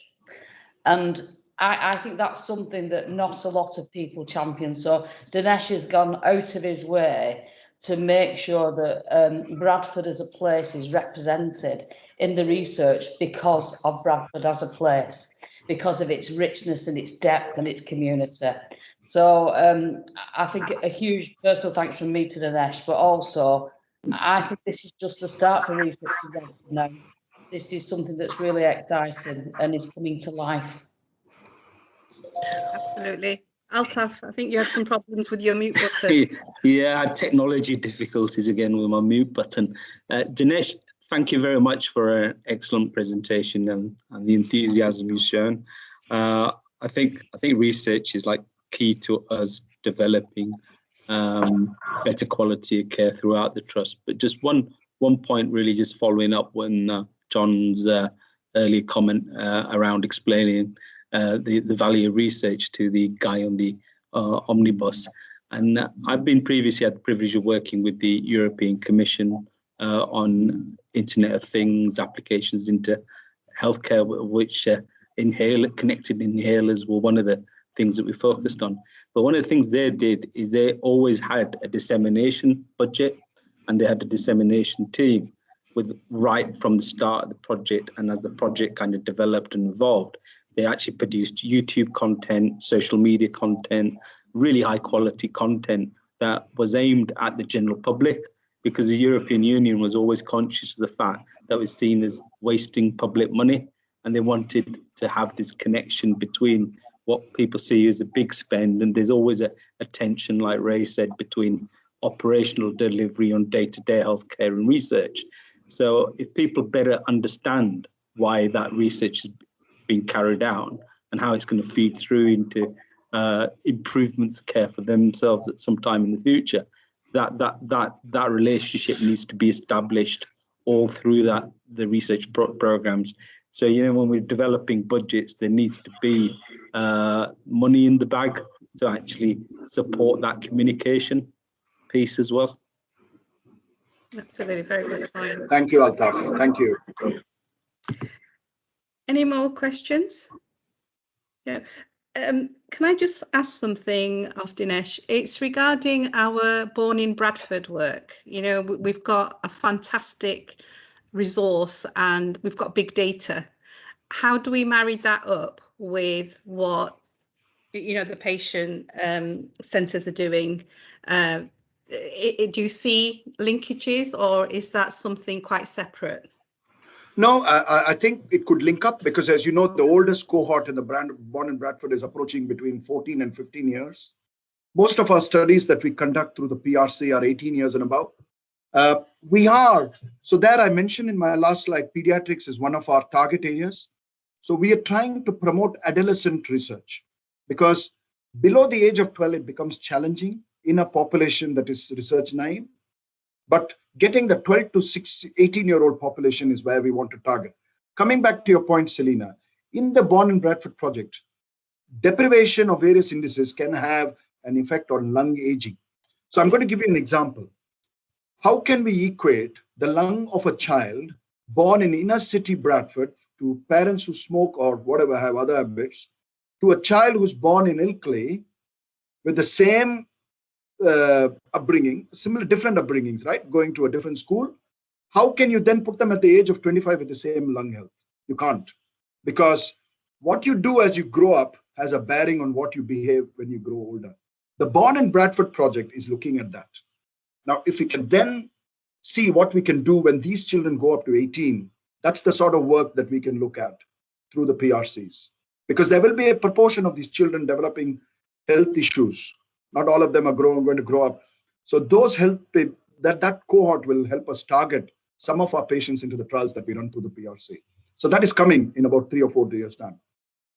And I think that's something that not a lot of people champion. So Dinesh has gone out of his way to make sure that Bradford as a place is represented in the research because of Bradford as a place, because of its richness and its depth and its community. So I think a huge personal thanks from me to Dinesh, but also I think this is just the start for research. Now, this is something that's really exciting and is coming to life. Absolutely. Altaf, I think you had some problems with your mute button. Yeah, I had technology difficulties again with my mute button. Dinesh, thank you very much for an excellent presentation and the enthusiasm you've shown. I think research is like key to us developing better quality of care throughout the trust. But just one point, really, just following up when John's early comment around explaining the value of research to the guy on the omnibus. And I've been previously had the privilege of working with the European Commission on Internet of Things applications into healthcare, which connected inhalers were one of the things that we focused on. But one of the things they did is they always had a dissemination budget, and they had a dissemination team with right from the start of the project. And as the project kind of developed and evolved, they actually produced YouTube content, social media content, really high quality content that was aimed at the general public, because the European Union was always conscious of the fact that it was seen as wasting public money. And they wanted to have this connection between what people see as a big spend, and there's always a tension, like Ray said, between operational delivery on day-to-day healthcare and research. So if people better understand why that research is being carried out and how it's going to feed through into improvements of care for themselves at some time in the future, that relationship needs to be established all through the research programs. So, when we're developing budgets, there needs to be money in the bag to actually support that communication piece as well. Absolutely, very good point. Thank you, Altaf. Thank you. Any more questions? Yeah. Can I just ask something of Dinesh? It's regarding our Born in Bradford work. You know, we've got a fantastic resource and we've got big data. How do we marry that up with what, you know, the patient centres are doing? Do you see linkages, or is that something quite separate? No, I think it could link up because, as you know, the oldest cohort in the Born in Bradford is approaching between 14 and 15 years. Most of our studies that we conduct through the PRC are 18 years and above. So there I mentioned in my last slide, pediatrics is one of our target areas. So we are trying to promote adolescent research because below the age of 12, it becomes challenging in a population that is research naive. But getting the 12 to 18-year-old population is where we want to target. Coming back to your point, Selina, in the Born in Bradford project, deprivation of various indices can have an effect on lung aging. So I'm going to give you an example. How can we equate the lung of a child born in inner city Bradford to parents who smoke or whatever have other habits to a child who's born in Ilkley with the same upbringing, different upbringings, right? Going to a different school. How can you then put them at the age of 25 with the same lung health? You can't, because what you do as you grow up has a bearing on what you behave when you grow older. The Born in Bradford project is looking at that. Now, if we can then see what we can do when these children go up to 18, that's the sort of work that we can look at through the PRCs, because there will be a proportion of these children developing health issues. Not all of them are going to grow up. So those that cohort will help us target some of our patients into the trials that we run through the PRC. So that is coming in about 3 or 4 years' time.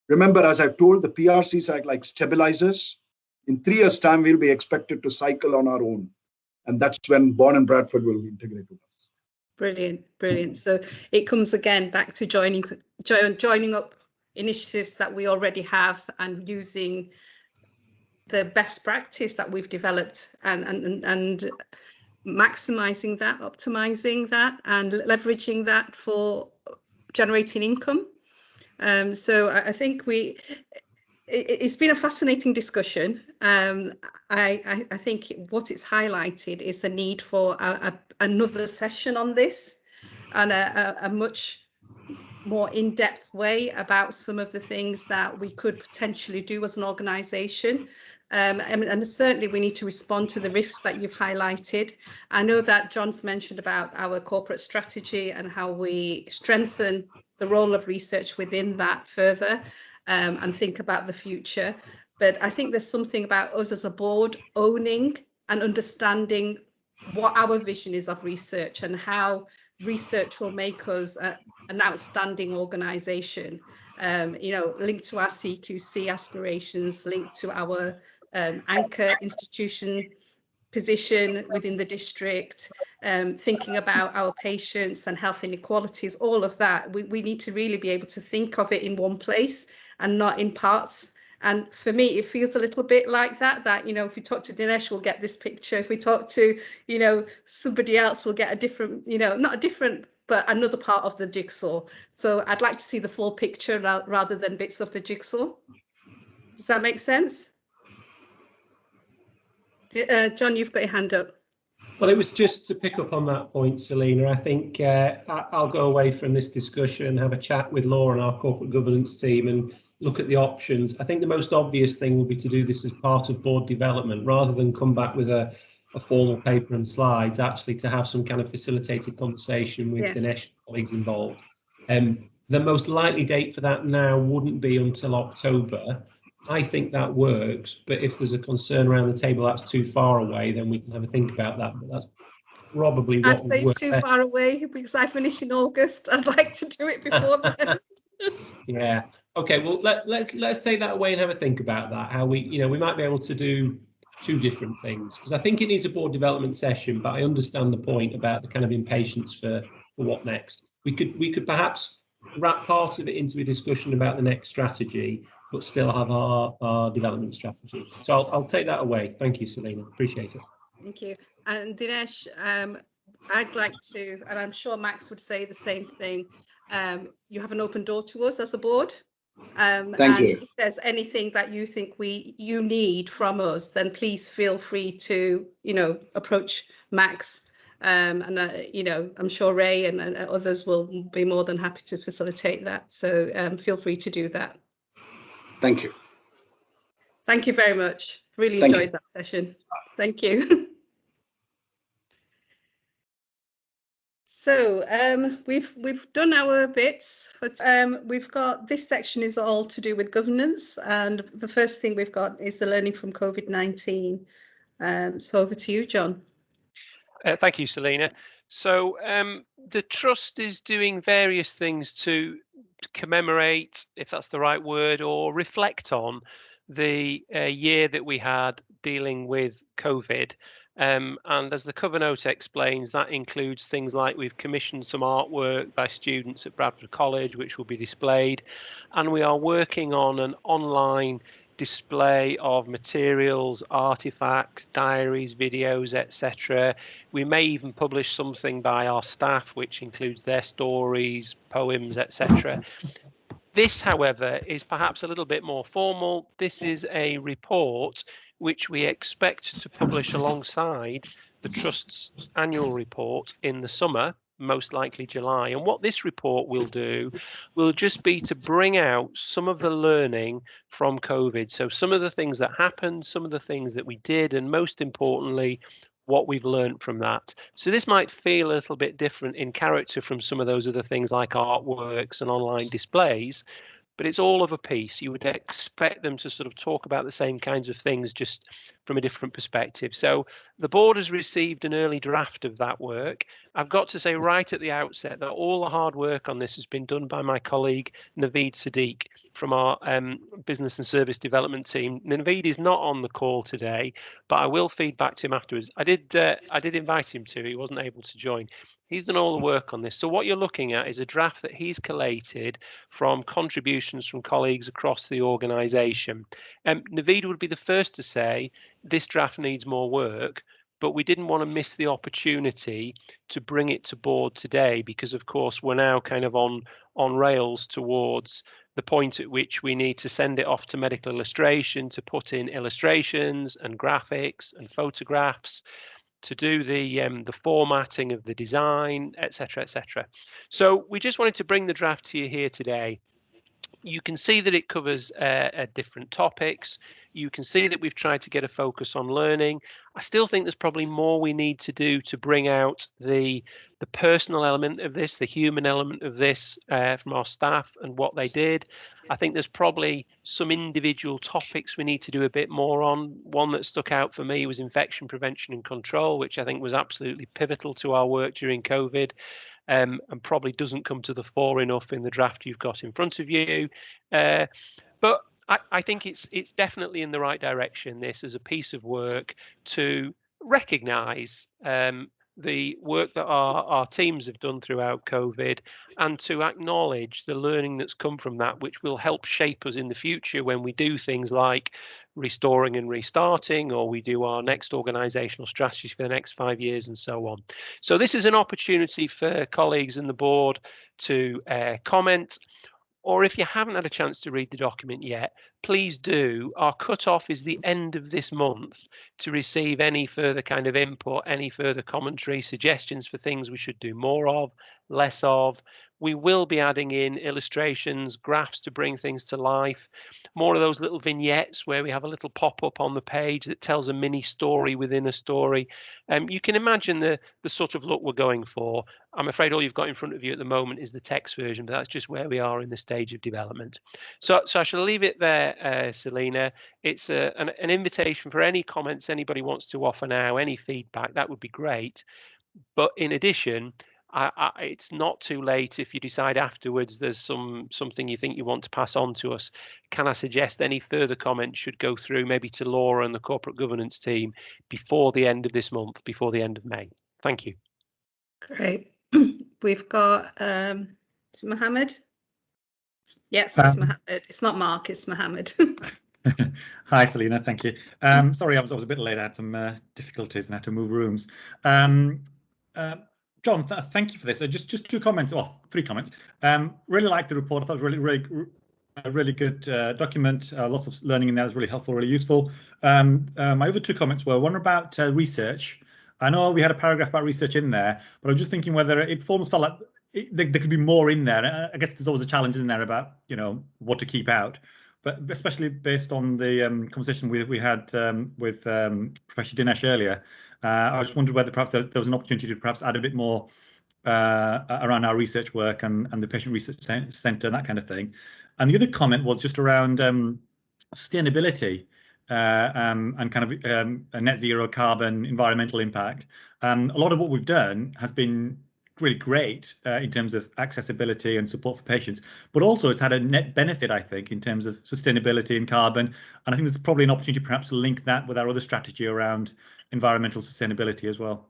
Remember, as I've told, the PRCs are like stabilizers. In 3 years' time, we'll be expected to cycle on our own. And that's when Born in Bradford will integrate with us. Brilliant, brilliant. So it comes again back to joining up initiatives that we already have and using the best practice that we've developed and maximizing that, optimizing that, and leveraging that for generating income. So I think it's been a fascinating discussion. I think what it's highlighted is the need for another session on this and a much more in-depth way about some of the things that we could potentially do as an organisation. And certainly we need to respond to the risks that you've highlighted. I know that John's mentioned about our corporate strategy and how we strengthen the role of research within that further and think about the future. But I think there's something about us as a board owning and understanding what our vision is of research and how research will make us an outstanding organisation, you know, linked to our CQC aspirations, linked to our anchor institution position within the district, thinking about our patients and health inequalities, all of that. We need to really be able to think of it in one place and not in parts. And for me, it feels a little bit like that, you know, if we talk to Dinesh, we'll get this picture. If we talk to, you know, somebody else, we'll get a different, you know, not a different, but another part of the jigsaw. So I'd like to see the full picture rather than bits of the jigsaw. Does that make sense? John, you've got your hand up. Well, it was just to pick up on that point, Selina. I think I'll go away from this discussion and have a chat with Laura and our corporate governance team and look at the options. I think the most obvious thing would be to do this as part of board development rather than come back with a formal paper and slides, actually to have some kind of facilitated conversation with Dinesh and colleagues involved. The most likely date for that now wouldn't be until October. I think that works, but if there's a concern around the table that's too far away, then we can have a think about that. But that's probably what I'd say it's too far away because I finish in August. I'd like to do it before then. Yeah. Okay. Well, let's take that away and have a think about that. How we, you know, we might be able to do 2 different things, because I think it needs a board development session. But I understand the point about the kind of impatience for what next. We could perhaps wrap part of it into a discussion about the next strategy, but still have our development strategy. So I'll take that away. Thank you, Selina. Appreciate it. Thank you. And Dinesh, I'd like to, and I'm sure Max would say the same thing, you have an open door to us as a board. Thank and you. if there's anything that you think you need from us, then please feel free to, approach Max. And I'm sure Ray and others will be more than happy to facilitate that. So feel free to do that. Thank you. Thank you very much. Really Thank enjoyed you. that session. Thank you. So we've done our bits, but we've got, this section is all to do with governance, and the first thing we've got is the learning from COVID-19. So over to you, John. Thank you, Selina. So the Trust is doing various things to commemorate, if that's the right word, or reflect on the year that we had dealing with COVID. And as the cover note explains, that includes things like we've commissioned some artwork by students at Bradford College, which will be displayed. And we are working on an online display of materials, artifacts, diaries, videos, etc. We may even publish something by our staff, which includes their stories, poems, etc. This, however, is perhaps a little bit more formal. This is a report which we expect to publish alongside the Trust's annual report in the summer, most likely July. And what this report will do will just be to bring out some of the learning from COVID. So some of the things that happened, some of the things that we did, and most importantly, what we've learned from that. So this might feel a little bit different in character from some of those other things like artworks and online displays, but it's all of a piece. You would expect them to sort of talk about the same kinds of things, just from a different perspective. So the board has received an early draft of that work. I've got to say right at the outset that all the hard work on this has been done by my colleague Naveed Sadiq from our business and service development team. Naveed is not on the call today, but I will feed back to him afterwards. I did invite him to. He wasn't able to join. He's done all the work on this. So what you're looking at is a draft that he's collated from contributions from colleagues across the organisation. Naveed would be the first to say this draft needs more work, but we didn't want to miss the opportunity to bring it to board today, because of course we're now kind of on rails towards the point at which we need to send it off to medical illustration to put in illustrations and graphics and photographs, to do the formatting of the design, etc., etc. So we just wanted to bring the draft to you here today. You can see that it covers different topics. You can see that we've tried to get a focus on learning. I still think there's probably more we need to do to bring out the personal element of this, the human element of this from our staff and what they did. I think there's probably some individual topics we need to do a bit more on. One that stuck out for me was infection prevention and control, which I think was absolutely pivotal to our work during COVID. And probably doesn't come to the fore enough in the draft you've got in front of you. But I think it's definitely in the right direction, this as a piece of work to recognise the work that our teams have done throughout COVID, and to acknowledge the learning that's come from that, which will help shape us in the future when we do things like restoring and restarting, or we do our next organisational strategies for the next 5 years and so on. So this is an opportunity for colleagues in the board to comment, or if you haven't had a chance to read the document yet, please do. Our cut-off is the end of this month to receive any further kind of input, any further commentary, suggestions for things we should do more of, less of. We will be adding in illustrations, graphs to bring things to life, more of those little vignettes where we have a little pop-up on the page that tells a mini story within a story. You can imagine the sort of look we're going for. I'm afraid all you've got in front of you at the moment is the text version, but that's just where we are in the stage of development. So I shall leave it there, Selina. It's an invitation for any comments anybody wants to offer now, any feedback, that would be great. But in addition, it's not too late if you decide afterwards there's something you think you want to pass on to us. Can I suggest any further comments should go through maybe to Laura and the corporate governance team before the end of this month, before the end of May? Thank you. Great. We've got Mohammed. Yes, it's Mohammed. It's not Mark, it's Mohammed. Hi, Selina. Thank you. Sorry, I was a bit late. I had some difficulties and had to move rooms. John, thank you for this. Just 2 comments, or 3 comments. Really liked the report. I thought it was really good document. Lots of learning in there. It was really helpful, really useful. My other 2 comments were one about research. I know we had a paragraph about research in there, but I was just thinking whether it almost felt like there could be more in there. I guess there's always a challenge in there about, you know, what to keep out. But especially based on the conversation we had with Professor Dinesh earlier, I just wondered whether perhaps there was an opportunity to perhaps add a bit more around our research work and the Patient Research Centre and that kind of thing. And the other comment was just around sustainability and kind of a net zero carbon environmental impact. A lot of what we've done has been really great in terms of accessibility and support for patients, but also it's had a net benefit, I think, in terms of sustainability and carbon. And I think there's probably an opportunity perhaps to link that with our other strategy around environmental sustainability as well.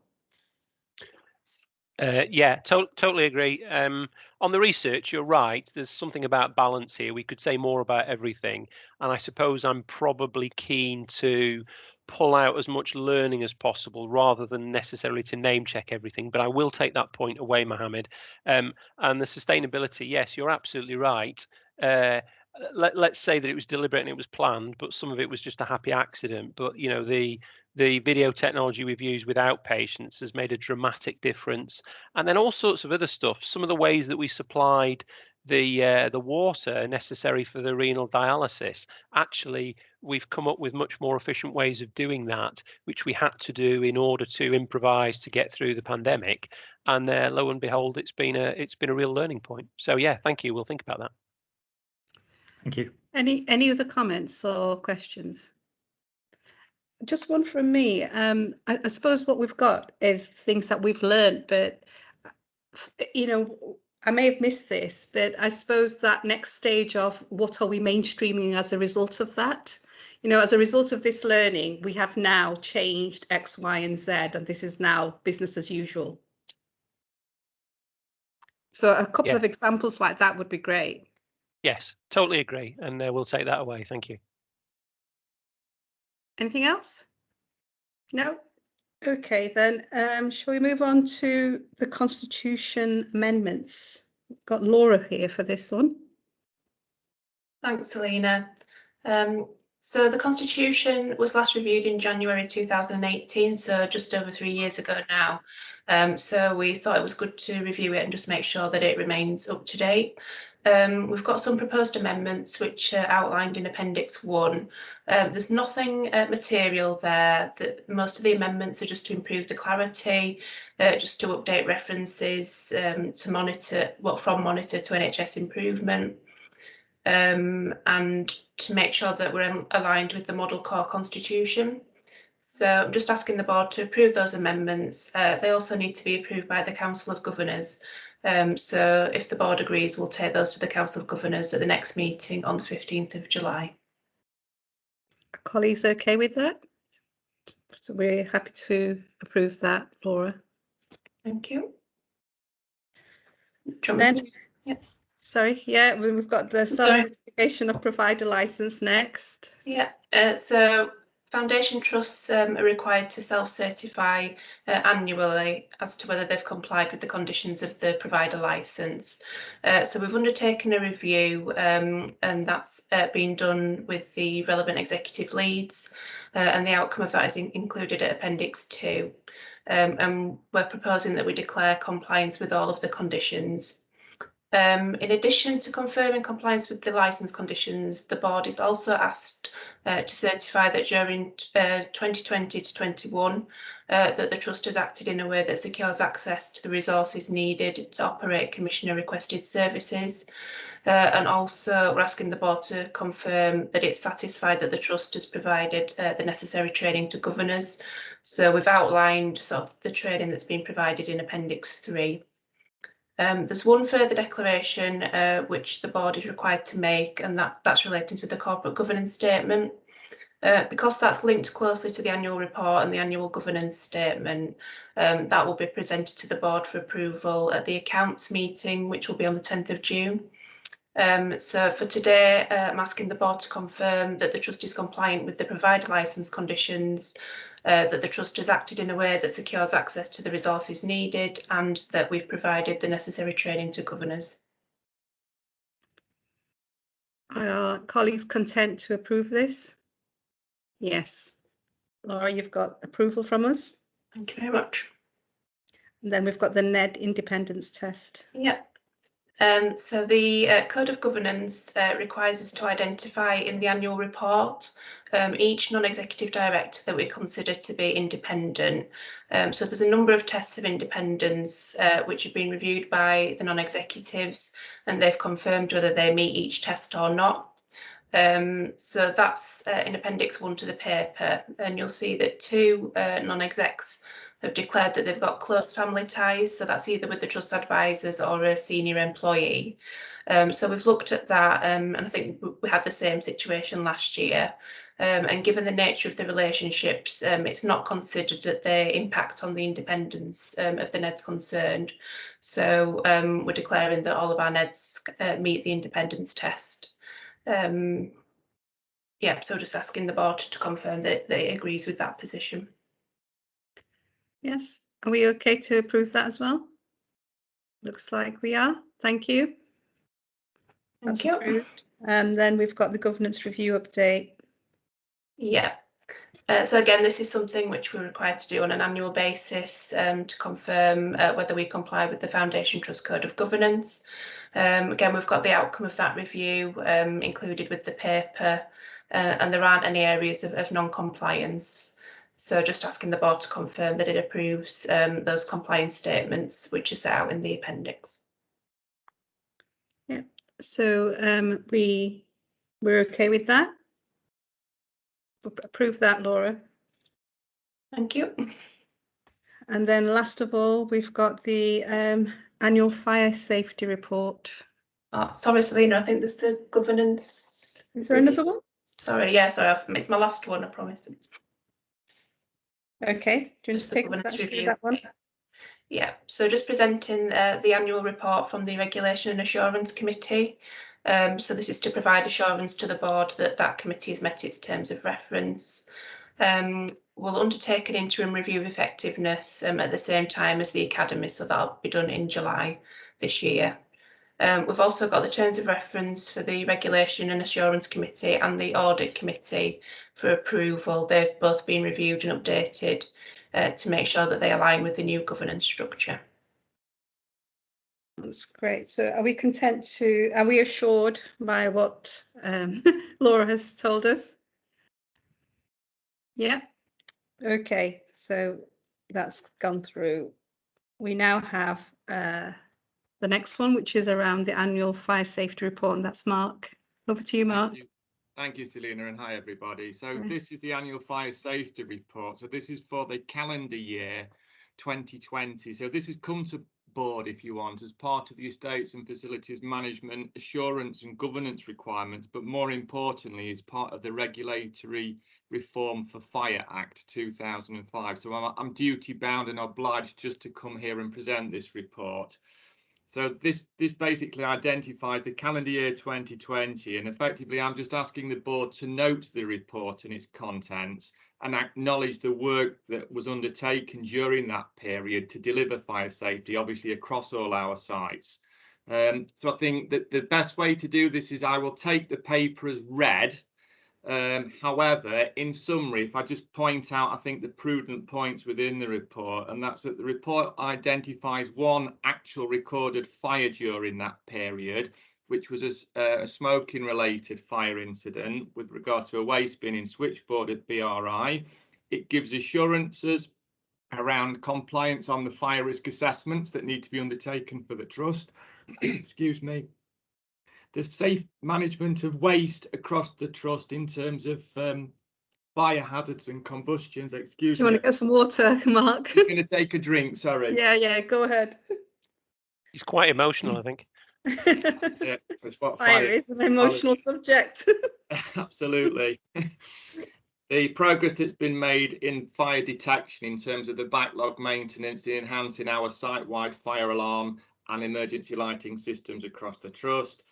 Yeah, totally agree. On the research, you're right. There's something about balance here. We could say more about everything. And I suppose I'm probably keen to pull out as much learning as possible rather than necessarily to name check everything. But I will take that point away, Mohammed. And the sustainability, yes, you're absolutely right. Let's say that it was deliberate and it was planned, but some of it was just a happy accident. But, you know, the video technology we've used without patients has made a dramatic difference. And then all sorts of other stuff. Some of the ways that we supplied the water necessary for the renal dialysis, actually, we've come up with much more efficient ways of doing that, which we had to do in order to improvise to get through the pandemic. And lo and behold, it's been a real learning point. So yeah, thank you. We'll think about that. Thank you. Any other comments or questions? Just one from me. I suppose what we've got is things that we've learned, but, you know, I may have missed this, but I suppose that next stage of what are we mainstreaming as a result of that? You know, as a result of this learning, we have now changed X, Y, and Z, and this is now business as usual. So a couple of examples like that would be great. Yes, totally agree. And we'll take that away. Thank you. Anything else? No? Okay, then shall we move on to the Constitution amendments? We've got Laura here for this one. Thanks, Selina. So the Constitution was last reviewed in January 2018, so just over 3 years ago now. So we thought it was good to review it and just make sure that it remains up to date. We've got some proposed amendments which are outlined in Appendix 1. There's nothing material there. Most of the amendments are just to improve the clarity, just to update references to monitor, from monitor to NHS improvement. And to make sure that we're aligned with the Model Core Constitution. So I'm just asking the board to approve those amendments. They also need to be approved by the Council of Governors. So if the board agrees, we'll take those to the Council of Governors at the next meeting on the 15th of July. Are colleagues okay with that? So we're happy to approve that, Laura. Thank you. Then, sorry, yeah, we've got the self-certification of provider license next. Yeah, so foundation trusts are required to self-certify annually as to whether they've complied with the conditions of the provider licence. So we've undertaken a review and that's been done with the relevant executive leads and the outcome of that is included at Appendix 2. And we're proposing that we declare compliance with all of the conditions. In addition to confirming compliance with the licence conditions, the board is also asked to certify that during 2020 to 21, that the trust has acted in a way that secures access to the resources needed to operate commissioner requested services. And also we're asking the board to confirm that it's satisfied that the trust has provided the necessary training to governors. So we've outlined sort of the training that's been provided in Appendix 3. There's one further declaration which the board is required to make, and that's relating to the corporate governance statement. Because that's linked closely to the annual report and the annual governance statement, that will be presented to the board for approval at the accounts meeting, which will be on the 10th of June. So for today, I'm asking the board to confirm that the trust is compliant with the provider licence conditions, that the trust has acted in a way that secures access to the resources needed, and that we've provided the necessary training to governors. Are colleagues content to approve this? Yes. Laura, you've got approval from us? Thank you very much. And then we've got the NED independence test. Yeah. So the Code of Governance requires us to identify in the annual report each non-executive director that we consider to be independent. So there's a number of tests of independence which have been reviewed by the non-executives, and they've confirmed whether they meet each test or not. So that's in Appendix 1 to the paper, and you'll see that 2 non-execs have declared that they've got close family ties, so that's either with the trust advisors or a senior employee. So we've looked at that, and I think we had the same situation last year. And given the nature of the relationships, it's not considered that they impact on the independence of the NEDs concerned. So we're declaring that all of our NEDs meet the independence test. Yeah, so just asking the board to confirm that it agrees with that position. Yes, are we okay to approve that as well? Looks like we are. Thank you. That's approved. And then we've got the governance review update. Yeah. So again, this is something which we're required to do on an annual basis to confirm whether we comply with the Foundation Trust Code of Governance. Again, we've got the outcome of that review included with the paper, and there aren't any areas of non-compliance. So just asking the board to confirm that it approves those compliance statements which are set out in the appendix. Yeah, so we're okay with that. Approve that, Laura. Thank you. And then last of all, we've got the annual fire safety report. Oh, sorry, Selena, I think there's the governance. Is there another one? Sorry, yeah, sorry, it's my last one, I promise. Okay, do you want to take us through that one? Yeah, so just presenting the annual report from the Regulation and Assurance Committee. So this is to provide assurance to the board that that committee has met its terms of reference. We'll undertake an interim review of effectiveness at the same time as the academy, so that'll be done in July this year. We've also got the terms of reference for the Regulation and Assurance Committee and the Audit Committee for approval. They've both been reviewed and updated to make sure that they align with the new governance structure. That's great. So are we content to, are we assured by what Laura has told us? Yeah. Okay, so that's gone through. We now have the next one, which is around the annual fire safety report, and that's Mark. Over to you, Mark. Thank you, Selena, and hi, everybody. So this is the annual fire safety report. So this is for the calendar year 2020. So this has come to board, if you want, as part of the Estates and Facilities Management Assurance and Governance requirements, but more importantly, is part of the Regulatory Reform for Fire Act 2005. So I'm duty bound and obliged just to come here and present this report. So this basically identifies the calendar year 2020, and effectively I'm just asking the board to note the report and its contents and acknowledge the work that was undertaken during that period to deliver fire safety, obviously across all our sites. So I think that the best way to do this is I will take the paper as read. However, in summary, if I just point out, I think the prudent points within the report, and that's that the report identifies one actual recorded fire during that period, which was a smoking related fire incident with regards to a waste bin in switchboard at BRI. It gives assurances around compliance on the fire risk assessments that need to be undertaken for the trust. Excuse me. The safe management of waste across the trust in terms of fire hazards and combustions. Excuse me. Do you want to get some water, Mark? I'm going to take a drink, sorry. Yeah, go ahead. He's quite emotional, I think. Yeah, it's what fire is an emotional subject. Absolutely. The progress that's been made in fire detection in terms of the backlog maintenance, in enhancing our site-wide fire alarm and emergency lighting systems across the trust.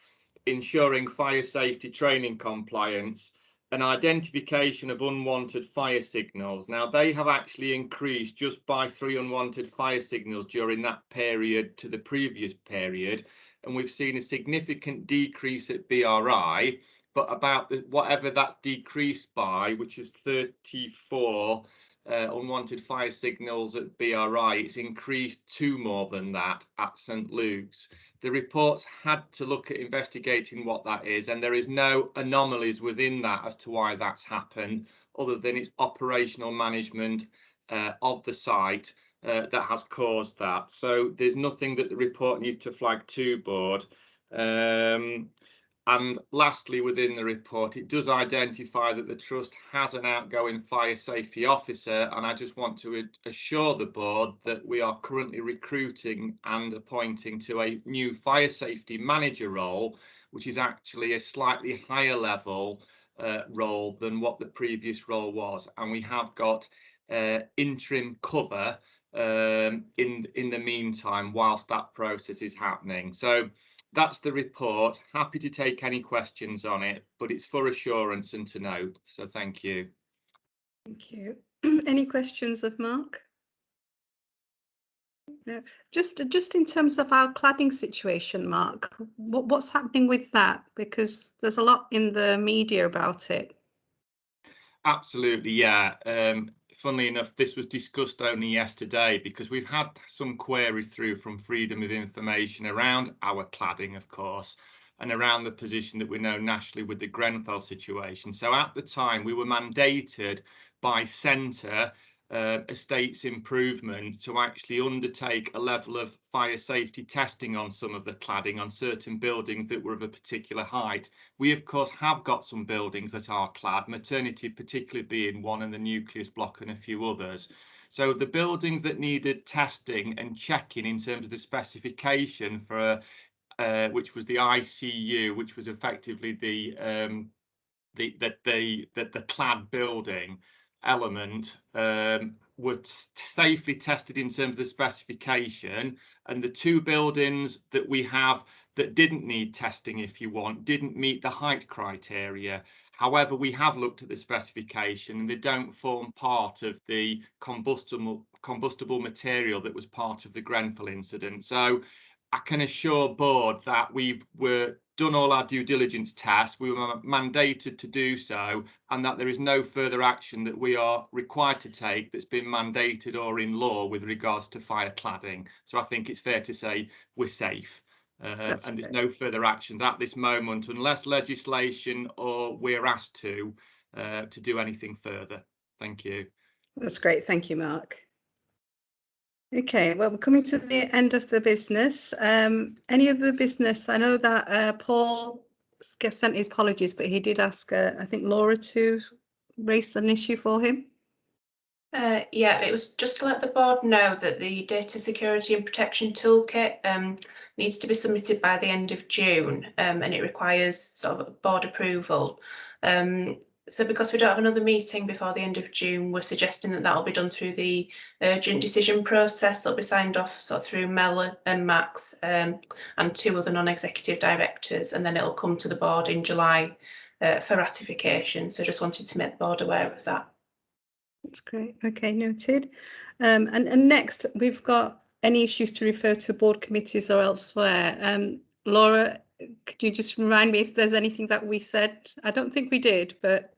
ensuring fire safety training compliance, and identification of unwanted fire signals. Now, they have actually increased just by 3 unwanted fire signals during that period to the previous period, and we've seen a significant decrease at BRI, but about whatever that's decreased by, which is 34 unwanted fire signals at BRI, it's increased 2 more than that at St Luke's. The reports had to look at investigating what that is, and there is no anomalies within that as to why that's happened, other than its operational management of the site that has caused that. So there's nothing that the report needs to flag to board. And lastly, within the report, it does identify that the Trust has an outgoing fire safety officer, and I just want to assure the board that we are currently recruiting and appointing to a new fire safety manager role, which is actually a slightly higher level role than what the previous role was. And we have got interim cover in the meantime whilst that process is happening. So that's the report. Happy to take any questions on it, but it's for assurance and to note. So thank you. Thank you. Any questions of Mark? Yeah. Just in terms of our cladding situation, Mark, what's happening with that? Because there's a lot in the media about it. Absolutely, yeah. Funnily enough, this was discussed only yesterday because we've had some queries through from Freedom of Information around our cladding, of course, and around the position that we know nationally with the Grenfell situation. So at the time, we were mandated by Centre Estates Improvement to actually undertake a level of fire safety testing on some of the cladding on certain buildings that were of a particular height. We, of course, have got some buildings that are clad, maternity particularly being one, and the nucleus block and a few others. So the buildings that needed testing and checking in terms of the specification for which was the ICU, which was effectively the clad building element, were safely tested in terms of the specification, and the 2 buildings that we have that didn't need testing, if you want, didn't meet the height criteria. However, we have looked at the specification and they don't form part of the combustible material that was part of the Grenfell incident. So I can assure board that we were done all our due diligence tests, we were mandated to do so, and that there is no further action that we are required to take that's been mandated or in law with regards to fire cladding. So I think it's fair to say we're safe. And there's no further actions at this moment unless legislation or we're asked to do anything further. Thank you. That's great. Thank you, Mark. Okay, well, we're coming to the end of the business. Any other business? I know that Paul sent his apologies, but he did ask, I think, Laura to raise an issue for him. Yeah, it was just to let the board know that the Data Security and Protection Toolkit needs to be submitted by the end of June, and it requires sort of board approval. So because we don't have another meeting before the end of June, we're suggesting that will be done through the urgent decision process. It'll be signed off sort of through Mel and Max and 2 other non-executive directors, and then it'll come to the board in July for ratification. So just wanted to make the board aware of that. That's great. Okay, noted. And next, we've got any issues to refer to board committees or elsewhere. Laura, could you just remind me if there's anything that we said? I don't think we did, but...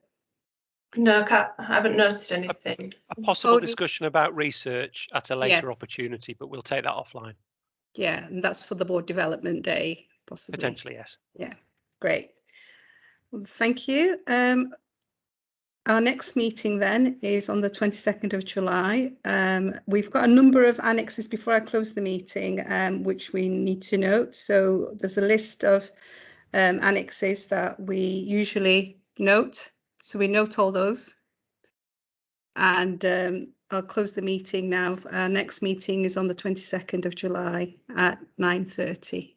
No, I haven't noted anything. A possible discussion about research at a later Yes. opportunity, but we'll take that offline. Yeah, and that's for the board development day, possibly. Potentially, yes. Yeah, great. Well, thank you. Our next meeting then is on the 22nd of July. We've got a number of annexes before I close the meeting, which we need to note. So there's a list of annexes that we usually note. So we note all those. And I'll close the meeting now. Our next meeting is on the 22nd of July at 9:30.